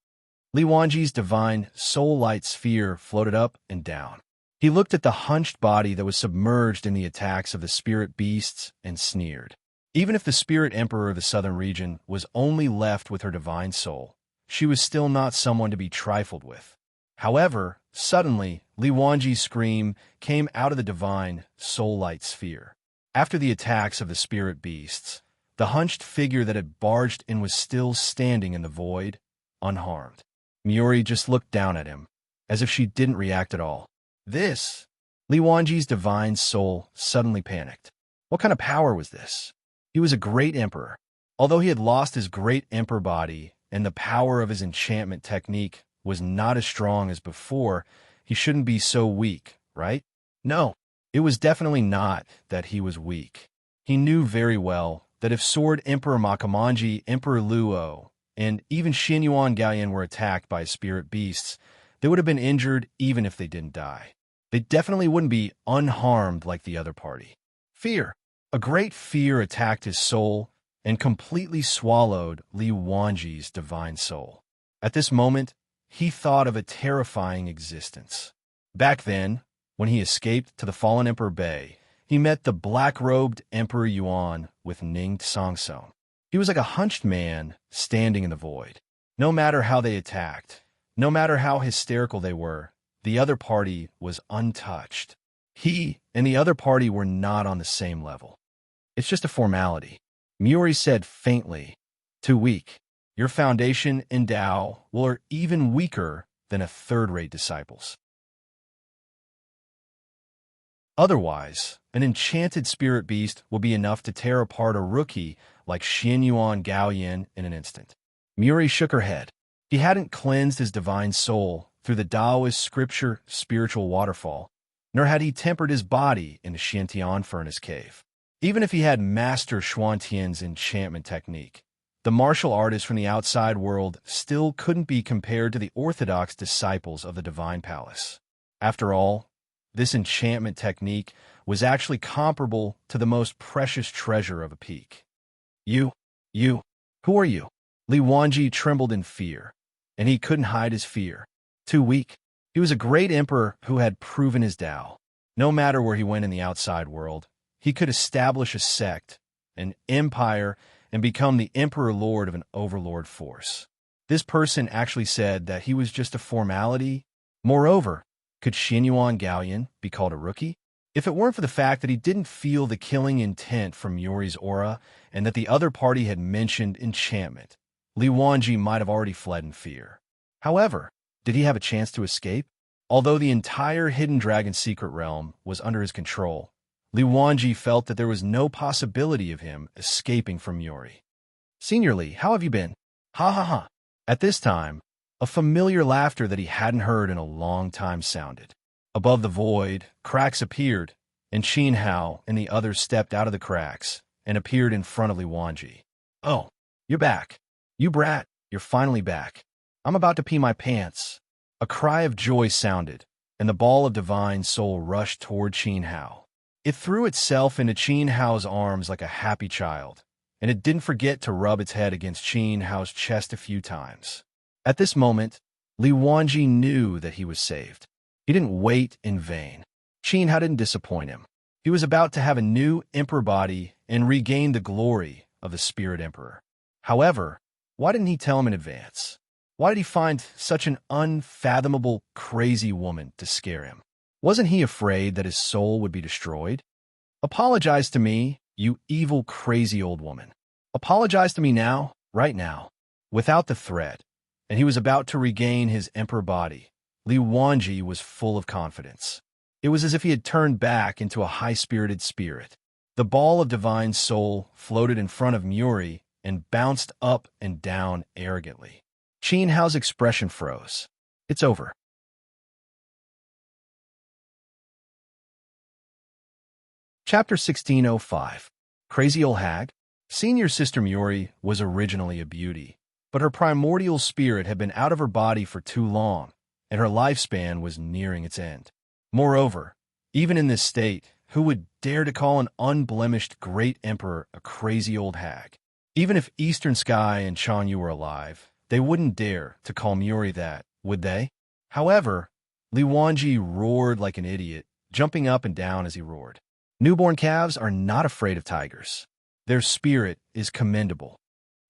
Li Wanji's divine soul light sphere floated up and down. He looked at the hunched body that was submerged in the attacks of the spirit beasts and sneered. Even if the spirit emperor of the southern region was only left with her divine soul, she was still not someone to be trifled with. However, suddenly, Li Wanji's scream came out of the divine soul light sphere. After the attacks of the spirit beasts, the hunched figure that had barged in was still standing in the void, unharmed. Muri just looked down at him, as if she didn't react at all. This! Li Wanji's divine soul suddenly panicked. What kind of power was this? He was a great emperor. Although he had lost his great emperor body and the power of his enchantment technique was not as strong as before, he shouldn't be so weak, right? No, it was definitely not that he was weak. He knew very well that if Sword Emperor Makamanji, Emperor Luo, and even Xinyuan Gaoyan were attacked by spirit beasts, they would have been injured even if they didn't die. They definitely wouldn't be unharmed like the other party. Fear. A great fear attacked his soul and completely swallowed Li Wanji's divine soul. At this moment, he thought of a terrifying existence. Back then, when he escaped to the fallen Emperor Bei, he met the black-robed Emperor Yuan with Ning Songson. He was like a hunched man standing in the void. No matter how they attacked, no matter how hysterical they were, the other party was untouched. He and the other party were not on the same level. It's just a formality. Muri said faintly, too weak. Your foundation and Tao are even weaker than a third-rate disciple's. Otherwise, an enchanted spirit beast will be enough to tear apart a rookie like Xinyuan Gaoyan in an instant. Muri shook her head. He hadn't cleansed his divine soul through the Taoist scripture spiritual waterfall, nor had he tempered his body in the Xiantian furnace cave. Even if he had mastered Xuantian's enchantment technique, the martial artist from the outside world still couldn't be compared to the orthodox disciples of the Divine Palace. After all, this enchantment technique was actually comparable to the most precious treasure of a peak. You, who are you? Li Wanji trembled in fear, and he couldn't hide his fear. Too weak. He was a great emperor who had proven his Tao. No matter where he went in the outside world, he could establish a sect, an empire, and become the emperor lord of an overlord force. This person actually said that he was just a formality. Moreover, could Xinyuan Gaoyan be called a rookie? If it weren't for the fact that he didn't feel the killing intent from Yuri's aura and that the other party had mentioned enchantment, Li Wanji might have already fled in fear. However, did he have a chance to escape? Although the entire Hidden Dragon secret realm was under his control, Li Wanji felt that there was no possibility of him escaping from Yuri. Senior Li, how have you been? Ha ha ha. At this time, a familiar laughter that he hadn't heard in a long time sounded. Above the void, cracks appeared, and Qin Hao and the others stepped out of the cracks and appeared in front of Li Wanji. Oh, you're back. You brat, you're finally back. I'm about to pee my pants. A cry of joy sounded, and the ball of divine soul rushed toward Qin Hao. It threw itself into Qin Hao's arms like a happy child, and it didn't forget to rub its head against Qin Hao's chest a few times. At this moment, Li Wanji knew that he was saved. He didn't wait in vain. Qin Hao didn't disappoint him. He was about to have a new emperor body and regain the glory of the Spirit Emperor. However, why didn't he tell him in advance? Why did he find such an unfathomable, crazy woman to scare him? Wasn't he afraid that his soul would be destroyed? Apologize to me, you evil, crazy old woman. Apologize to me now, right now. Without the threat, and he was about to regain his emperor body, Li Wanji was full of confidence. It was as if he had turned back into a high-spirited spirit. The ball of divine soul floated in front of Muri and bounced up and down arrogantly. Qin Hao's expression froze. It's over. Chapter 1605. Crazy Old Hag. Senior Sister Muri was originally a beauty, but her primordial spirit had been out of her body for too long, and her lifespan was nearing its end. Moreover, even in this state, who would dare to call an unblemished great emperor a crazy old hag? Even if Eastern Sky and Shan Yu were alive, they wouldn't dare to call Muri that, would they? However, Li Wanji roared like an idiot, jumping up and down as he roared. Newborn calves are not afraid of tigers. Their spirit is commendable.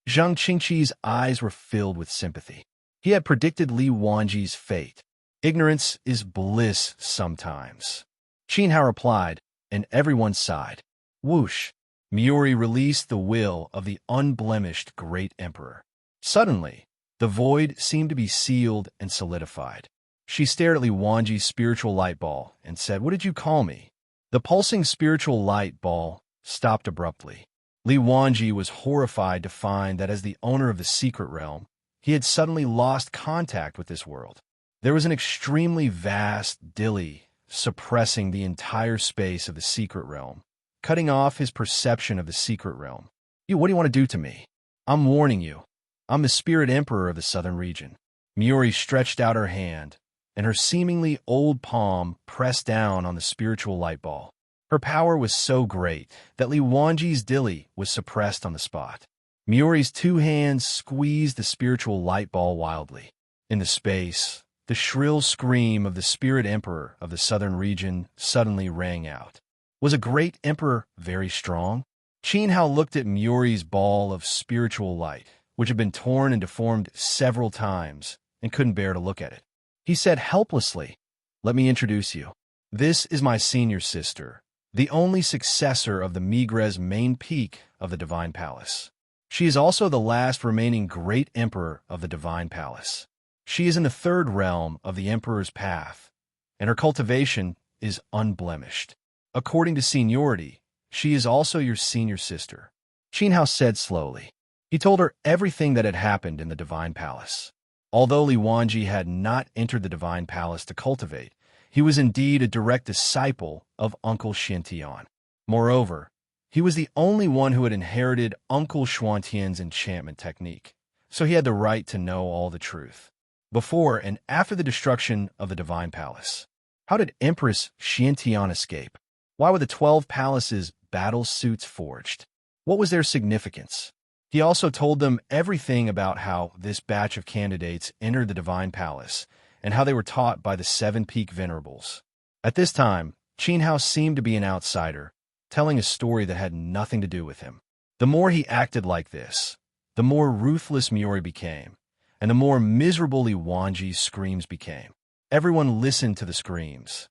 Zhang Qingqi's eyes were filled with sympathy. He had predicted Li Wanji's fate. Ignorance is bliss sometimes. Qin Hao replied, and everyone sighed. Whoosh! Muri released the will of the unblemished great emperor. Suddenly, the void seemed to be sealed and solidified. She stared at Li Wanji's spiritual light ball and said, "What did you call me?" The pulsing spiritual light ball stopped abruptly. Li Wanji was horrified to find that as the owner of the secret realm, he had suddenly lost contact with this world. There was an extremely vast dilly suppressing the entire space of the secret realm, cutting off his perception of the secret realm. What do you want to do to me? I'm warning you. I'm the Spirit Emperor of the southern region. Muri stretched out her hand, and her seemingly old palm pressed down on the spiritual light ball. Her power was so great that Li Wanji's dilly was suppressed on the spot. Muri's two hands squeezed the spiritual light ball wildly. In the space, the shrill scream of the Spirit Emperor of the southern region suddenly rang out. Was a great emperor very strong? Qin Hao looked at Muri's ball of spiritual light, which had been torn and deformed several times, and couldn't bear to look at it. He said helplessly, "Let me introduce you. This is my senior sister, the only successor of the Migres main peak of the Divine Palace. She is also the last remaining great emperor of the Divine Palace. She is in the third realm of the Emperor's path, and her cultivation is unblemished. According to seniority, she is also your senior sister." Qin Hao said slowly. He told her everything that had happened in the Divine Palace. Although Li Wanji had not entered the Divine Palace to cultivate, he was indeed a direct disciple of Uncle Xiantian. Moreover, he was the only one who had inherited Uncle Xuantian's enchantment technique, so he had the right to know all the truth. Before and after the destruction of the Divine Palace, how did Empress Xiantian escape? Why were the 12 palaces' battle suits forged? What was their significance? He also told them everything about how this batch of candidates entered the Divine Palace and how they were taught by the 7 Peak Venerables. At this time, Qin Hao seemed to be an outsider, telling a story that had nothing to do with him. The more he acted like this, the more ruthless Muri became, and the more miserable Li Wanji's screams became. Everyone listened to the screams.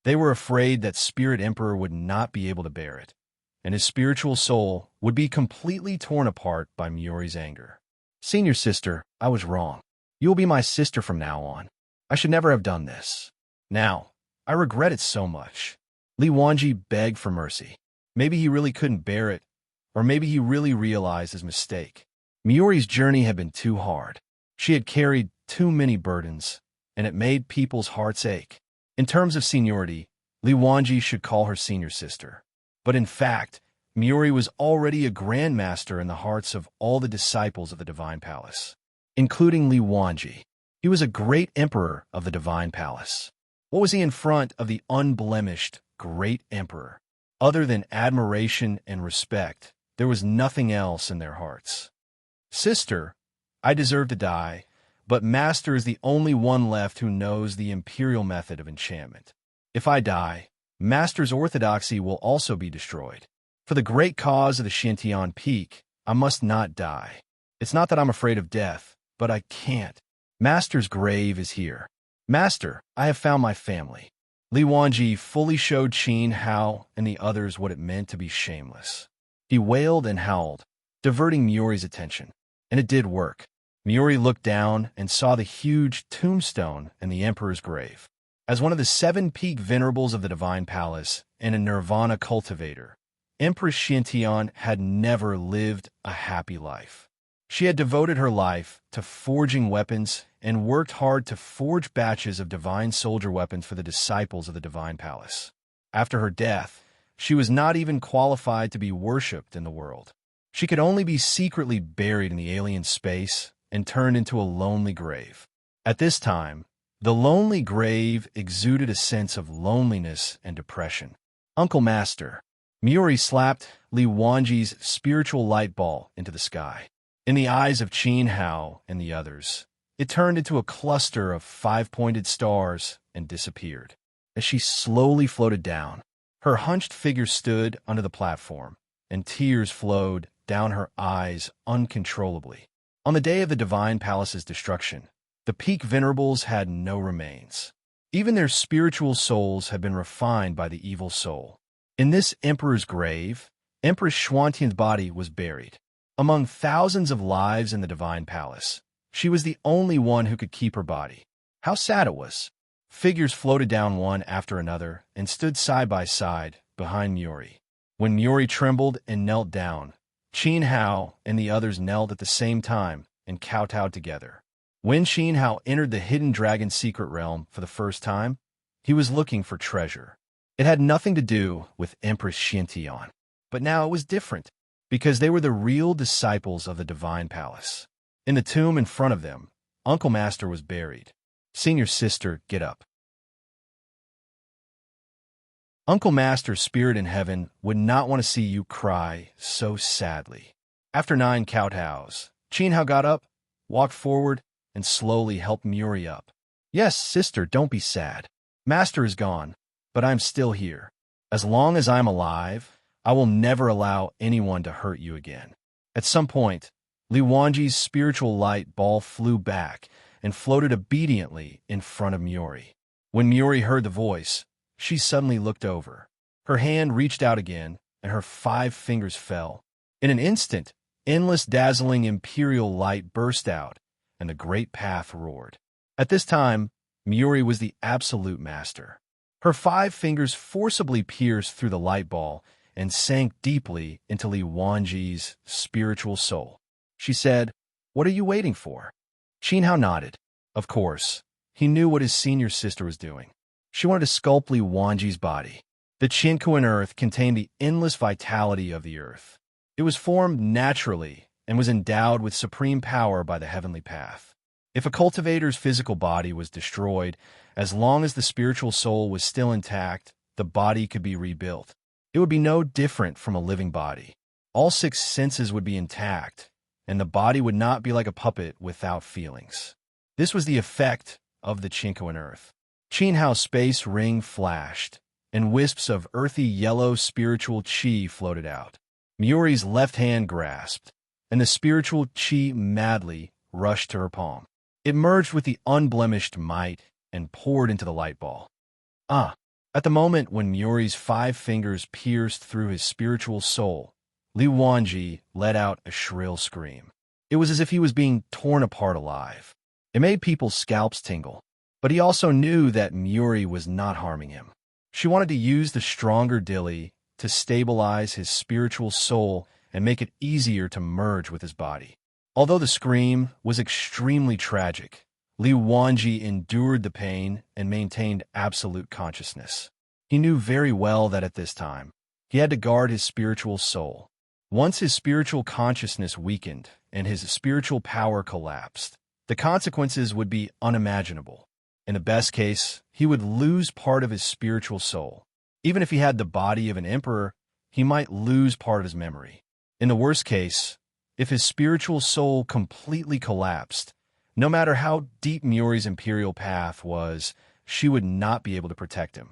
They were afraid that Spirit Emperor would not be able to bear it, and his spiritual soul would be completely torn apart by Muri's anger. "Senior sister, I was wrong. You will be my sister from now on. I should never have done this. Now, I regret it so much." Li Wanji begged for mercy. Maybe he really couldn't bear it, or maybe he really realized his mistake. Muri's journey had been too hard. She had carried too many burdens, and it made people's hearts ache. In terms of seniority, Li Wanji should call her senior sister. But in fact, Muri was already a grandmaster in the hearts of all the disciples of the Divine Palace, including Li Wanji. He was a great emperor of the Divine Palace. What was he in front of the unblemished, great emperor? Other than admiration and respect, there was nothing else in their hearts. Sister, I deserve to die, but Master is the only one left who knows the imperial method of enchantment. If I die, Master's orthodoxy will also be destroyed. For the great cause of the Xintian Peak, I must not die. It's not that I'm afraid of death, but I can't. Master's grave is here. Master, I have found my family. Li Wanji fully showed Qin Hao and the others what it meant to be shameless. He wailed and howled, diverting Muri's attention. And it did work. Muri looked down and saw the huge tombstone in the emperor's grave. As one of the 7 peak venerables of the Divine Palace and a Nirvana cultivator, Empress Xintian had never lived a happy life. She had devoted her life to forging weapons and worked hard to forge batches of divine soldier weapons for the disciples of the Divine Palace. After her death, she was not even qualified to be worshipped in the world. She could only be secretly buried in the alien space and turned into a lonely grave. At this time, the lonely grave exuded a sense of loneliness and depression. Uncle Master, Muri slapped Li Wanji's spiritual light ball into the sky. In the eyes of Qin Hao and the others, it turned into a cluster of 5-pointed stars and disappeared. As she slowly floated down, her hunched figure stood under the platform, and tears flowed down her eyes uncontrollably. On the day of the Divine Palace's destruction, the Peak Venerables had no remains. Even their spiritual souls had been refined by the evil soul. In this emperor's grave, Empress Xuantian's body was buried. Among thousands of lives in the Divine Palace, she was the only one who could keep her body. How sad it was. Figures floated down one after another and stood side by side behind Muri. When Muri trembled and knelt down, Qin Hao and the others knelt at the same time and kowtowed together. When Qin Hao entered the hidden dragon's secret realm for the first time, he was looking for treasure. It had nothing to do with Empress Xintian. But now it was different, because they were the real disciples of the Divine Palace. In the tomb in front of them, Uncle Master was buried. Senior sister, get up. Uncle Master's spirit in heaven would not want to see you cry so sadly. After 9 kowtows, Qin Hao got up, walked forward, and slowly helped Muri up. Yes, sister, don't be sad. Master is gone, but I'm still here. As long as I'm alive, I will never allow anyone to hurt you again. At some point, Li Wanji's spiritual light ball flew back and floated obediently in front of Muri. When Muri heard the voice, she suddenly looked over. Her hand reached out again, and her 5 fingers fell. In an instant, endless dazzling imperial light burst out, and the great path roared. At this time, Muri was the absolute master. Her 5 fingers forcibly pierced through the light ball and sank deeply into Li Wanji's spiritual soul. She said, "What are you waiting for?" Qin Hao nodded. Of course, he knew what his senior sister was doing. She wanted to sculpt Li Wanji's body. The Qinkuan earth contained the endless vitality of the earth. It was formed naturally and was endowed with supreme power by the heavenly path. If a cultivator's physical body was destroyed, as long as the spiritual soul was still intact, the body could be rebuilt. It would be no different from a living body. All 6 senses would be intact, and the body would not be like a puppet without feelings. This was the effect of the Qinkuan earth. Qin Hao's space ring flashed, and wisps of earthy yellow spiritual qi floated out. Muri's left hand grasped, and the spiritual qi madly rushed to her palm. It merged with the unblemished might and poured into the light ball. At the moment when Muri's 5 fingers pierced through his spiritual soul, Li Wanji let out a shrill scream. It was as if he was being torn apart alive. It made people's scalps tingle, but he also knew that Muri was not harming him. She wanted to use the stronger dilly to stabilize his spiritual soul and make it easier to merge with his body. Although the scream was extremely tragic, Li Wanji endured the pain and maintained absolute consciousness. He knew very well that at this time, he had to guard his spiritual soul. Once his spiritual consciousness weakened and his spiritual power collapsed, the consequences would be unimaginable. In the best case, he would lose part of his spiritual soul. Even if he had the body of an emperor, he might lose part of his memory. In the worst case, if his spiritual soul completely collapsed, no matter how deep Muri's imperial path was, she would not be able to protect him.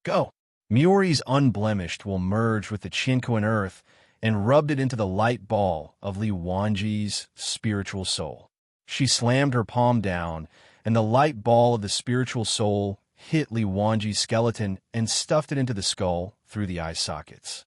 Go! Muri's unblemished will merge with the Chinquan earth and rubbed it into the light ball of Li Wanji's spiritual soul. She slammed her palm down, and the light ball of the spiritual soul hit Li Wanji's skeleton and stuffed it into the skull through the eye sockets.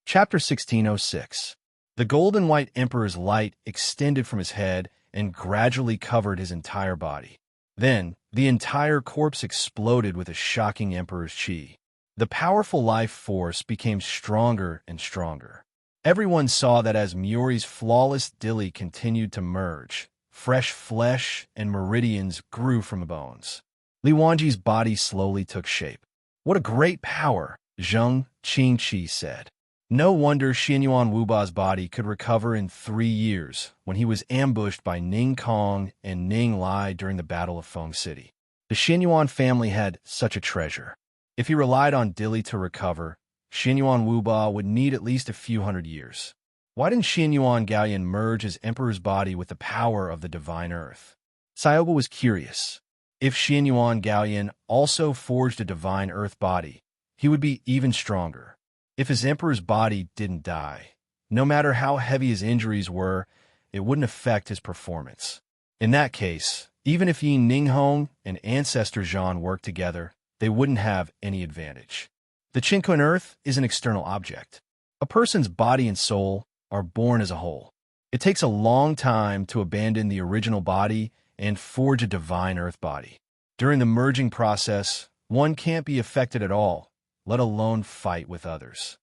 Chapter 1606. The golden white emperor's light extended from his head and gradually covered his entire body. Then, the entire corpse exploded with a shocking emperor's chi. The powerful life force became stronger and stronger. Everyone saw that as Muri's flawless dilly continued to merge, fresh flesh and meridians grew from the bones. Li Wanji's body slowly took shape. "What a great power," Zheng Qingqi said. No wonder Xianyuan Wuba's body could recover in 3 years when he was ambushed by Ning Kong and Ning Lai during the Battle of Feng City. The Xianyuan family had such a treasure. If he relied on Dilly to recover, Xianyuan Wuba would need at least a few hundred years. Why didn't Xianyuan Gaoyan merge his emperor's body with the power of the divine earth? Xiaoba was curious. If Xianyuan Gaoyan also forged a divine earth body, he would be even stronger. If his emperor's body didn't die, no matter how heavy his injuries were, it wouldn't affect his performance. In that case, even if Yi Ninghong and Ancestor Zhan worked together, they wouldn't have any advantage. The Chinquan earth is an external object. A person's body and soul are born as a whole. It takes a long time to abandon the original body and forge a divine earth body. During the merging process, one can't be affected at all, let alone fight with others.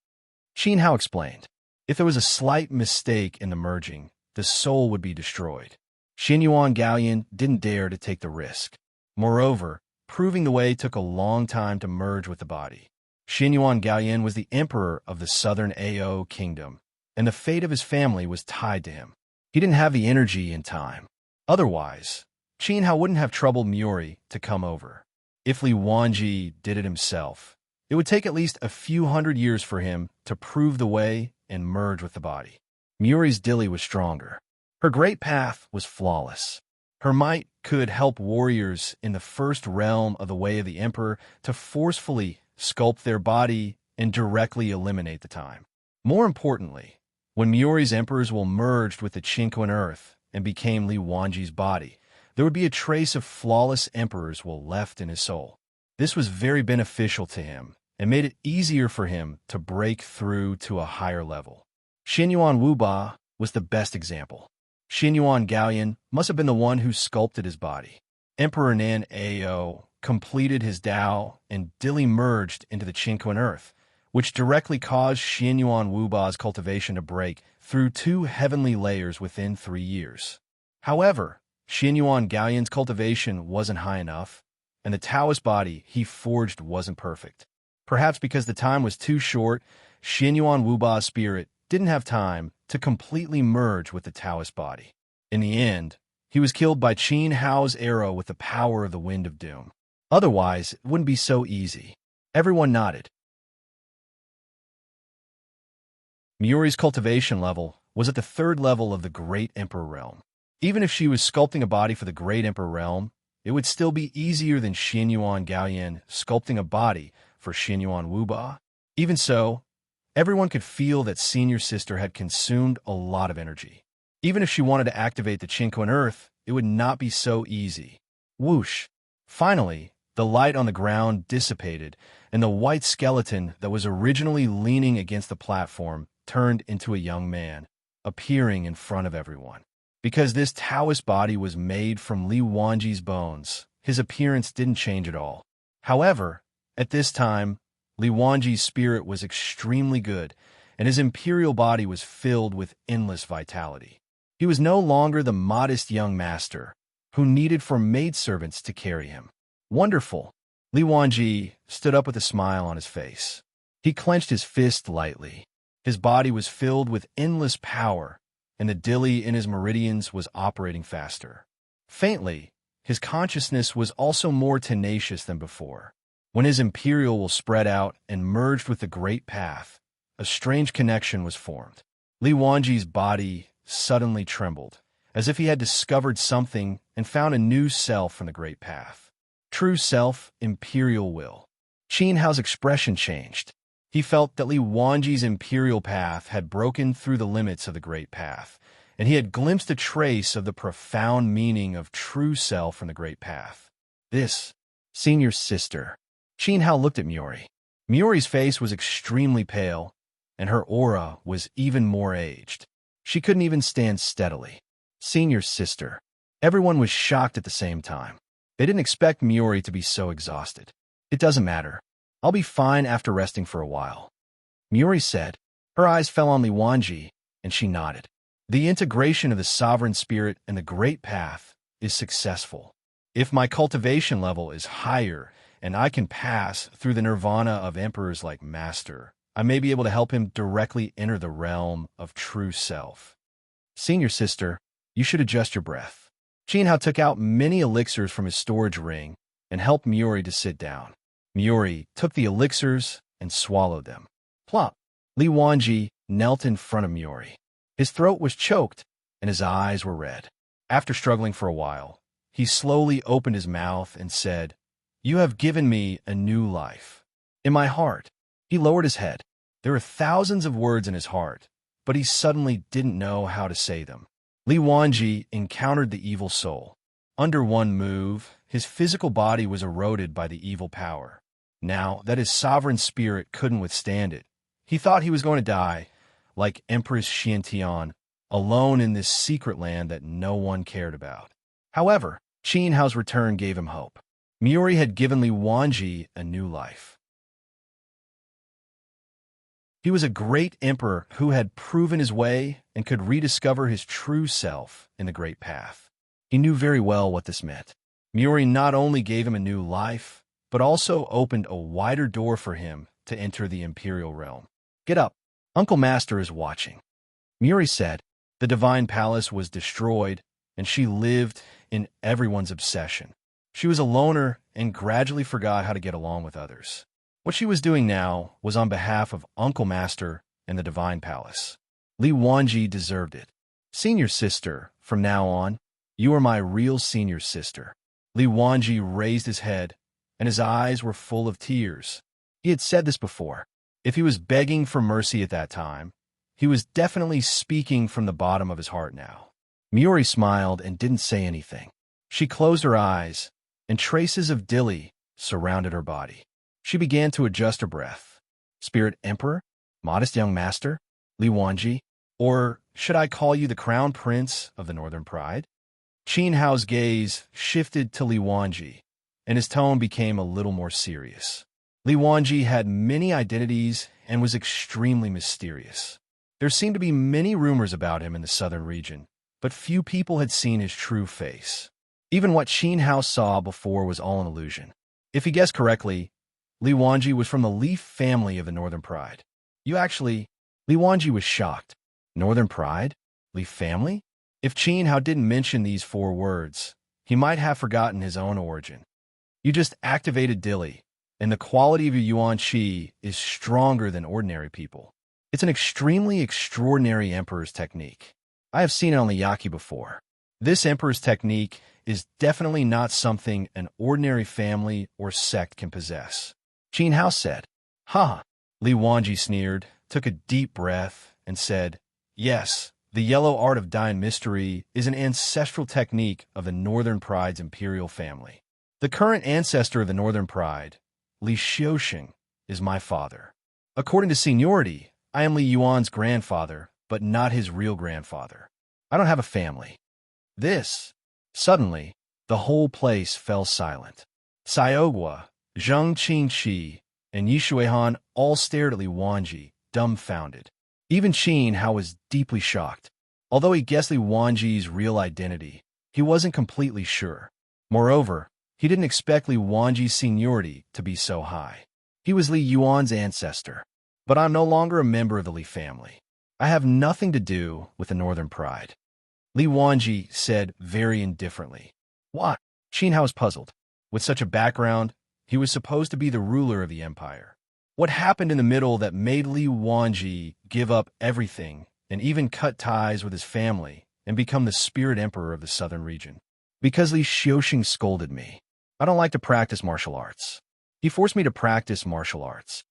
Qin Hao explained, if there was a slight mistake in the merging, the soul would be destroyed. Xianyuan Gaoyan didn't dare to take the risk. Moreover, proving the way took a long time to merge with the body. Xianyuan Gaoyan was the emperor of the southern Ao kingdom, and the fate of his family was tied to him. He didn't have the energy and time. Otherwise, Qin Hao wouldn't have troubled Muri to come over. If Li Wanji did it himself, it would take at least a few hundred years for him to prove the way and merge with the body. Muri's Dilly was stronger. Her great path was flawless. Her might could help warriors in the first realm of the Way of the Emperor to forcefully sculpt their body and directly eliminate the time. More importantly, when Muri's emperors will merged with the Chinquan earth and became Li Wanji's body, there would be a trace of flawless emperors will left in his soul. This was very beneficial to him and made it easier for him to break through to a higher level. Xianyuan Wuba was the best example. Xianyuan Gaoyan must have been the one who sculpted his body. Emperor Nan Ao completed his Dao and Dilly merged into the Chinquan earth, which directly caused Xianyuan Wuba's cultivation to break through 2 heavenly layers within 3 years. However, Xianyuan Gaoyan's cultivation wasn't high enough, and the Taoist body he forged wasn't perfect. Perhaps because the time was too short, Xianyuan Wuba's spirit didn't have time to completely merge with the Taoist body. In the end, he was killed by Qin Hao's arrow with the power of the Wind of Doom. Otherwise, it wouldn't be so easy. Everyone nodded. Muri's cultivation level was at the 3rd level of the Great Emperor realm. Even if she was sculpting a body for the Great Emperor realm, it would still be easier than Xianyuan Gaoyan sculpting a body for Xianyuan Wuba. Even so, everyone could feel that Senior Sister had consumed a lot of energy. Even if she wanted to activate the Chinquan earth, it would not be so easy. Whoosh! Finally, the light on the ground dissipated, and the white skeleton that was originally leaning against the platform turned into a young man, appearing in front of everyone. Because this Taoist body was made from Li Wanji's bones, his appearance didn't change at all. However, at this time, Li Wanji's spirit was extremely good, and his imperial body was filled with endless vitality. He was no longer the modest young master who needed for maidservants to carry him. Wonderful! Li Wanji stood up with a smile on his face. He clenched his fist lightly. His body was filled with endless power, and the dilly in his meridians was operating faster. Faintly, his consciousness was also more tenacious than before. When his imperial will spread out and merged with the great path, a strange connection was formed. Li Wanji's body suddenly trembled, as if he had discovered something and found a new self from the great path. True self, imperial will. Qin Hao's expression changed. He felt that Li Wanji's imperial path had broken through the limits of the great path, and he had glimpsed a trace of the profound meaning of true self from the great path. This, senior sister. Qin Hao looked at Miyori. Miyori's face was extremely pale, and her aura was even more aged. She couldn't even stand steadily. Senior sister. Everyone was shocked at the same time. They didn't expect Miyori to be so exhausted. It doesn't matter. I'll be fine after resting for a while. Miyori said. Her eyes fell on Li Wanji, and she nodded. The integration of the sovereign spirit and the great path is successful. If my cultivation level is higher and I can pass through the nirvana of emperors like Master, I may be able to help him directly enter the realm of true self. Senior sister, you should adjust your breath. Qin Hao took out many elixirs from his storage ring and helped Miyori to sit down. Miyori took the elixirs and swallowed them. Plop! Li Wanji knelt in front of Miyori. His throat was choked, and his eyes were red. After struggling for a while, he slowly opened his mouth and said, You have given me a new life. In my heart. He lowered his head. There were thousands of words in his heart, but he suddenly didn't know how to say them. Li Wanji encountered the evil soul. Under one move, his physical body was eroded by the evil power. Now that his sovereign spirit couldn't withstand it, he thought he was going to die, like Empress Xiantian, alone in this secret land that no one cared about. However, Qin Hao's return gave him hope. Miyori had given Li Wanji a new life. He was a great emperor who had proven his way and could rediscover his true self in the great path. He knew very well what this meant. Miyori not only gave him a new life, but also opened a wider door for him to enter the imperial realm. Get up. Uncle Master is watching. Miyori said. The divine palace was destroyed, and she lived in everyone's obsession. She was a loner and gradually forgot how to get along with others. What she was doing now was on behalf of Uncle Master and the divine palace. Li Wanji deserved it. Senior sister, from now on, you are my real senior sister. Li Wanji raised his head, and his eyes were full of tears. He had said this before. If he was begging for mercy at that time, he was definitely speaking from the bottom of his heart now. Miyori smiled and didn't say anything. She closed her eyes, and traces of dilly surrounded her body. She began to adjust her breath. Spirit Emperor? Modest young master? Li Wanji? Or should I call you the Crown Prince of the Northern Pride? Qin Hao's gaze shifted to Li Wanji, and his tone became a little more serious. Li Wanji had many identities and was extremely mysterious. There seemed to be many rumors about him in the southern region, but few people had seen his true face. Even what Qin Hao saw before was all an illusion. If he guessed correctly, Li Wanji was from the Leaf family of the Northern Pride. Li Wanji was shocked. Northern Pride? Leaf family? If Qin Hao didn't mention these 4 words, he might have forgotten his own origin. You just activated Dilly, and the quality of your Yuan Qi is stronger than ordinary people. It's an extremely extraordinary Emperor's technique. I have seen it on the Yaki before. This Emperor's technique is definitely not something an ordinary family or sect can possess. Qin Hao said. Ha! Li Wanji sneered, took a deep breath, and said, Yes, the yellow art of Dying Mystery is an ancestral technique of the Northern Pride's imperial family. The current ancestor of the Northern Pride, Li Xiuxing, is my father. According to seniority, I am Li Yuan's grandfather, but not his real grandfather. I don't have a family. Suddenly, the whole place fell silent. Xiaogua, Zheng Qingqi, and Yishuihan all stared at Li Wanji, dumbfounded. Even Qin Hao was deeply shocked. Although he guessed Li Wanji's real identity, he wasn't completely sure. Moreover, he didn't expect Li Wanji's seniority to be so high. He was Li Yuan's ancestor. But I'm no longer a member of the Li family. I have nothing to do with the Northern Pride. Li Wanji said very indifferently. Why? Qin Hao was puzzled. With such a background, he was supposed to be the ruler of the empire. What happened in the middle that made Li Wanji give up everything and even cut ties with his family and become the spirit emperor of the southern region? Because Li Xiuxing scolded me. I don't like to practice martial arts. He forced me to practice martial arts.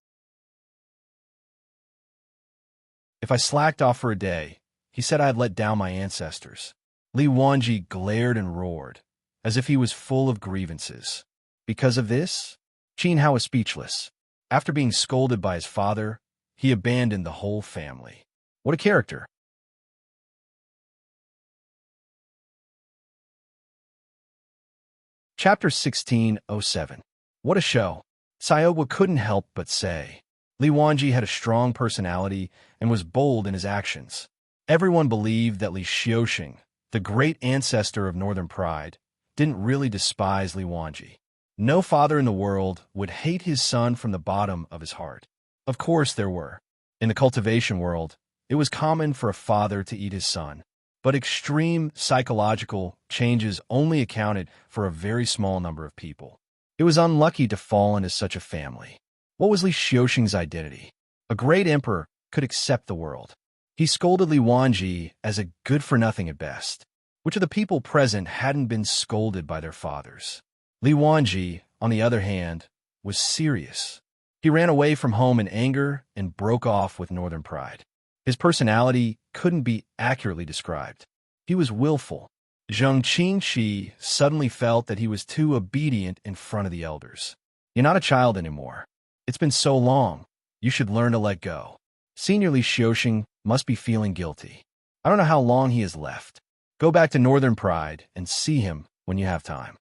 If I slacked off for a day, he said I had let down my ancestors. Li Wanji glared and roared, as if he was full of grievances. Because of this, Qin Hao was speechless. After being scolded by his father, he abandoned the whole family. What a character! Chapter 1607. What a show! Xiaobo couldn't help but say. Li Wanji had a strong personality and was bold in his actions. Everyone believed that Li Xiuxing, the great ancestor of Northern Pride, didn't really despise Li Wanji. No father in the world would hate his son from the bottom of his heart. Of course there were. In the cultivation world, it was common for a father to eat his son, but extreme psychological changes only accounted for a very small number of people. It was unlucky to fall into such a family. What was Li Xiuxing's identity? A great emperor could accept the world. He scolded Li Wanji as a good-for-nothing at best. Which of the people present hadn't been scolded by their fathers? Li Wanji, on the other hand, was serious. He ran away from home in anger and broke off with Northern Pride. His personality couldn't be accurately described. He was willful. Zheng Qingxi suddenly felt that he was too obedient in front of the elders. You're not a child anymore. It's been so long. You should learn to let go. Senior Li Xiuxing must be feeling guilty. I don't know how long he has left. Go back to Northern Pride and see him when you have time.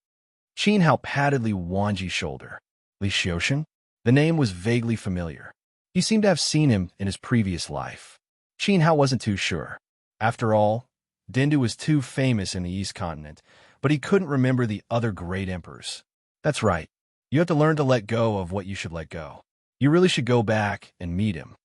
Qin Hao patted Li Wanji's shoulder. Li Xiuxing? The name was vaguely familiar. He seemed to have seen him in his previous life. Qin Hao wasn't too sure. After all, Dindu was too famous in the East Continent, but he couldn't remember the other great emperors. That's right. You have to learn to let go of what you should let go. You really should go back and meet him.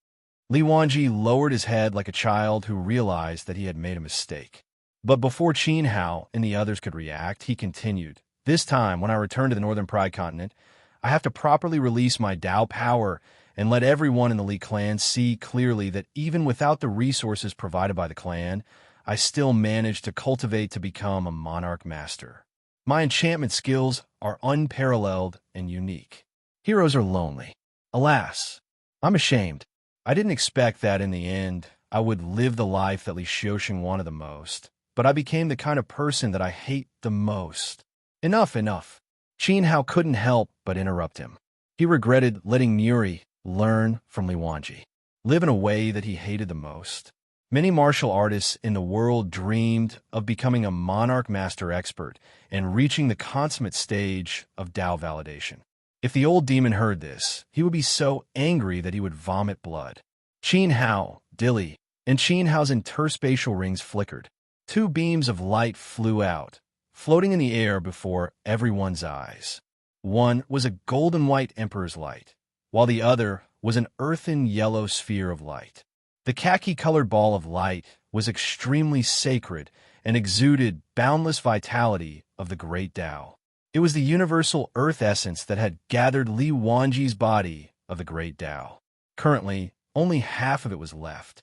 Li Wanji lowered his head like a child who realized that he had made a mistake. But before Qin Hao and the others could react, he continued. This time, when I return to the Northern Pride continent, I have to properly release my Dao power and let everyone in the Li clan see clearly that even without the resources provided by the clan, I still managed to cultivate to become a Monarch master. My enchantment skills are unparalleled and unique. Heroes are lonely. Alas, I'm ashamed. I didn't expect that in the end I would live the life that Li Xiuxing wanted the most, but I became the kind of person that I hate the most. Enough, enough. Qin Hao couldn't help but interrupt him. He regretted letting Muri learn from Li Wanji, live in a way that he hated the most. Many martial artists in the world dreamed of becoming a Monarch master expert and reaching the consummate stage of Dao validation. If the old demon heard this, he would be so angry that he would vomit blood. Qin Hao, Dilly, and Qin Hao's interspatial rings flickered. Two beams of light flew out, floating in the air before everyone's eyes. One was a golden-white emperor's light, while the other was an earthen yellow sphere of light. The khaki-colored ball of light was extremely sacred and exuded boundless vitality of the great Tao. It was the universal earth essence that had gathered Li Wanji's body of the great Tao. Currently, only half of it was left.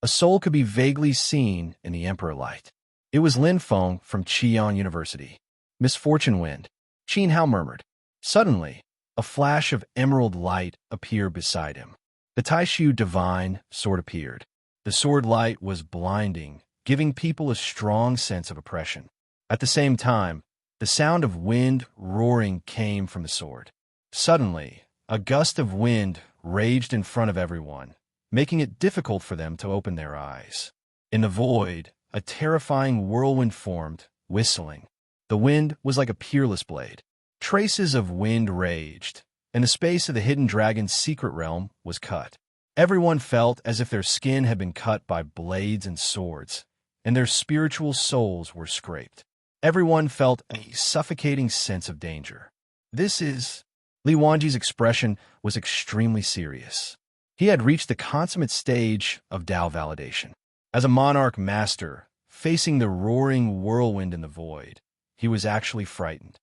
A soul could be vaguely seen in the Emperor light. It was Lin Feng from Qian University. Misfortune wind, Qin Hao murmured. Suddenly, a flash of emerald light appeared beside him. The Taishu divine sword appeared. The sword light was blinding, giving people a strong sense of oppression. At the same time, the sound of wind roaring came from the sword. Suddenly, a gust of wind raged in front of everyone, making it difficult for them to open their eyes. In the void, a terrifying whirlwind formed, whistling. The wind was like a peerless blade. Traces of wind raged, and the space of the hidden dragon's secret realm was cut. Everyone felt as if their skin had been cut by blades and swords, and their spiritual souls were scraped. Everyone felt a suffocating sense of danger. Li Wanji's expression was extremely serious. He had reached the consummate stage of Tao validation. As a monarch master, facing the roaring whirlwind in the void, he was actually frightened.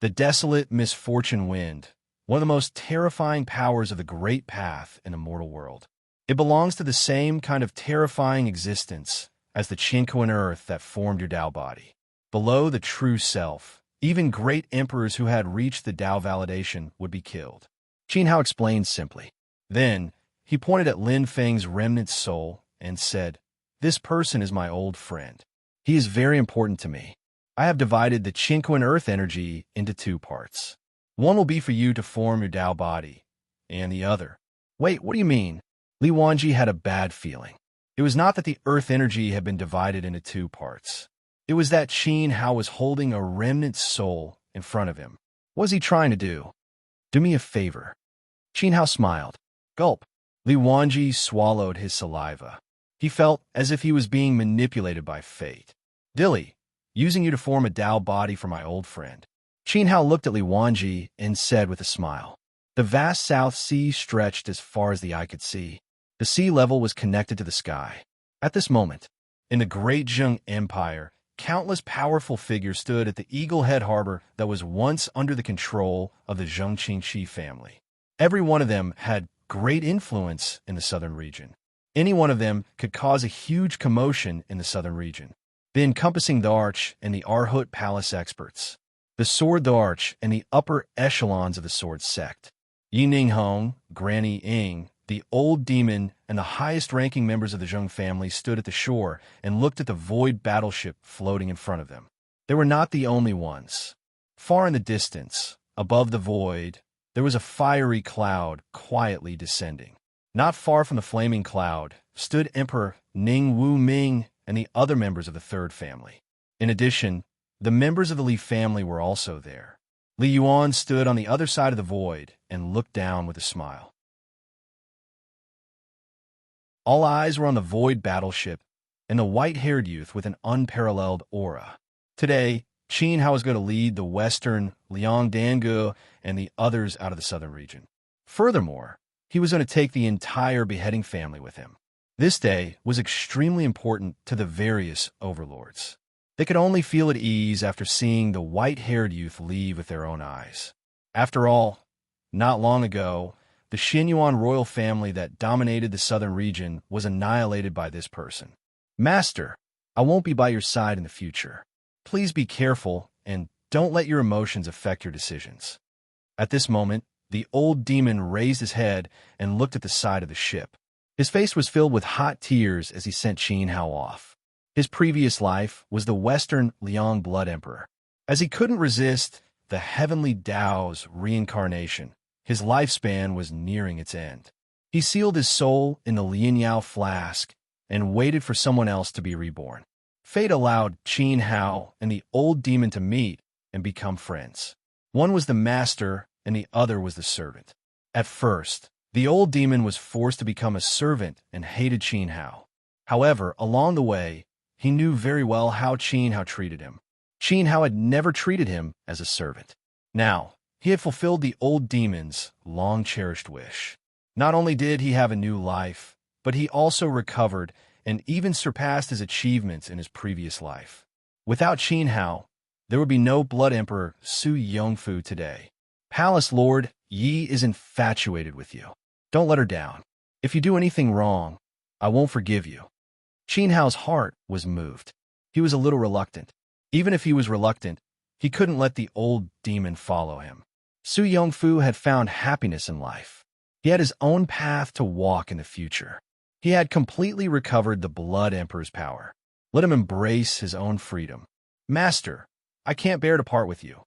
The desolate misfortune wind, one of the most terrifying powers of the great path in a mortal world. It belongs to the same kind of terrifying existence as the Chinquin earth that formed your Tao body. Below the true self, even great emperors who had reached the Tao validation would be killed. Qin Hao explained simply. Then, he pointed at Lin Feng's remnant soul and said, "This person is my old friend. He is very important to me. I have divided the Chinquin earth energy into two parts. One will be for you to form your Tao body, and the other." Wait, what do you mean? Li Wanji had a bad feeling. It was not that the earth energy had been divided into two parts. It was that Qin Hao was holding a remnant soul in front of him. What was he trying to do? Do me a favor. Qin Hao smiled. Gulp. Li Wanji swallowed his saliva. He felt as if he was being manipulated by fate. Dilly, using you to form a Tao body for my old friend. Qin Hao looked at Li Wanji and said with a smile. The vast South Sea stretched as far as the eye could see. The sea level was connected to the sky. At this moment, in the great Zheng Empire, countless powerful figures stood at the Eagle Head Harbor that was once under the control of the Zheng Qingxi family. Every one of them had great influence in the southern region. Any one of them could cause a huge commotion in the southern region. The encompassing the Arch and the Arhut Palace experts. The Sword the Arch and the upper echelons of the Sword sect. Yining Hong, Granny Ying, the old demon, and the highest-ranking members of the Zheng family stood at the shore and looked at the void battleship floating in front of them. They were not the only ones. Far in the distance, above the void, there was a fiery cloud quietly descending. Not far from the flaming cloud stood Emperor Ning Wu Ming and the other members of the third family. In addition, the members of the Li family were also there. Li Yuan stood on the other side of the void and looked down with a smile. All eyes were on the void battleship and the white-haired youth with an unparalleled aura. Today, Qin Hao was going to lead the western Liang Dangu and the others out of the southern region. Furthermore, he was going to take the entire beheading family with him. This day was extremely important to the various overlords. They could only feel at ease after seeing the white-haired youth leave with their own eyes. After all, not long ago, the Xinyuan royal family that dominated the southern region was annihilated by this person. Master, I won't be by your side in the future. Please be careful and don't let your emotions affect your decisions. At this moment, the old demon raised his head and looked at the side of the ship. His face was filled with hot tears as he sent Qin Hao off. His previous life was the Western Liang Blood Emperor. As he couldn't resist the heavenly Tao's reincarnation, his lifespan was nearing its end. He sealed his soul in the Lianyao flask and waited for someone else to be reborn. Fate allowed Qin Hao and the old demon to meet and become friends. One was the master and the other was the servant. At first, the old demon was forced to become a servant and hated Qin Hao. However, along the way, he knew very well how Qin Hao treated him. Qin Hao had never treated him as a servant. Now, he had fulfilled the old demon's long-cherished wish. Not only did he have a new life, but he also recovered and even surpassed his achievements in his previous life. Without Qin Hao, there would be no Blood Emperor Su Yongfu today. Palace Lord Yi is infatuated with you. Don't let her down. If you do anything wrong, I won't forgive you. Qin Hao's heart was moved. He was a little reluctant. Even if he was reluctant, he couldn't let the old demon follow him. Su Yongfu had found happiness in life. He had his own path to walk in the future. He had completely recovered the Blood Emperor's power. Let him embrace his own freedom. Master, I can't bear to part with you.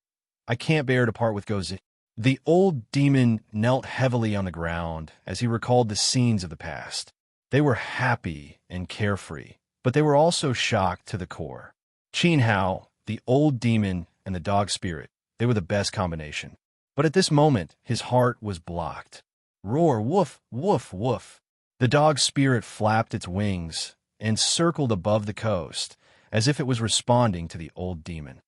I can't bear to part with Gozi. The old demon knelt heavily on the ground as he recalled the scenes of the past. They were happy and carefree, but they were also shocked to the core. Qin Hao, the old demon, and the dog spirit, they were the best combination. But at this moment, his heart was blocked. Roar, woof, woof, woof. The dog spirit flapped its wings and circled above the coast, as if it was responding to the old demon.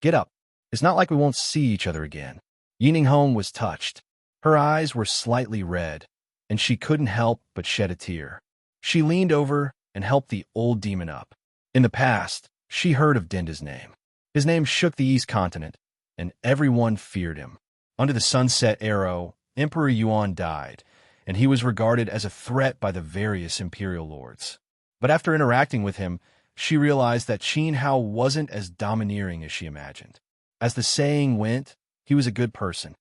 Get up. It's not like we won't see each other again. Yining Hong was touched. Her eyes were slightly red, and she couldn't help but shed a tear. She leaned over and helped the old demon up. In the past, she heard of Dinda's name. His name shook the East Continent, and everyone feared him. Under the Sunset Arrow, Emperor Yuan died, and he was regarded as a threat by the various imperial lords. But after interacting with him, she realized that Qin Hao wasn't as domineering as she imagined. As the saying went, he was a good person.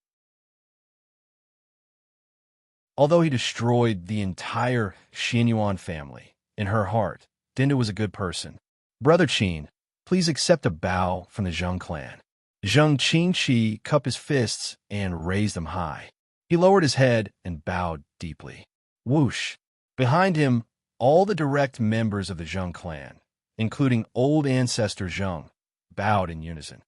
Although he destroyed the entire Xianyuan family, in her heart, Dinda was a good person. Brother Qin, please accept a bow from the Zheng clan. Zheng Qingqi cupped his fists and raised them high. He lowered his head and bowed deeply. Whoosh! Behind him, all the direct members of the Zheng clan, including old ancestor Zheng, bowed in unison.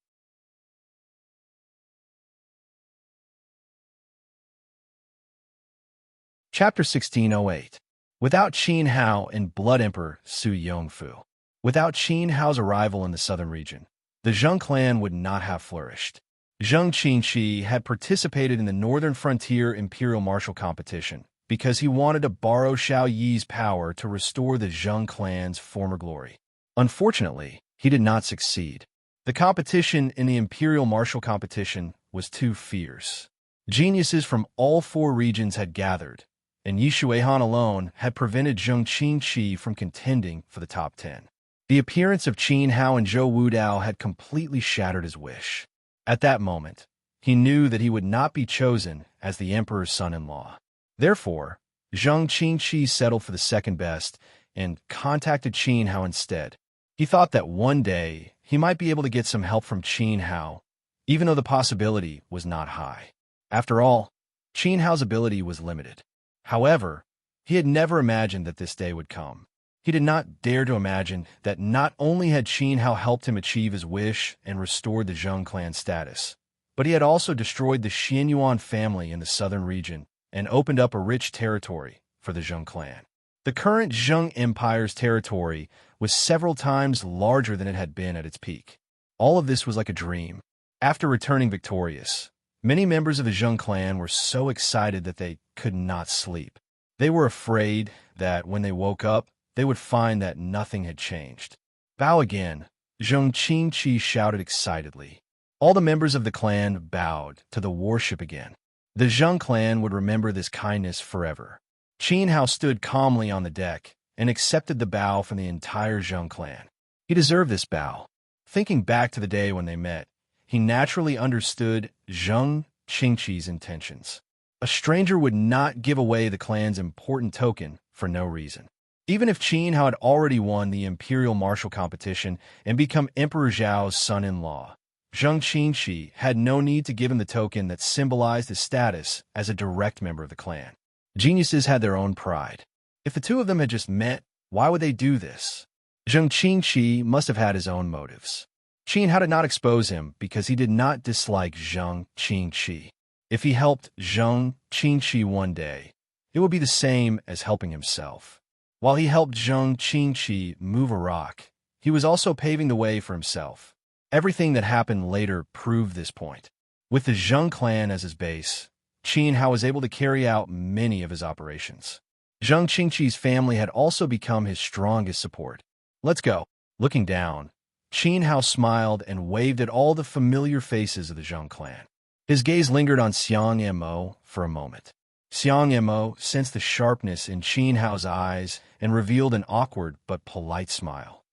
Chapter 1608. Without Qin Hao and Blood Emperor Su Yongfu. Without Qin Hao's arrival in the southern region, the Zheng clan would not have flourished. Zheng Qingqi had participated in the Northern Frontier Imperial Martial Competition because he wanted to borrow Xiao Yi's power to restore the Zheng clan's former glory. Unfortunately, he did not succeed. The competition in the Imperial Martial Competition was too fierce. Geniuses from all 4 regions had gathered, and Yi Shuihan alone had prevented Zheng Qingqi from contending for the top 10. The appearance of Qin Hao and Zhou Wudao had completely shattered his wish. At that moment, he knew that he would not be chosen as the emperor's son-in-law. Therefore, Zheng Qingqi settled for the second best and contacted Qin Hao instead. He thought that one day he might be able to get some help from Qin Hao, even though the possibility was not high. After all, Qin Hao's ability was limited. However, he had never imagined that this day would come. He did not dare to imagine that not only had Qin Hao helped him achieve his wish and restored the Zheng clan status, but he had also destroyed the Xianyuan family in the southern region and opened up a rich territory for the Zheng clan. The current Zheng Empire's territory was several times larger than it had been at its peak. All of this was like a dream. After returning victorious, many members of the Zheng clan were so excited that they could not sleep. They were afraid that when they woke up, they would find that nothing had changed. Bow again, Zheng Qingqi shouted excitedly. All the members of the clan bowed to the warship again. The Zheng clan would remember this kindness forever. Qin Hao stood calmly on the deck and accepted the bow from the entire Zheng clan. He deserved this bow. Thinking back to the day when they met, he naturally understood Zheng Qingqi's intentions. A stranger would not give away the clan's important token for no reason. Even if Qin Hao had already won the Imperial Martial Competition and become Emperor Zhao's son-in-law, Zheng Qingqi had no need to give him the token that symbolized his status as a direct member of the clan. Geniuses had their own pride. If the two of them had just met, why would they do this? Zheng Qingqi must have had his own motives. Qin Hao did not expose him because he did not dislike Zheng Qingqi. If he helped Zheng Qingqi one day, it would be the same as helping himself. While he helped Zheng Qingqi move a rock, he was also paving the way for himself. Everything that happened later proved this point. With the Zheng clan as his base, Qin Hao was able to carry out many of his operations. Zheng Qingqi's family had also become his strongest support. Let's go. Looking down, Qin Hao smiled and waved at all the familiar faces of the Zheng clan. His gaze lingered on Xiang Mo for a moment. Xiang Mo sensed the sharpness in Qin Hao's eyes and revealed an awkward but polite smile.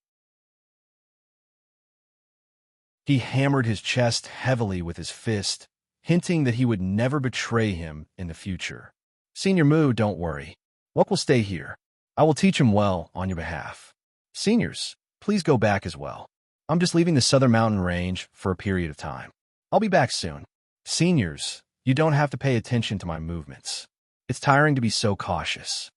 He hammered his chest heavily with his fist, hinting that he would never betray him in the future. Senior Mu, don't worry. Luck will stay here. I will teach him well on your behalf. Seniors, please go back as well. I'm just leaving the southern mountain range for a period of time. I'll be back soon. Seniors, you don't have to pay attention to my movements. It's tiring to be so cautious.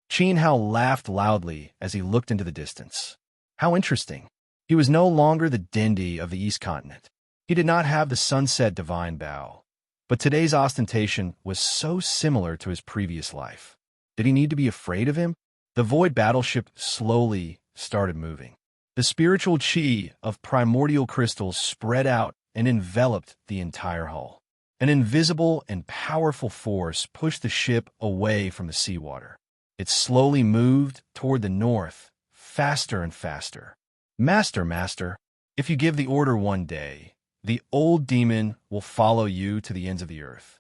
Qin Hao laughed loudly as he looked into the distance. How interesting. He was no longer the Dindi of the East Continent. He did not have the sunset divine bow, but today's ostentation was so similar to his previous life. Did he need to be afraid of him? The void battleship slowly started moving. The spiritual chi of primordial crystals spread out and enveloped the entire hull. An invisible and powerful force pushed the ship away from the seawater. It slowly moved toward the north, faster and faster. Master, master, if you give the order one day, the old demon will follow you to the ends of the earth.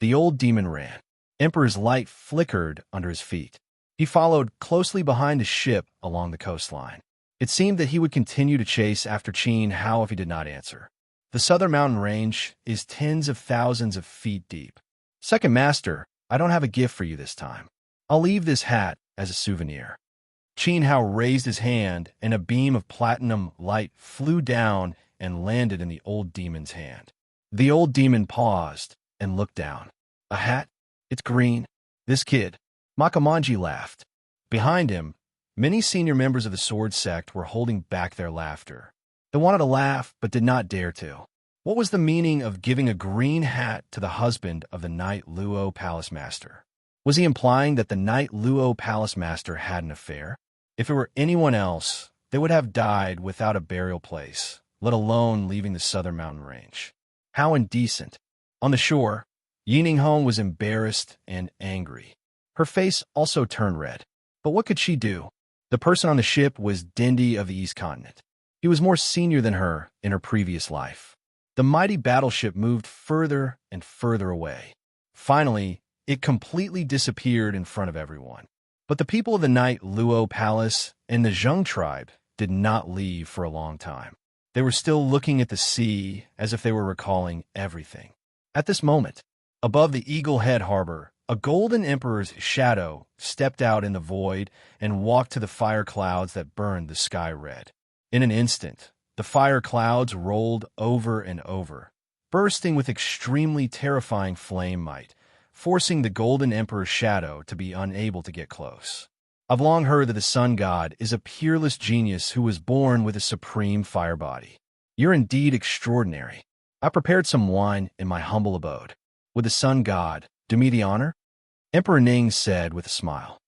The old demon ran. Emperor's light flickered under his feet. He followed closely behind the ship along the coastline. It seemed that he would continue to chase after Qin Hao if he did not answer. The southern mountain range is tens of thousands of feet deep. Second master, I don't have a gift for you this time. I'll leave this hat as a souvenir. Qin Hao raised his hand, and a beam of platinum light flew down and landed in the old demon's hand. The old demon paused and looked down. A hat? It's green. This kid. Makamanji laughed. Behind him, many senior members of the sword sect were holding back their laughter. They wanted to laugh, but did not dare to. What was the meaning of giving a green hat to the husband of the Knight Luo Palace Master? Was he implying that the Knight Luo Palace Master had an affair? If it were anyone else, they would have died without a burial place, let alone leaving the southern mountain range. How indecent. On the shore, Yinninghong was embarrassed and angry. Her face also turned red. But what could she do? The person on the ship was Dendi of the East Continent. He was more senior than her in her previous life. The mighty battleship moved further and further away. Finally, it completely disappeared in front of everyone. But the people of the Knight Luo Palace and the Zheng tribe did not leave for a long time. They were still looking at the sea as if they were recalling everything. At this moment, above the Eagle Head harbor, a golden emperor's shadow stepped out in the void and walked to the fire clouds that burned the sky red. In an instant, the fire clouds rolled over and over, bursting with extremely terrifying flame might, forcing the golden emperor's shadow to be unable to get close. I've long heard that the sun god is a peerless genius who was born with a supreme fire body. You're indeed extraordinary. I prepared some wine in my humble abode. Would the sun god do me the honor? Emperor Ning said with a smile.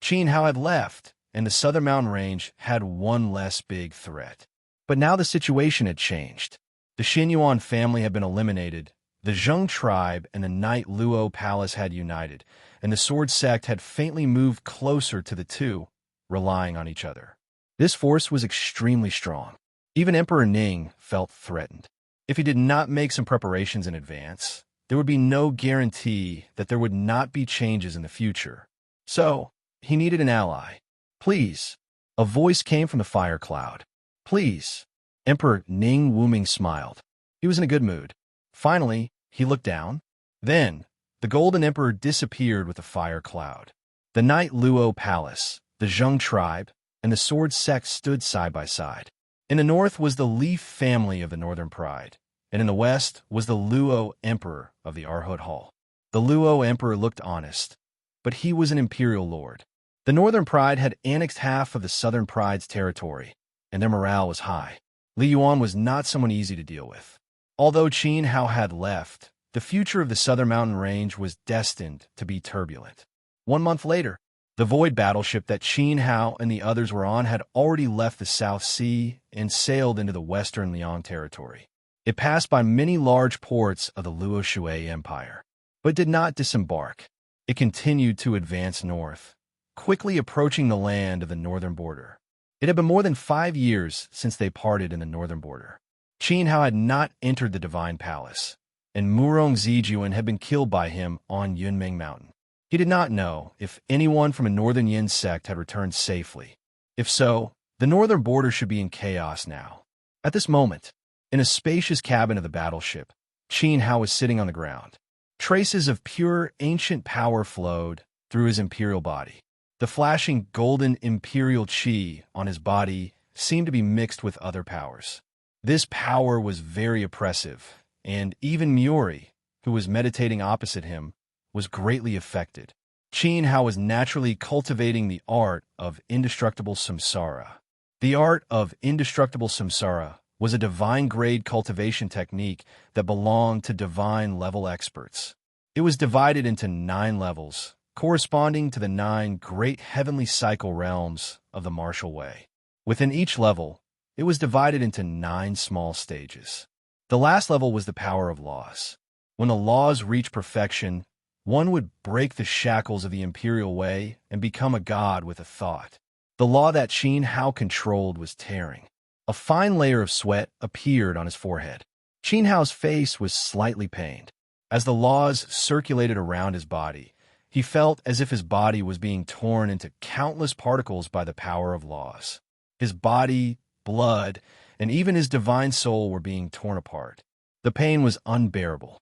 Qin Hao had left, and the southern mountain range had one less big threat. But now the situation had changed. The Xinyuan family had been eliminated, the Zheng tribe and the Knight Luo Palace had united, and the sword sect had faintly moved closer to the two, relying on each other. This force was extremely strong. Even Emperor Ning felt threatened. If he did not make some preparations in advance, there would be no guarantee that there would not be changes in the future. So, he needed an ally. Please. A voice came from the fire cloud. Please. Emperor Ning Wuming smiled. He was in a good mood. Finally, he looked down. Then, the Golden Emperor disappeared with the fire cloud. The Knight Luo Palace, the Zheng tribe, and the sword sect stood side by side. In the north was the Leaf family of the Northern Pride, and in the west was the Luo Emperor of the Arhut Hall. The Luo Emperor looked honest, but he was an imperial lord. The Northern Pride had annexed half of the Southern Pride's territory, and their morale was high. Li Yuan was not someone easy to deal with. Although Qin Hao had left, the future of the Southern Mountain Range was destined to be turbulent. 1 month later, the Void battleship that Qin Hao and the others were on had already left the South Sea and sailed into the Western Liang territory. It passed by many large ports of the Luo Shui Empire, but did not disembark. It continued to advance north, quickly approaching the land of the northern border. It had been more than 5 years since they parted in the northern border. Qin Hao had not entered the Divine Palace, and Murong Zijuan had been killed by him on Yunming Mountain. He did not know if anyone from a northern Yin sect had returned safely. If so, the northern border should be in chaos now. At this moment, in a spacious cabin of the battleship, Qin Hao was sitting on the ground. Traces of pure ancient power flowed through his imperial body. The flashing golden imperial qi on his body seemed to be mixed with other powers. This power was very oppressive, and even Muri, who was meditating opposite him, was greatly affected. Qin Hao was naturally cultivating the art of indestructible samsara. The art of indestructible samsara was a divine-grade cultivation technique that belonged to divine-level experts. It was divided into 9 levels, corresponding to the 9 great heavenly cycle realms of the martial way. Within each level, It was divided into 9 small stages. The last level was the power of laws. When the laws reached perfection, one would break the shackles of the imperial way and become a god with a thought. The law that Qin Hao controlled was tearing. A fine layer of sweat appeared on his forehead. Qin Hao's face was slightly pained. As the laws circulated around his body, he felt as if his body was being torn into countless particles by the power of laws. His body, blood, and even his divine soul were being torn apart. The pain was unbearable.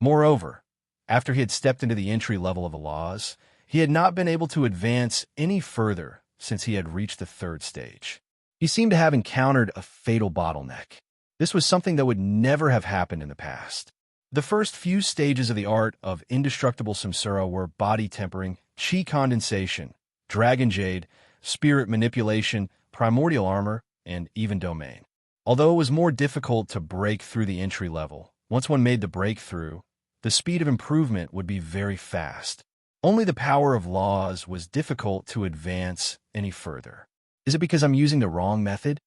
Moreover, after he had stepped into the entry level of the laws, he had not been able to advance any further since he had reached the 3rd stage. He seemed to have encountered a fatal bottleneck. This was something that would never have happened in the past. The first few stages of the art of indestructible samsara were body tempering, chi condensation, dragon jade, spirit manipulation, primordial armor, and even domain. Although it was more difficult to break through the entry level, once one made the breakthrough, the speed of improvement would be very fast. Only the power of laws was difficult to advance any further. Is it because I'm using the wrong method?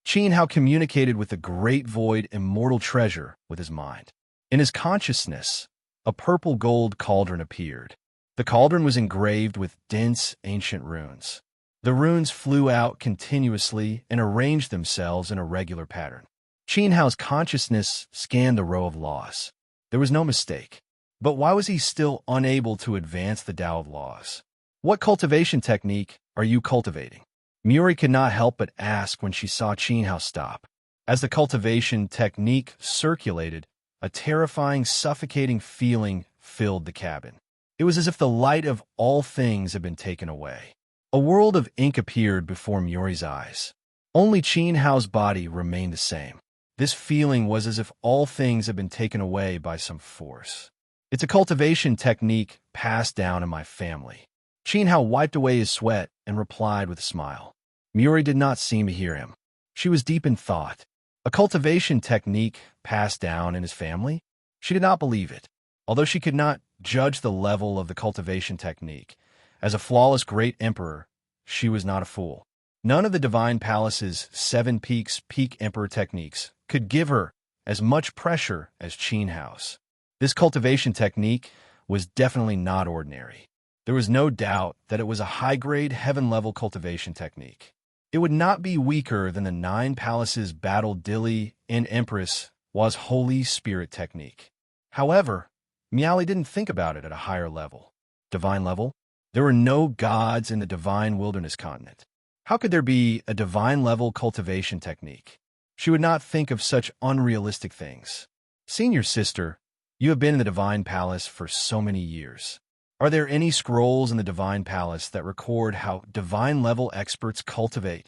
Qin Hao communicated with the great void immortal treasure with his mind. In his consciousness, a purple gold cauldron appeared. The cauldron was engraved with dense ancient runes. The runes flew out continuously and arranged themselves in a regular pattern. Qin Hao's consciousness scanned the row of laws. There was no mistake. But why was he still unable to advance the Tao of laws? What cultivation technique are you cultivating? Muri could not help but ask when she saw Qin Hao stop. As the cultivation technique circulated, a terrifying, suffocating feeling filled the cabin. It was as if the light of all things had been taken away. A world of ink appeared before Muri's eyes. Only Qin Hao's body remained the same. This feeling was as if all things had been taken away by some force. It's a cultivation technique passed down in my family. Qin Hao wiped away his sweat and replied with a smile. Muri did not seem to hear him. She was deep in thought. A cultivation technique passed down in his family? She did not believe it. Although she could not judge the level of the cultivation technique, as a flawless great emperor, she was not a fool. None of the Divine Palace's 7 peaks peak emperor techniques could give her as much pressure as Qin Hao's. This cultivation technique was definitely not ordinary. There was no doubt that it was a high-grade, heaven-level cultivation technique. It would not be weaker than the 9 Palaces Battle Dilly and Empress was Holy Spirit technique. However, Miaoli didn't think about it at a higher level. Divine level? There were no gods in the divine wilderness continent. How could there be a divine-level cultivation technique? She would not think of such unrealistic things. Senior sister, you have been in the Divine Palace for so many years. Are there any scrolls in the Divine Palace that record how divine-level experts cultivate?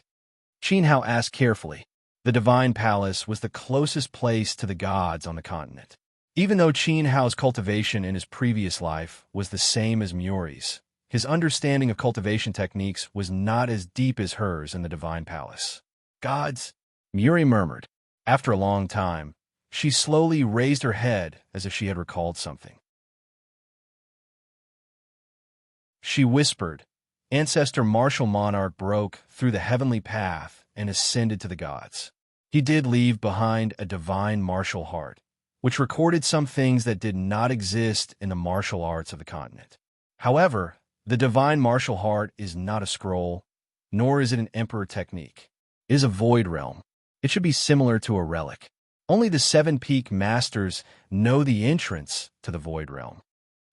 Qin Hao asked carefully. The Divine Palace was the closest place to the gods on the continent. Even though Qin Hao's cultivation in his previous life was the same as Muri's, his understanding of cultivation techniques was not as deep as hers in the Divine Palace. Gods, Muri murmured. After a long time, she slowly raised her head as if she had recalled something. She whispered. Ancestor Martial Monarch broke through the heavenly path and ascended to the gods. He did leave behind a divine martial heart, which recorded some things that did not exist in the martial arts of the continent. However, the divine martial heart is not a scroll, nor is it an emperor technique. It is a void realm. It should be similar to a relic. Only the 7 peak masters know the entrance to the void realm.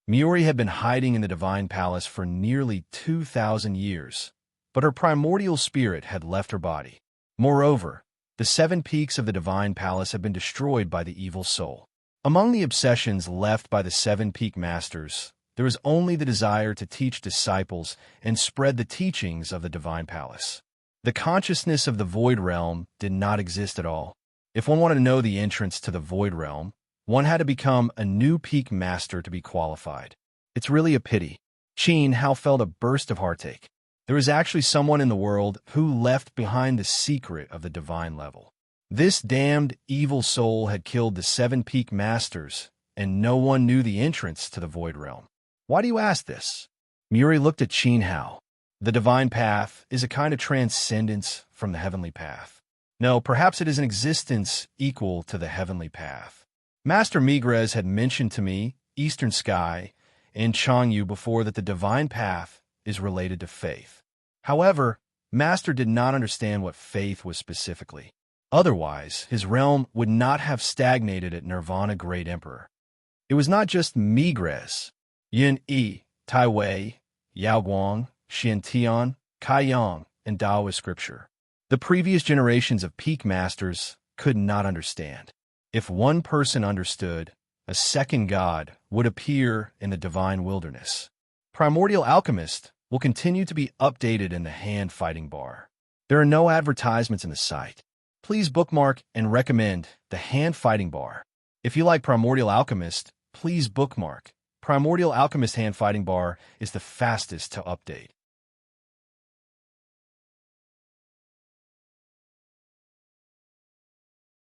Muri had been hiding in the Divine Palace for nearly 2,000 years, but her primordial spirit had left her body. Moreover, the 7 peaks of the Divine Palace had been destroyed by the evil soul. Among the obsessions left by the 7 peak masters, there was only the desire to teach disciples and spread the teachings of the Divine Palace. The consciousness of the void realm did not exist at all. If one wanted to know the entrance to the void realm, one had to become a new peak master to be qualified. It's really a pity. Qin Hao felt a burst of heartache. There was actually someone in the world who left behind the secret of the divine level. This damned evil soul had killed the 7 peak masters, and no one knew the entrance to the void realm. Why do you ask this? Muri looked at Qin Hao. The divine path is a kind of transcendence from the heavenly path. No, perhaps it is an existence equal to the heavenly path. Master Migres had mentioned to me, Eastern Sky, and Changyu before that the divine path is related to faith. However, Master did not understand what faith was specifically. Otherwise, his realm would not have stagnated at Nirvana Great Emperor. It was not just Migres. Yin Yi, Tai Wei, Yao Guang, Xian Tian, Kai Yang, and Taoist scripture. The previous generations of peak masters could not understand. If one person understood, a second god would appear in the divine wilderness. Primordial Alchemist will continue to be updated in the hand fighting bar. There are no advertisements in the site. Please bookmark and recommend the hand fighting bar. If you like Primordial Alchemist, please bookmark. Primordial Alchemist hand fighting bar is the fastest to update.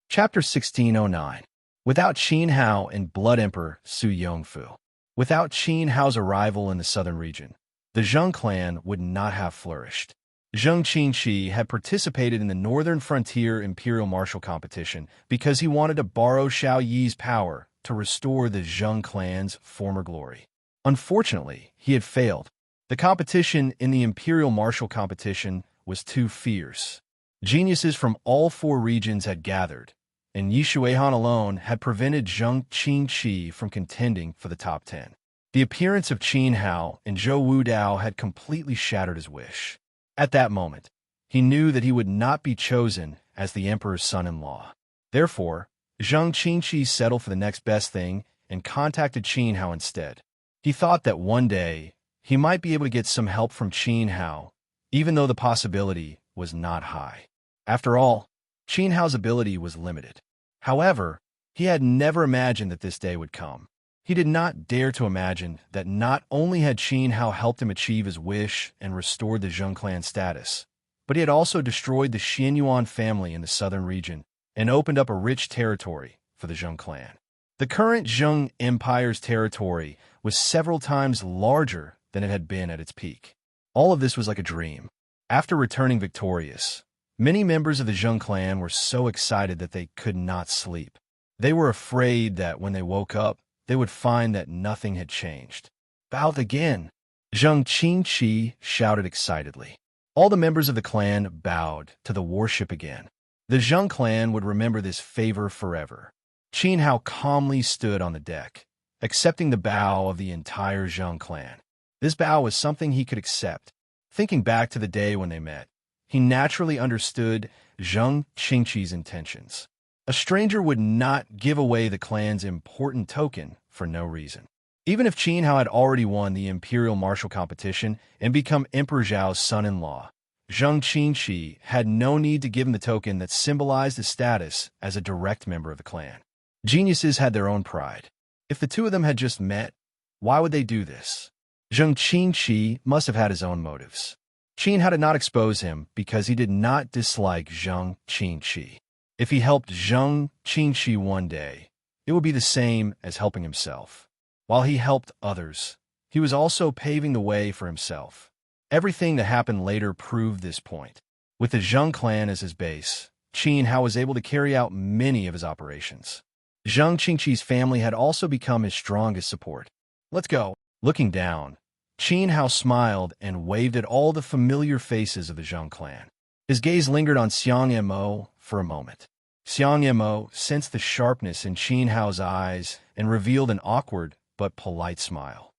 Chapter 1609. Without Qin Hao and Blood Emperor Su Yongfu. Without Qin Hao's arrival in the southern region, the Zheng clan would not have flourished. Zheng Qinshi had participated in the Northern Frontier Imperial Martial Competition because he wanted to borrow Xiao Yi's power to restore the Zheng clan's former glory. Unfortunately, he had failed. The competition in the Imperial Martial Competition was too fierce. Geniuses from all four regions had gathered, and Yi Shuihan alone had prevented Zheng Qinshi from contending for the top 10. The appearance of Qin Hao and Zhou Wudao had completely shattered his wish. At that moment, he knew that he would not be chosen as the emperor's son-in-law. Therefore, Zheng Qinshi settled for the next best thing and contacted Qin Hao instead. He thought that one day he might be able to get some help from Qin Hao, even though the possibility was not high. After all, Qin Hao's ability was limited. However, he had never imagined that this day would come. He did not dare to imagine that not only had Qin Hao helped him achieve his wish and restored the Zheng clan status, but he had also destroyed the Xianyuan family in the southern region and opened up a rich territory for the Zheng clan. The current Zheng Empire's territory was several times larger than it had been at its peak. All of this was like a dream. After returning victorious, many members of the Zheng clan were so excited that they could not sleep. They were afraid that when they woke up, they would find that nothing had changed. Bowed again, Zheng Qinshi shouted excitedly. All the members of the clan bowed to the warship again. The Zheng clan would remember this favor forever. Qin Hao calmly stood on the deck, accepting the bow of the entire Zheng clan. This bow was something he could accept. Thinking back to the day when they met, he naturally understood Zheng Qinshi's intentions. A stranger would not give away the clan's important token for no reason. Even if Qin Hao had already won the Imperial Martial Competition and become Emperor Zhao's son-in-law, Zheng Qinshi had no need to give him the token that symbolized his status as a direct member of the clan. Geniuses had their own pride. If the two of them had just met, why would they do this? Zheng Qinshi must have had his own motives. Qin Hao did not expose him because he did not dislike Zheng Qinshi. If he helped Zheng Qinshi one day, it would be the same as helping himself. While he helped others, he was also paving the way for himself. Everything that happened later proved this point. With the Zheng clan as his base, Qin Hao was able to carry out many of his operations. Zheng Qinshi's family had also become his strongest support. Let's go. Looking down, Qin Hao smiled and waved at all the familiar faces of the Zheng clan. His gaze lingered on Xiang Mo for a moment. Xiang Mo sensed the sharpness in Qin Hao's eyes and revealed an awkward but polite smile.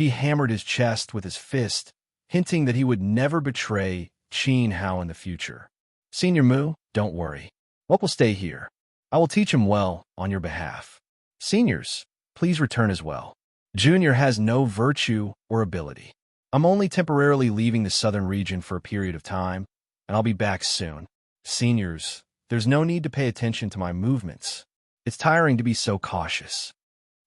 He hammered his chest with his fist, hinting that he would never betray Qin Hao in the future. Senior Mu, don't worry. Wok will stay here. I will teach him well on your behalf. Seniors, please return as well. Junior has no virtue or ability. I'm only temporarily leaving the southern region for a period of time, and I'll be back soon. Seniors, there's no need to pay attention to my movements. It's tiring to be so cautious.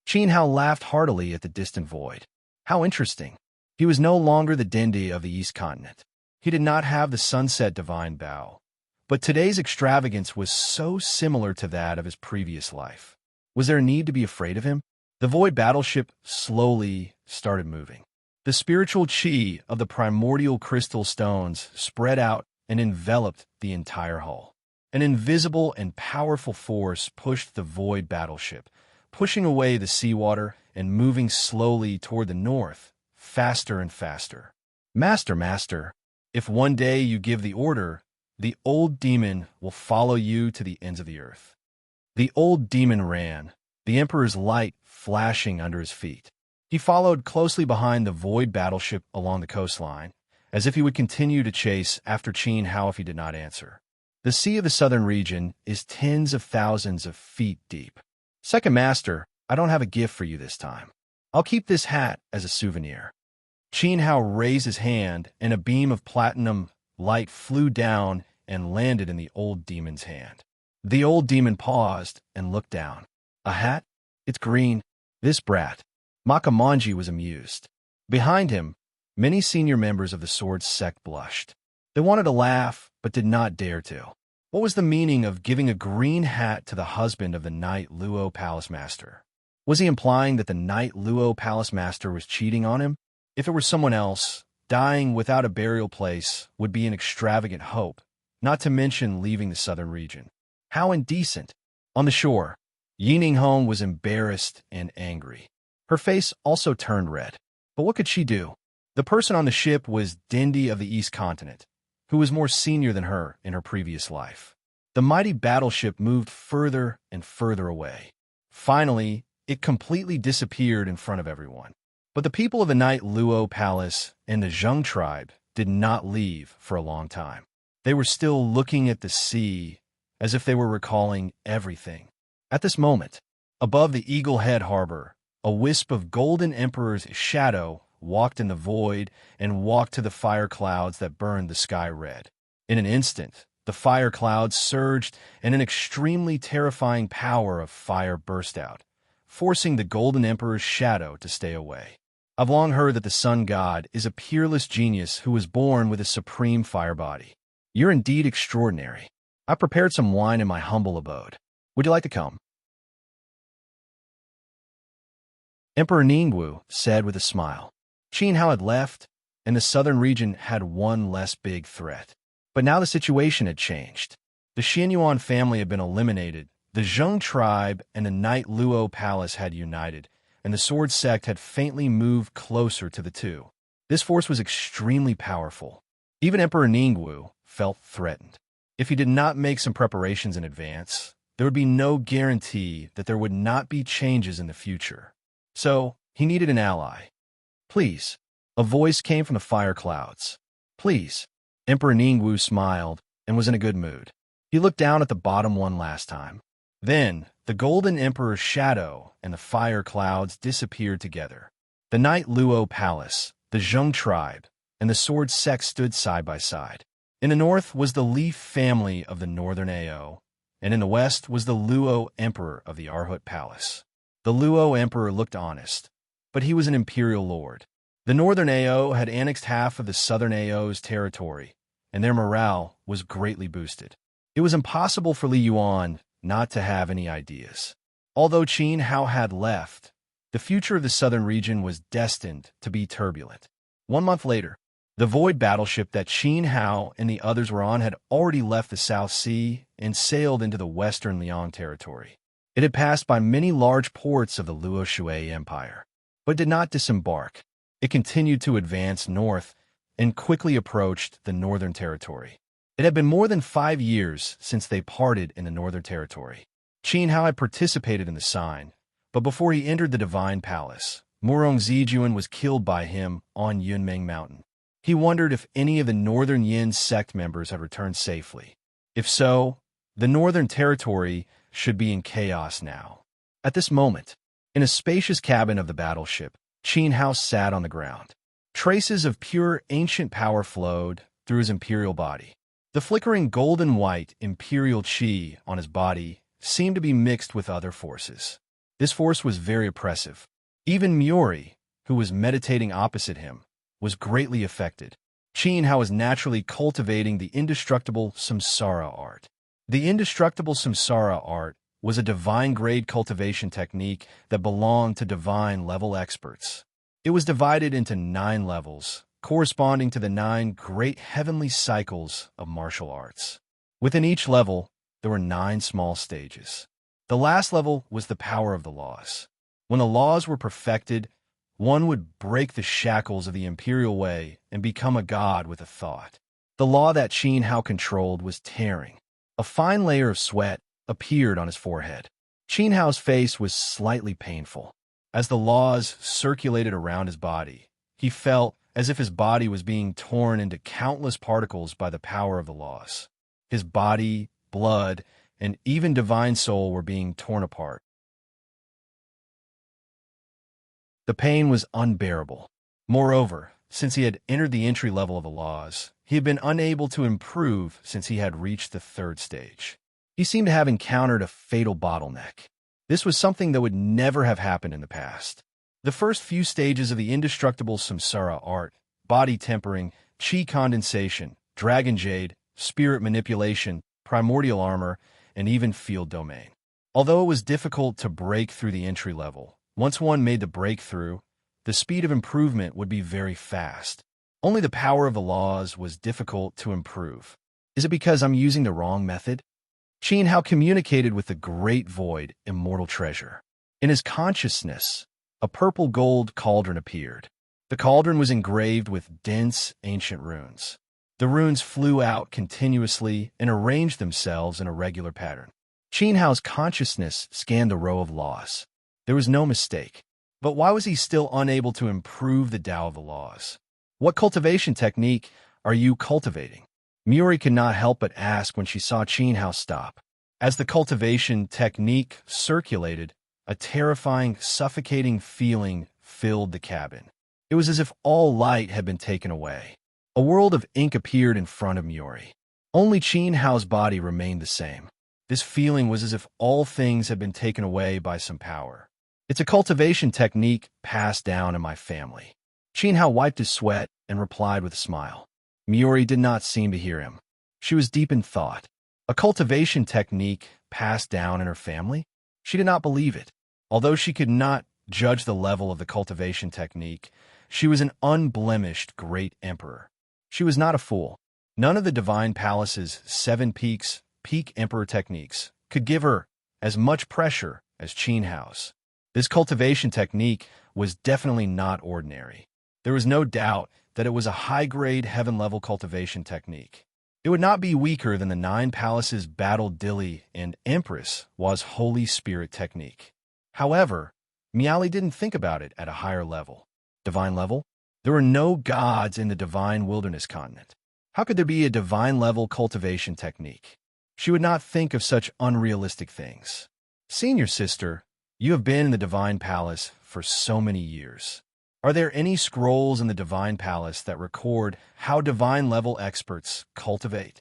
Qin Hao laughed heartily at the distant void. How interesting. He was no longer the Dendi of the East Continent. He did not have the sunset divine bow. But today's extravagance was so similar to that of his previous life. Was there a need to be afraid of him? The void battleship slowly started moving. The spiritual chi of the primordial crystal stones spread out and enveloped the entire hull. An invisible and powerful force pushed the void battleship, pushing away the seawater and moving slowly toward the north, faster and faster. Master, master, if one day you give the order, the old demon will follow you to the ends of the earth. The old demon ran, the Emperor's light flashing under his feet. He followed closely behind the void battleship along the coastline, as if he would continue to chase after Qin Hao if he did not answer. The sea of the southern region is tens of thousands of feet deep. Second master, I don't have a gift for you this time. I'll keep this hat as a souvenir. Qin Hao raised his hand, and a beam of platinum light flew down and landed in the old demon's hand. The old demon paused and looked down. A hat? It's green. This brat. Makamanji was amused. Behind him, many senior members of the sword sect blushed. They wanted to laugh, but did not dare to. What was the meaning of giving a green hat to the husband of the Knight Luo Palace Master? Was he implying that the Knight Luo Palace Master was cheating on him? If it were someone else, dying without a burial place would be an extravagant hope, not to mention leaving the southern region. How indecent! On the shore, Yining Hong was embarrassed and angry. Her face also turned red. But what could she do? The person on the ship was Dendi of the East Continent, who was more senior than her in her previous life. The mighty battleship moved further and further away. Finally, it completely disappeared in front of everyone. But the people of the Knight Luo Palace and the Zheng tribe did not leave for a long time. They were still looking at the sea as if they were recalling everything. At this moment, above the Eagle Head harbor, a wisp of Golden Emperor's shadow walked in the void and walked to the fire clouds that burned the sky red. In an instant, the fire clouds surged and an extremely terrifying power of fire burst out, forcing the Golden Emperor's shadow to stay away. I've long heard that the sun god is a peerless genius who was born with a supreme fire body. You're indeed extraordinary. I prepared some wine in my humble abode. Would you like to come? Emperor Ningwu said with a smile. Qin Hao had left, and the southern region had one less big threat. But now the situation had changed. The Xianyuan family had been eliminated, the Zheng tribe and the Knight Luo Palace had united, and the sword sect had faintly moved closer to the two. This force was extremely powerful. Even Emperor Ningwu felt threatened. If he did not make some preparations in advance, there would be no guarantee that there would not be changes in the future. So, he needed an ally. Please. A voice came from the fire clouds. Please. Emperor Ningwu smiled and was in a good mood. He looked down at the bottom one last time. Then, the Golden Emperor's shadow and the fire clouds disappeared together. The Knight Luo Palace, the Zheng tribe, and the sword sect stood side by side. In the north was the Leaf family of the northern Ao, and in the west was the Luo Emperor of the Arhut Palace. The Luo Emperor looked honest, but he was an imperial lord. The northern Ao had annexed half of the southern Ao's territory, and their morale was greatly boosted. It was impossible for Li Yuan not to have any ideas. Although Qin Hao had left, the future of the southern region was destined to be turbulent. 1 month later, the void battleship that Qin Hao and the others were on had already left the South Sea and sailed into the western Liang territory. It had passed by many large ports of the Luo Shui Empire, but did not disembark. It continued to advance north and quickly approached the northern territory. It had been more than 5 years since they parted in the northern territory. Qin Hao had participated in the sign, but before he entered the Divine Palace, Murong Zijuan was killed by him on Yunmeng Mountain. He wondered if any of the Northern Yin sect members had returned safely. If so, the northern territory should be in chaos now. At this moment, in a spacious cabin of the battleship, Qin Hao sat on the ground. Traces of pure ancient power flowed through his imperial body. The flickering golden-white imperial qi on his body seemed to be mixed with other forces. This force was very oppressive. Even Muri, who was meditating opposite him, was greatly affected. Qin Hao was naturally cultivating the indestructible samsara art. The indestructible samsara art was a divine-grade cultivation technique that belonged to divine-level experts. It was divided into 9 levels, corresponding to the 9 great heavenly cycles of martial arts. Within each level, there were 9 small stages. The last level was the power of the laws. When the laws were perfected, one would break the shackles of the imperial way and become a god with a thought. The law that Qin Hao controlled was tearing. A fine layer of sweat appeared on his forehead. Qin Hao's face was slightly painful. As the laws circulated around his body, he felt as if his body was being torn into countless particles by the power of the laws. His body, blood, and even divine soul were being torn apart. The pain was unbearable. Moreover, since he had entered the entry level of the laws, he had been unable to improve since he had reached the 3rd stage. He seemed to have encountered a fatal bottleneck. This was something that would never have happened in the past. The first few stages of the indestructible samsara art, body tempering, chi condensation, dragon jade, spirit manipulation, primordial armor, and even field domain. Although it was difficult to break through the entry level, once one made the breakthrough, the speed of improvement would be very fast. Only the power of the laws was difficult to improve. Is it because I'm using the wrong method? Qin Hao communicated with the great void, immortal treasure. In his consciousness, a purple gold cauldron appeared. The cauldron was engraved with dense, ancient runes. The runes flew out continuously and arranged themselves in a regular pattern. Qin Hao's consciousness scanned the row of laws. There was no mistake. But why was he still unable to improve the Tao of the laws? What cultivation technique are you cultivating? Muri could not help but ask when she saw Qin Hao stop. As the cultivation technique circulated, a terrifying, suffocating feeling filled the cabin. It was as if all light had been taken away. A world of ink appeared in front of Muri. Only Qin Hao's body remained the same. This feeling was as if all things had been taken away by some power. It's a cultivation technique passed down in my family. Qin Hao wiped his sweat and replied with a smile. Muri did not seem to hear him. She was deep in thought. A cultivation technique passed down in her family? She did not believe it. Although she could not judge the level of the cultivation technique, she was an unblemished great emperor. She was not a fool. None of the Divine Palace's 7 peaks, peak emperor techniques, could give her as much pressure as Qin Hao's. This cultivation technique was definitely not ordinary. There was no doubt that it was a high-grade heaven-level cultivation technique. It would not be weaker than the 9 Palaces' Battle Dilly and Empress was Holy Spirit technique. However, Miali didn't think about it at a higher level. Divine level? There were no gods in the divine wilderness continent. How could there be a divine-level cultivation technique? She would not think of such unrealistic things. Senior sister, you have been in the Divine Palace for so many years. Are there any scrolls in the Divine Palace that record how divine-level experts cultivate?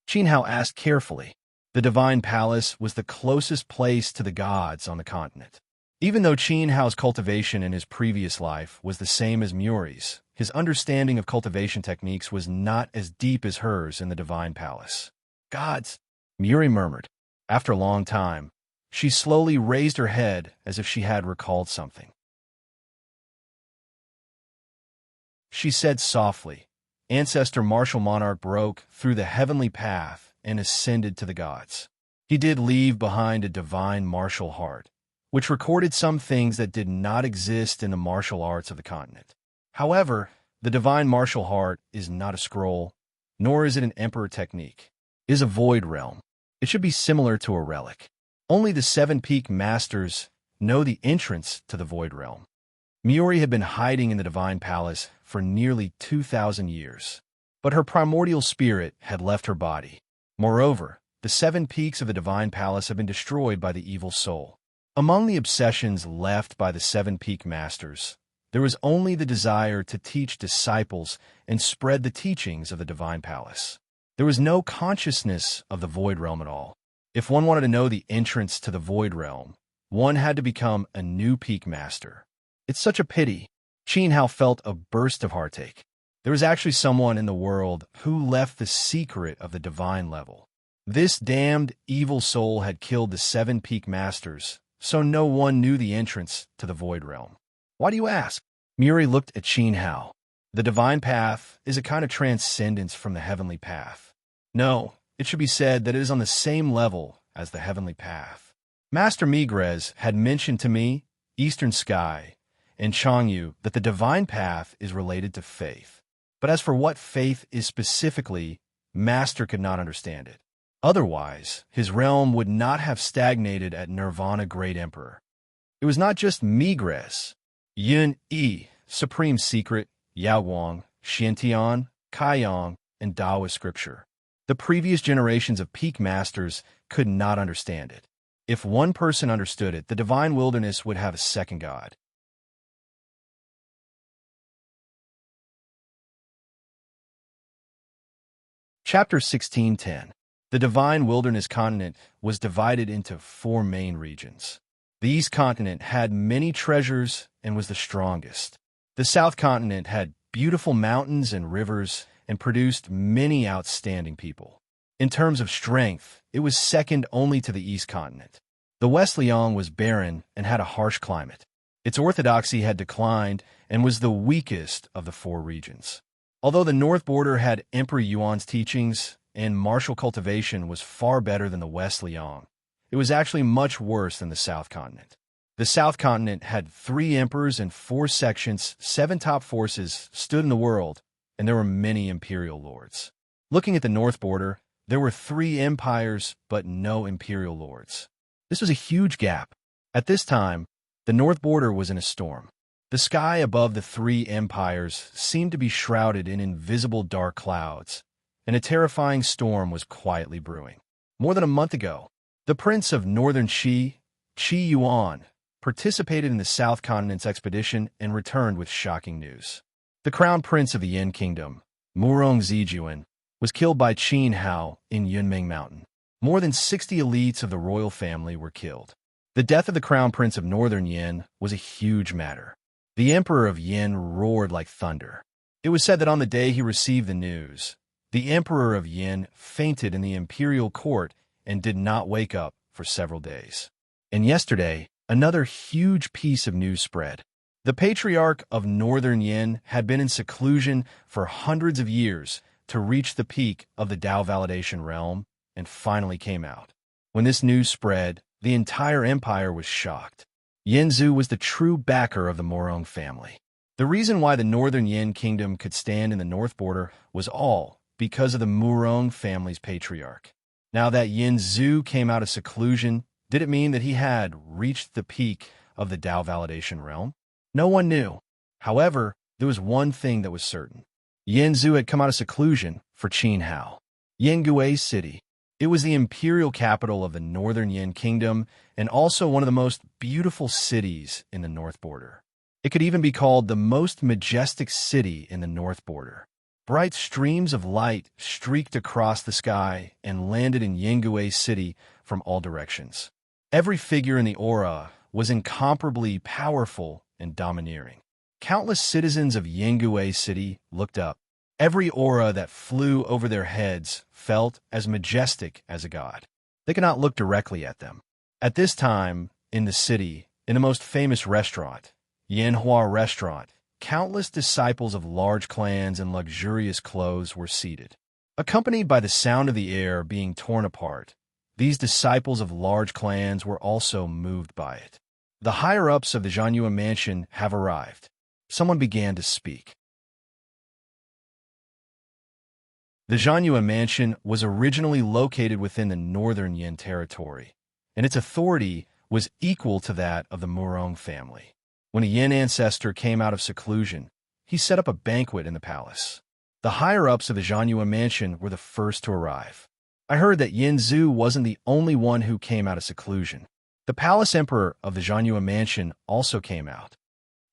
Qin Hao asked carefully. The Divine Palace was the closest place to the gods on the continent. Even though Qin Hao's cultivation in his previous life was the same as Muri's, his understanding of cultivation techniques was not as deep as hers in the Divine Palace. Gods, Muri murmured. After a long time, she slowly raised her head as if she had recalled something. She said softly, Ancestor Martial Monarch broke through the heavenly path and ascended to the gods. He did leave behind a divine martial heart, which recorded some things that did not exist in the martial arts of the continent. However, the divine martial heart is not a scroll, nor is it an emperor technique. It is a void realm. It should be similar to a relic. Only the 7 peak masters know the entrance to the void realm. Muri had been hiding in the Divine Palace for nearly 2,000 years, but her primordial spirit had left her body. Moreover, the 7 peaks of the Divine Palace have been destroyed by the evil soul. Among the obsessions left by the 7 peak masters, there was only the desire to teach disciples and spread the teachings of the Divine Palace. There was no consciousness of the void realm at all. If one wanted to know the entrance to the void realm, one had to become a new peak master. It's such a pity. Qin Hao felt a burst of heartache. There was actually someone in the world who left the secret of the divine level. This damned evil soul had killed the 7 peak masters, so no one knew the entrance to the void realm. Why do you ask? Muri looked at Qin Hao. The divine path is a kind of transcendence from the heavenly path. No, it should be said that it is on the same level as the heavenly path. Master Migres had mentioned to me, Eastern Sky, and Changyu that the divine path is related to faith. But as for what faith is specifically, Master could not understand it. Otherwise, his realm would not have stagnated at Nirvana Great Emperor. It was not just Migres. Yun Yi, Supreme Secret, Yaoguang, Xiantian, Kaiyang, and Daoist scripture. The previous generations of peak masters could not understand it. If one person understood it, the divine wilderness would have a second god. Chapter 16:10. The divine wilderness continent was divided into 4 main regions. The East continent had many treasures and was the strongest. The South continent had beautiful mountains and rivers and produced many outstanding people. In terms of strength, it was second only to the East continent. The West Liang was barren and had a harsh climate. Its orthodoxy had declined and was the weakest of the 4 regions. Although the north border had Emperor Yuan's teachings and martial cultivation was far better than the West Liang, it was actually much worse than the South continent. The South continent had 3 emperors and 4 sections, 7 top forces stood in the world, and there were many imperial lords. Looking at the north border, there were 3 empires but no imperial lords. This was a huge gap. At this time, the north border was in a storm. The sky above the 3 empires seemed to be shrouded in invisible dark clouds, and a terrifying storm was quietly brewing. More than a month ago, the prince of northern Qi Yuan, participated in the South Continent's expedition and returned with shocking news. The crown prince of the Yin Kingdom, Murong Zijuan, was killed by Qin Hao in Yunming Mountain. More than 60 elites of the royal family were killed. The death of the crown prince of northern Yin was a huge matter. The emperor of Yin roared like thunder. It was said that on the day he received the news, the emperor of Yin fainted in the imperial court and did not wake up for several days. And yesterday, another huge piece of news spread. The patriarch of northern Yin had been in seclusion for hundreds of years to reach the peak of the Dao validation realm and finally came out. When this news spread, the entire empire was shocked. Yanzu was the true backer of the Morong family. The reason why the northern Yin kingdom could stand in the north border was all because of the Murong family's patriarch. Now that Yanzu came out of seclusion, did it mean that he had reached the peak of the Dao validation realm? No one knew. However, there was one thing that was certain. Yanzu had come out of seclusion for Qin Hao. Yingui City. It was the imperial capital of the northern Yin kingdom and also one of the most beautiful cities in the north border. It could even be called the most majestic city in the north border. Bright streams of light streaked across the sky and landed in Yingui City from all directions. Every figure in the aura was incomparably powerful and domineering. Countless citizens of Yingui City looked up. Every aura that flew over their heads felt as majestic as a god. They could not look directly at them. At this time, in the city, in the most famous restaurant, Yanhua Restaurant, countless disciples of large clans in luxurious clothes were seated. Accompanied by the sound of the air being torn apart, these disciples of large clans were also moved by it. The higher-ups of the Zhanyue mansion have arrived. Someone began to speak. The Zhanyue mansion was originally located within the northern Yin territory, and its authority was equal to that of the Murong family. When a Yin ancestor came out of seclusion, he set up a banquet in the palace. The higher-ups of the Zhanyue mansion were the first to arrive. I heard that Yanzu wasn't the only one who came out of seclusion. The palace emperor of the Zhanyue mansion also came out.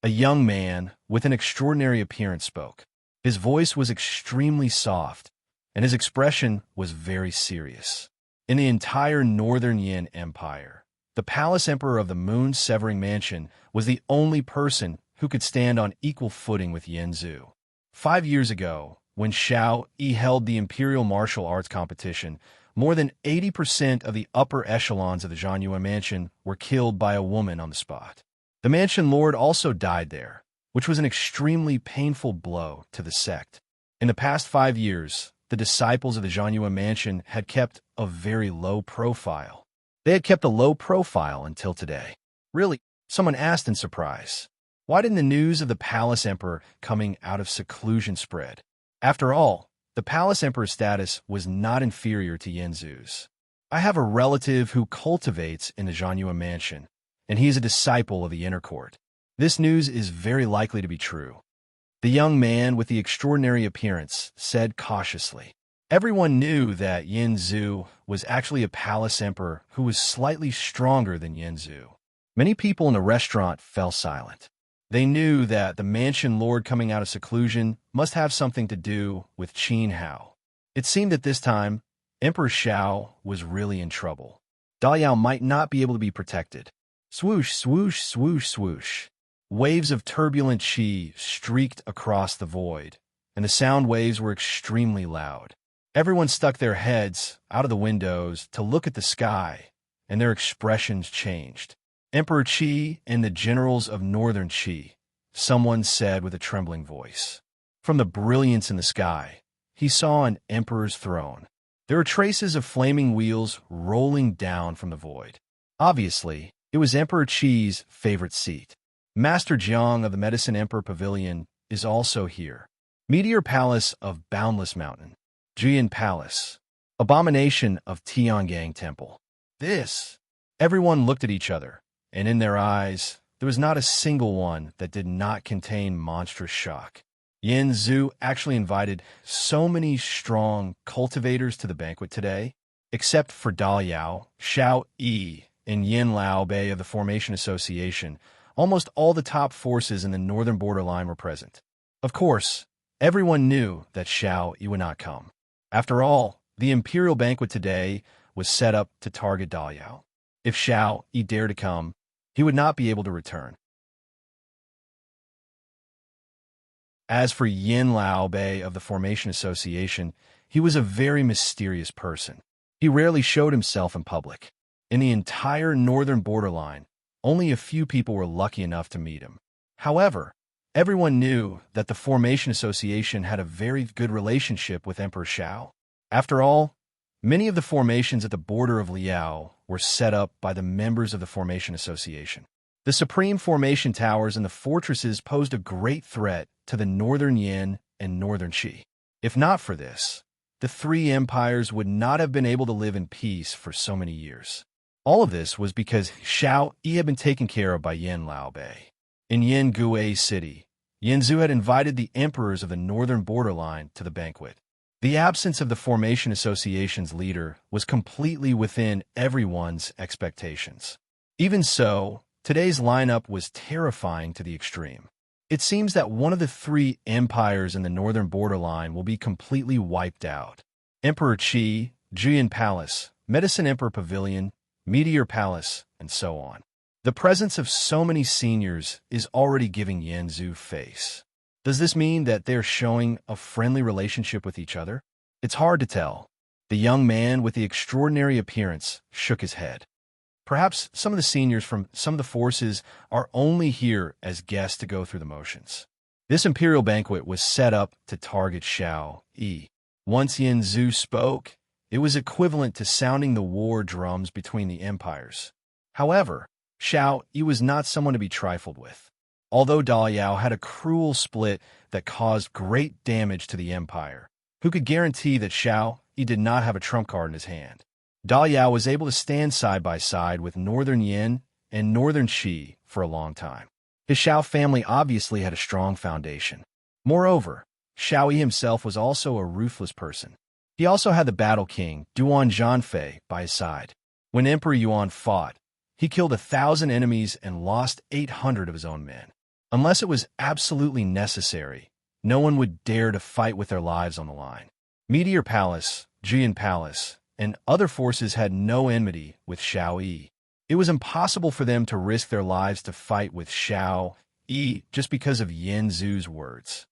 A young man with an extraordinary appearance spoke. His voice was extremely soft, and his expression was very serious. In the entire northern Yin empire, the palace emperor of the moon-severing mansion was the only person who could stand on equal footing with Yanzu. 5 years ago, when Xiao Yi held the imperial martial arts competition, more than 80% of the upper echelons of the Zhanyue mansion were killed by a woman on the spot. The mansion lord also died there, which was an extremely painful blow to the sect. In the past 5 years, the disciples of the Zhanyuan mansion had kept a very low profile. They had kept a low profile until today. Really? Someone asked in surprise. Why didn't the news of the palace emperor coming out of seclusion spread? After all, the palace emperor's status was not inferior to Yanzu's. I have a relative who cultivates in the Zhanyuan mansion, and he is a disciple of the inner court. This news is very likely to be true. The young man with the extraordinary appearance said cautiously. Everyone knew that Yanzu was actually a palace emperor who was slightly stronger than Yanzu. Many people in the restaurant fell silent. They knew that the mansion lord coming out of seclusion must have something to do with Qin Hao. It seemed at this time, Emperor Xiao was really in trouble. Daliao might not be able to be protected. Swoosh, swoosh, swoosh, swoosh. Waves of turbulent qi streaked across the void, and the sound waves were extremely loud. Everyone stuck their heads out of the windows to look at the sky, and their expressions changed. Emperor Qi and the generals of Northern Qi, someone said with a trembling voice. From the brilliance in the sky, he saw an emperor's throne. There were traces of flaming wheels rolling down from the void. Obviously, it was Emperor Qi's favorite seat. Master Jiang of the Medicine Emperor Pavilion is also here. Meteor Palace of Boundless Mountain. Jian Palace. Abomination of Tiangang Temple. This. Everyone looked at each other, and in their eyes, there was not a single one that did not contain monstrous shock. Yin Zhu actually invited so many strong cultivators to the banquet today, except for Daliao, Xiao Yi, and Yin Lao Bei of the Formation Association. Almost all the top forces in the northern borderline were present. Of course, everyone knew that Xiao Yi would not come. After all, the imperial banquet today was set up to target Daliao. If Xiao Yi dared to come, he would not be able to return. As for Yin Lao Bei of the Formation Association, he was a very mysterious person. He rarely showed himself in public. In the entire northern borderline, only a few people were lucky enough to meet him. However, everyone knew that the Formation Association had a very good relationship with Emperor Xiao. After all, many of the formations at the border of Liao were set up by the members of the Formation Association. The Supreme Formation Towers and the fortresses posed a great threat to the Northern Yin and Northern Qi. If not for this, the three empires would not have been able to live in peace for so many years. All of this was because Xiao Yi had been taken care of by Yin Lao Bei. In Yin Gui City, Yanzu had invited the emperors of the northern borderline to the banquet. The absence of the Formation Association's leader was completely within everyone's expectations. Even so, today's lineup was terrifying to the extreme. It seems that one of the three empires in the northern borderline will be completely wiped out. Emperor Qi, Jian Palace, Medicine Emperor Pavilion, Meteor Palace, and so on. The presence of so many seniors is already giving Yanzu face. Does this mean that they're showing a friendly relationship with each other? It's hard to tell. The young man with the extraordinary appearance shook his head. Perhaps some of the seniors from some of the forces are only here as guests to go through the motions. This imperial banquet was set up to target Xiao Yi. Once Yin Zhu spoke, it was equivalent to sounding the war drums between the empires. However, Xiao Yi was not someone to be trifled with. Although Daliao had a cruel split that caused great damage to the empire, who could guarantee that Xiao Yi did not have a trump card in his hand? Daliao was able to stand side by side with Northern Yin and Northern Qi for a long time. His Xiao family obviously had a strong foundation. Moreover, Xiao Yi himself was also a ruthless person. He also had the Battle King, Duan Zhanfei, by his side. When Emperor Yuan fought, he killed 1,000 enemies and lost 800 of his own men. Unless it was absolutely necessary, no one would dare to fight with their lives on the line. Meteor Palace, Jian Palace, and other forces had no enmity with Xiao Yi. It was impossible for them to risk their lives to fight with Xiao Yi just because of Yin Zhu's words.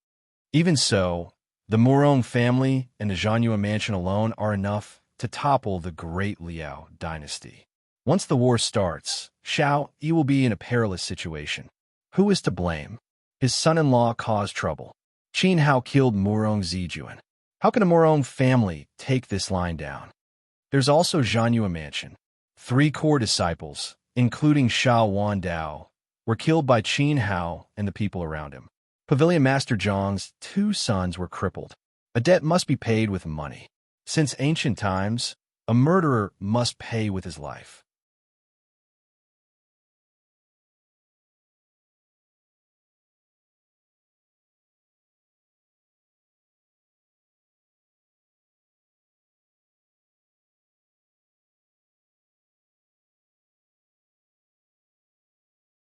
Even so, the Murong family and the Zhanyuan mansion alone are enough to topple the great Liao dynasty. Once the war starts, Xiao Yi will be in a perilous situation. Who is to blame? His son-in-law caused trouble. Qin Hao killed Murong Zijuan. How can a Murong family take this line down? There's also Zhanyue Mansion. 3 core disciples, including Sha Wandao, were killed by Qin Hao and the people around him. Pavilion Master Zhang's 2 sons were crippled. A debt must be paid with money. Since ancient times, a murderer must pay with his life.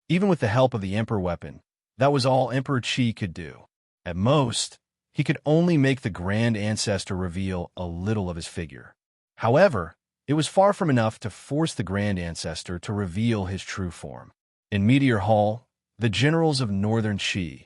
Even with the help of the Emperor weapon, that was all Emperor Qi could do. At most, he could only make the Grand Ancestor reveal a little of his figure. However, it was far from enough to force the Grand Ancestor to reveal his true form. In Meteor Hall, the generals of Northern Qi,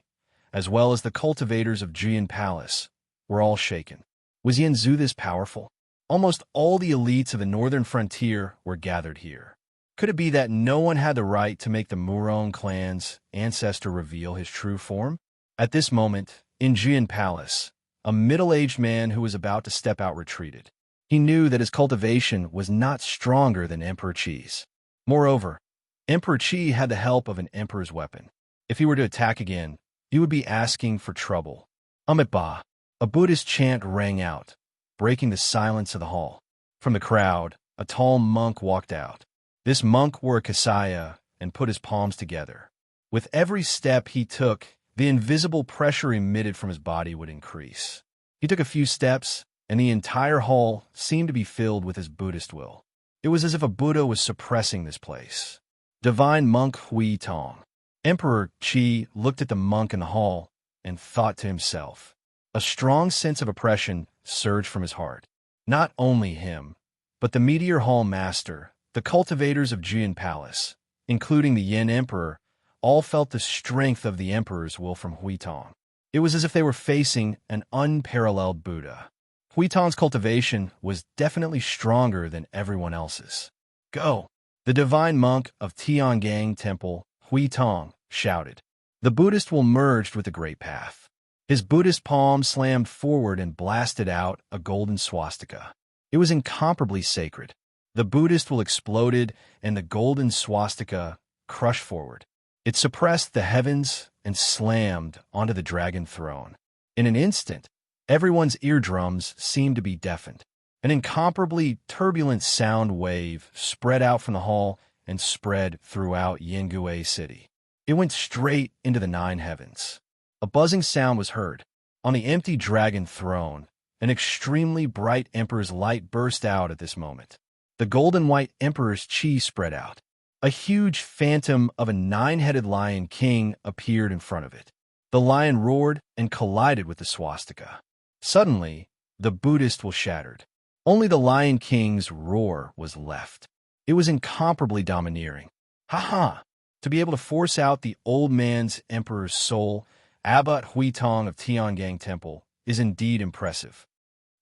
as well as the cultivators of Jian Palace, were all shaken. Was Yin Zhu this powerful? Almost all the elites of the northern frontier were gathered here. Could it be that no one had the right to make the Murong clan's ancestor reveal his true form? At this moment, in Jian Palace, a middle-aged man who was about to step out retreated. He knew that his cultivation was not stronger than Emperor Qi's. Moreover, Emperor Qi had the help of an emperor's weapon. If he were to attack again, he would be asking for trouble. Amit Ba, a Buddhist chant rang out, breaking the silence of the hall. From the crowd, a tall monk walked out. This monk wore a kasaya and put his palms together. With every step he took, the invisible pressure emitted from his body would increase. He took a few steps, and the entire hall seemed to be filled with his Buddhist will. It was as if a Buddha was suppressing this place. Divine Monk Hui Tong. Emperor Qi looked at the monk in the hall and thought to himself. A strong sense of oppression surged from his heart. Not only him, but the Meteor Hall Master, the cultivators of Jian Palace, including the Yin Emperor, all felt the strength of the Emperor's will from Huitong. It was as if they were facing an unparalleled Buddha. Huitong's cultivation was definitely stronger than everyone else's. Go! The divine monk of Tiangang Temple, Huitong, shouted. The Buddhist will merged with the Great Path. His Buddhist palm slammed forward and blasted out a golden swastika. It was incomparably sacred. The Buddhist will exploded, and the golden swastika crushed forward. It suppressed the heavens and slammed onto the dragon throne. In an instant, everyone's eardrums seemed to be deafened. An incomparably turbulent sound wave spread out from the hall and spread throughout Yingue City. It went straight into the 9 heavens. A buzzing sound was heard. On the empty dragon throne, an extremely bright emperor's light burst out at this moment. The golden-white emperor's chi spread out. A huge phantom of a 9-headed lion king appeared in front of it. The lion roared and collided with the swastika. Suddenly, the Buddhist will shattered. Only the Lion King's roar was left. It was incomparably domineering. Ha! To be able to force out the old man's emperor's soul, Abbot Huitong of Tiangang Temple, is indeed impressive.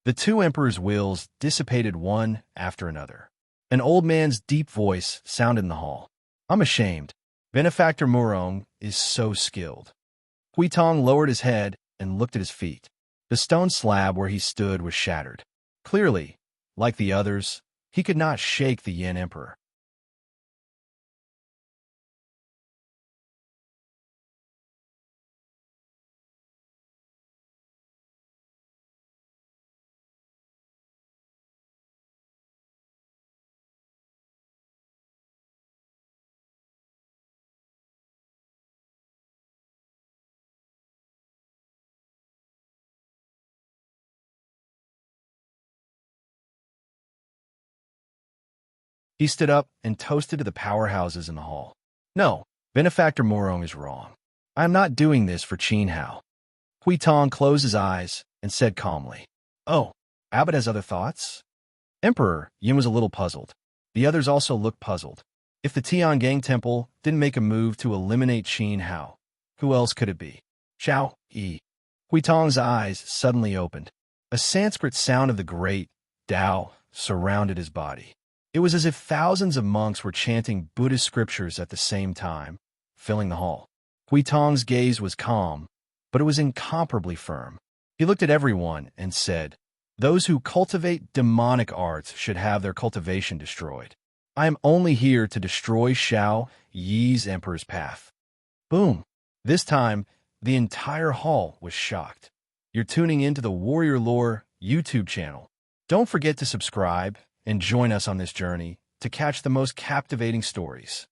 The 2 emperors' wills dissipated one after another. An old man's deep voice sounded in the hall. I'm ashamed. Benefactor Murong is so skilled. Huitong lowered his head and looked at his feet. The stone slab where he stood was shattered. Clearly, like the others, he could not shake the Yin Emperor. He stood up and toasted to the powerhouses in the hall. No, Benefactor Murong is wrong. I am not doing this for Qin Hao. Huitong closed his eyes and said calmly, Oh, Abbot has other thoughts? Emperor Yin was a little puzzled. The others also looked puzzled. If the Tiangang Temple didn't make a move to eliminate Qin Hao, who else could it be? Xiao Yi. Huitong's eyes suddenly opened. A Sanskrit sound of the great Tao surrounded his body. It was as if thousands of monks were chanting Buddhist scriptures at the same time, filling the hall. Hui Tong's gaze was calm, but it was incomparably firm. He looked at everyone and said, "Those who cultivate demonic arts should have their cultivation destroyed. I am only here to destroy Xiao Yi's Emperor's path." Boom! This time, the entire hall was shocked. You're tuning into the Warrior Lore YouTube channel. Don't forget to subscribe and join us on this journey to catch the most captivating stories.